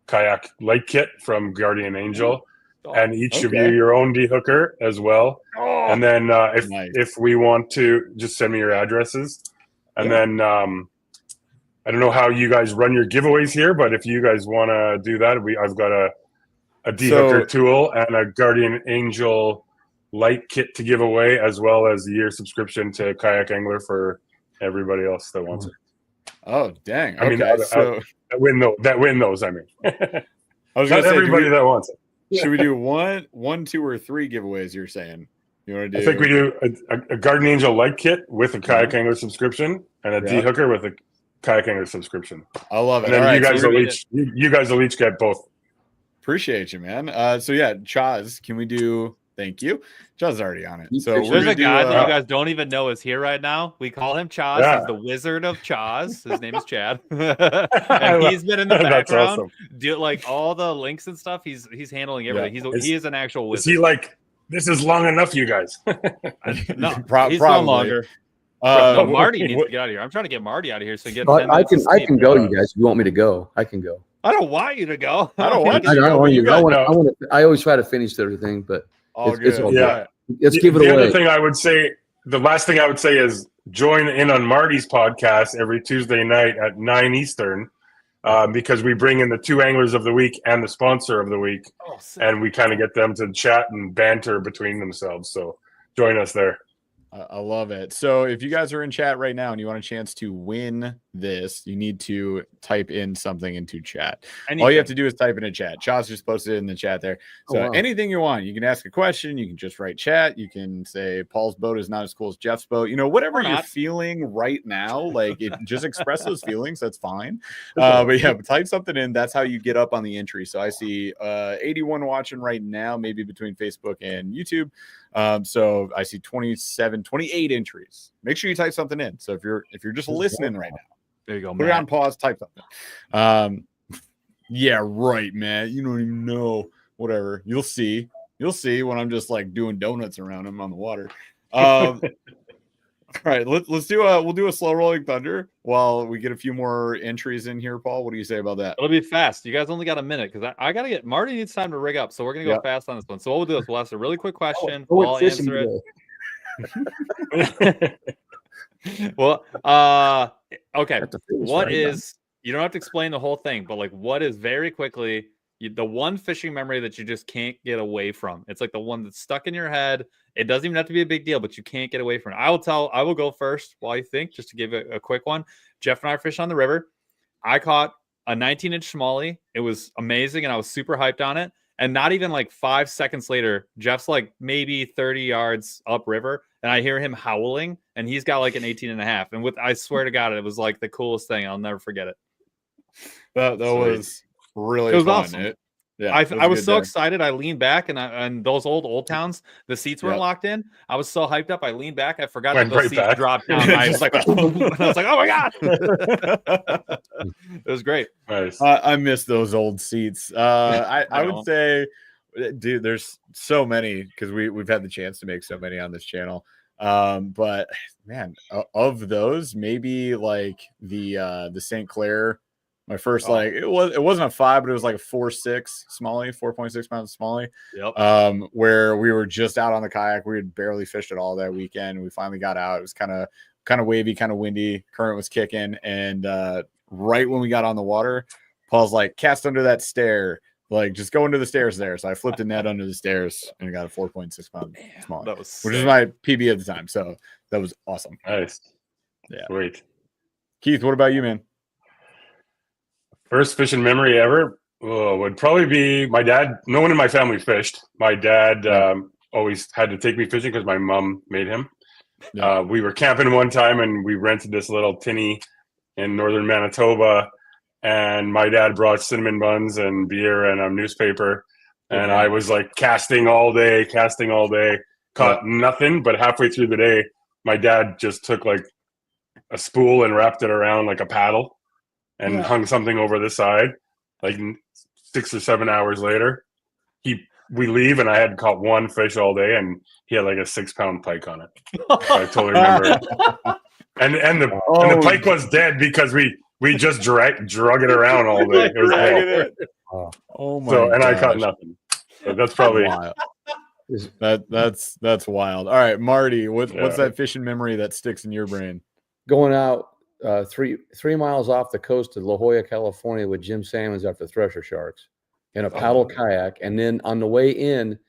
[SPEAKER 2] kayak light kit from Guardian Angel, and each of you your own de-hooker as well.
[SPEAKER 1] Oh,
[SPEAKER 2] and then
[SPEAKER 1] nice.
[SPEAKER 2] if we want to, just send me your addresses. And then I don't know how you guys run your giveaways here, but if you guys want to do that, I've got a de-hooker tool and a Guardian Angel light kit to give away, as well as a year subscription to Kayak Angler for everybody else that wants it.
[SPEAKER 1] Oh, dang.
[SPEAKER 2] I mean,
[SPEAKER 1] so
[SPEAKER 2] that win those. I mean,
[SPEAKER 1] I was
[SPEAKER 2] not
[SPEAKER 1] gonna say,
[SPEAKER 2] everybody that wants it.
[SPEAKER 1] Should we do one, 2, or 3 giveaways? You're saying you want to do?
[SPEAKER 2] I think we do a Guardian Angel light kit with a Kayak Angler subscription, and a de-hooker with a Kayak Angler subscription.
[SPEAKER 1] I love it.
[SPEAKER 2] And then
[SPEAKER 1] right,
[SPEAKER 2] you guys will each get both.
[SPEAKER 1] Appreciate you, man. So yeah, Chaz, can we do? Thank you. Chaz is already on it. So
[SPEAKER 3] there's a guy that you guys don't even know is here right now. We call him Chaz.
[SPEAKER 2] Yeah.
[SPEAKER 3] He's the Wizard of Chaz. His name is Chad, and he's been in the background, do like all the links and stuff. He's handling everything. He is an actual wizard.
[SPEAKER 2] Is he like, this is long enough, you guys?
[SPEAKER 3] No,
[SPEAKER 1] probably
[SPEAKER 3] he's going longer. Marty needs to get out of here. I'm trying to get Marty out of here so he gets.
[SPEAKER 4] I can go, you guys. If you want me to go, I can go.
[SPEAKER 3] I don't want you to go.
[SPEAKER 1] I don't want
[SPEAKER 4] I don't want you to go. I always try to finish everything, but it's all good. Let's give it away.
[SPEAKER 2] The other thing I would say, the last thing I would say is join in on Marty's podcast every Tuesday night at 9 Eastern, because we bring in the 2 anglers of the week and the sponsor of the week, and we kind of get them to chat and banter between themselves. So join us there.
[SPEAKER 1] I love it. So if you guys are in chat right now and you want a chance to win this, you need to type in something into chat. All you have to do is type in a chat. Chaz just posted it in the chat there. So anything you want, you can ask a question. You can just write chat. You can say Paul's boat is not as cool as Jeff's boat. You know, whatever you're feeling right now, like just express those feelings. That's fine. But yeah, type something in. That's how you get up on the entry. So I see 81 watching right now, maybe between Facebook and YouTube. So I see 28 entries. Make sure you type something in. So if you're just listening right now,
[SPEAKER 3] there you go.
[SPEAKER 1] Put it on pause, type something. Yeah, right, man. You don't even know. Whatever. You'll see when I'm just like doing donuts around him on the water. All right, let's do we'll do a slow rolling thunder while we get a few more entries in here. Paul, what do you say about that?
[SPEAKER 3] It'll be fast. You guys only got a minute because I gotta get Marty needs time to rig up, so we're gonna go fast on this one. So what we'll do is we'll ask a really quick question. I'll answer it. Well, okay. What is you don't have to explain the whole thing, but like what is very quickly the one fishing memory that you just can't get away from? It's like the one that's stuck in your head. It doesn't even have to be a big deal, but you can't get away from it. I will go first while you think, just to give it a quick one. Jeff and I are fishing on the river. I caught a 19-inch smallie. It was amazing, and I was super hyped on it. And not even like 5 seconds later, Jeff's like maybe 30 yards upriver, and I hear him howling, and he's got like an 18.5. And I swear to God, it was like the coolest thing. I'll never forget it.
[SPEAKER 1] That was really fun.
[SPEAKER 3] Awesome. I was so excited. I leaned back, and those old towns, the seats weren't locked in. I was so hyped up. I leaned back. I forgot that those seats dropped down. I was like, oh my God. It was great.
[SPEAKER 1] Nice. I miss those old seats. I would say, dude, there's so many because we've had the chance to make so many on this channel. But man, of those, maybe like the St. Clair. My first it wasn't a 5, but it was like a 4.6 smallie, 4.6 pounds smallie.
[SPEAKER 3] Yep.
[SPEAKER 1] Where we were just out on the kayak. We had barely fished it all that weekend. We finally got out. It was kind of wavy, kind of windy. Current was kicking, and right when we got on the water, Paul's like, "Cast under that stair." Like, just go into the stairs there. So I flipped a net under the stairs and got a 4.6 pound smallie, which is my PB at the time. So that was awesome.
[SPEAKER 2] Nice.
[SPEAKER 1] Yeah.
[SPEAKER 2] Great.
[SPEAKER 1] Keith, what about you, man?
[SPEAKER 2] First fishing memory ever would probably be my dad. No one in my family fished. My dad always had to take me fishing because my mom made him. Yeah. We were camping one time and we rented this little tinny in northern Manitoba. And my dad brought cinnamon buns and beer and a newspaper. And I was like casting all day, caught nothing. But halfway through the day, my dad just took like a spool and wrapped it around like a paddle and hung something over the side. Like 6 or 7 hours later, we leave, and I had caught one fish all day, and he had like a 6-pound pike on it. I totally remember it. And the pike was dead because we just drug it around all day. It was dead.
[SPEAKER 1] Oh my!
[SPEAKER 2] So, and
[SPEAKER 1] gosh.
[SPEAKER 2] I caught nothing. So that's probably
[SPEAKER 1] wild. That's wild. All right, Marty, what's that fishing memory that sticks in your brain?
[SPEAKER 4] Going out 3 miles off the coast of La Jolla, California, with Jim Salmons after thresher sharks in a paddle kayak, and then on the way in,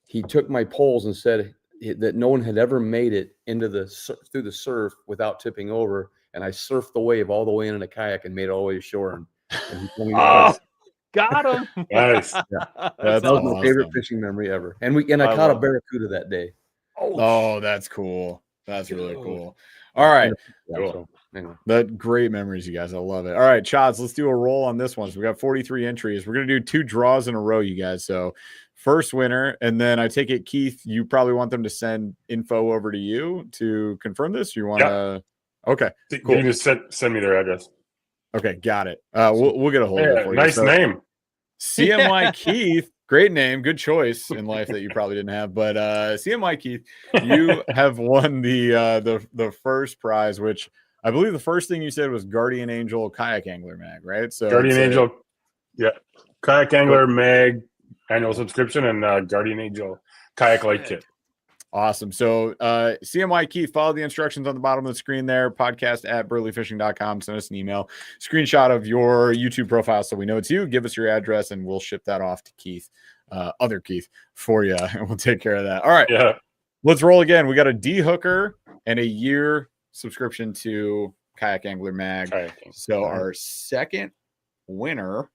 [SPEAKER 4] he took my poles and said that no one had ever made it through the surf without tipping over, and I surfed the wave all the way in a kayak and made it all the way to shore. And he told me
[SPEAKER 3] got him.
[SPEAKER 2] nice.
[SPEAKER 4] Yeah. That was my favorite fishing memory ever. And I caught a barracuda that day.
[SPEAKER 1] Oh, that's cool. That's really cool. All right.
[SPEAKER 4] Cool. So, anyway.
[SPEAKER 1] That great memories, you guys. I love it. All right, Chods, let's do a roll on this one. So we got 43 entries. We're going to do 2 draws in a row, you guys. So first winner, and then I take it, Keith, you probably want them to send info over to you to confirm this? You want to? Okay,
[SPEAKER 2] cool. You can just send me their address.
[SPEAKER 1] Okay, got it. We'll get a hold of it for you.
[SPEAKER 2] Nice name.
[SPEAKER 1] CMY Keith, great name, good choice in life that you probably didn't have. But CMY Keith, you have won the first prize, which I believe the first thing you said was Guardian Angel Kayak Angler Mag, right? So
[SPEAKER 2] Guardian Angel, Kayak Angler Mag annual subscription, and Guardian Angel Kayak Light Kit.
[SPEAKER 1] Awesome. So CMY Keith, follow the instructions on the bottom of the screen there, podcast@burleyfishing.com. Send us an email, screenshot of your YouTube profile so we know it's you. Give us your address and we'll ship that off to Keith, other Keith, for you, and we'll take care of that. All right.
[SPEAKER 2] Yeah.
[SPEAKER 1] Let's roll again. We got a D-hooker and a year subscription to Kayak Angler Mag. So our second winner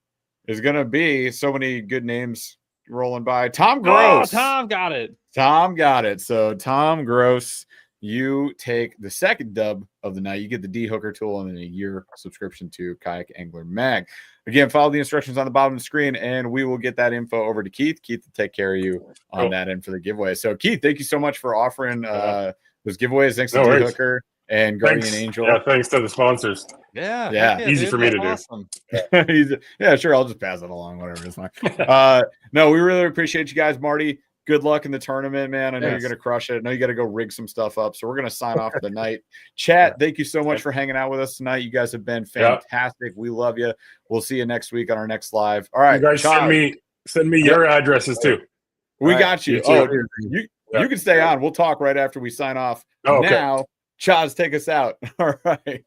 [SPEAKER 1] is going to be, so many good names rolling by, Tom Gross.
[SPEAKER 3] Oh, Tom got it.
[SPEAKER 1] Tom got it. So Tom Gross, you take the second dub of the night. You get the D-hooker tool and then a year subscription to Kayak Angler Mag. Again, follow the instructions on the bottom of the screen, and we will get that info over to Keith. Keith will take care of you on that end for the giveaway. So Keith, thank you so much for offering those giveaways. Thanks to D-hooker and Guardian Angel.
[SPEAKER 2] Yeah, thanks to the sponsors.
[SPEAKER 3] Yeah.
[SPEAKER 2] Easy for me to
[SPEAKER 1] do. Yeah, sure. I'll just pass it along. Whatever. It's fine. No, we really appreciate you guys, Marty. Good luck in the tournament, man. I know you're going to crush it. I know you got to go rig some stuff up. So we're going to sign off for the night. Chat, thank you so much for hanging out with us tonight. You guys have been fantastic. We love you. We'll see you next week on our next live. All right.
[SPEAKER 2] You guys send me your addresses too.
[SPEAKER 1] We got you. You can stay on. We'll talk right after we sign off. Now, Chaz, take us out. All right.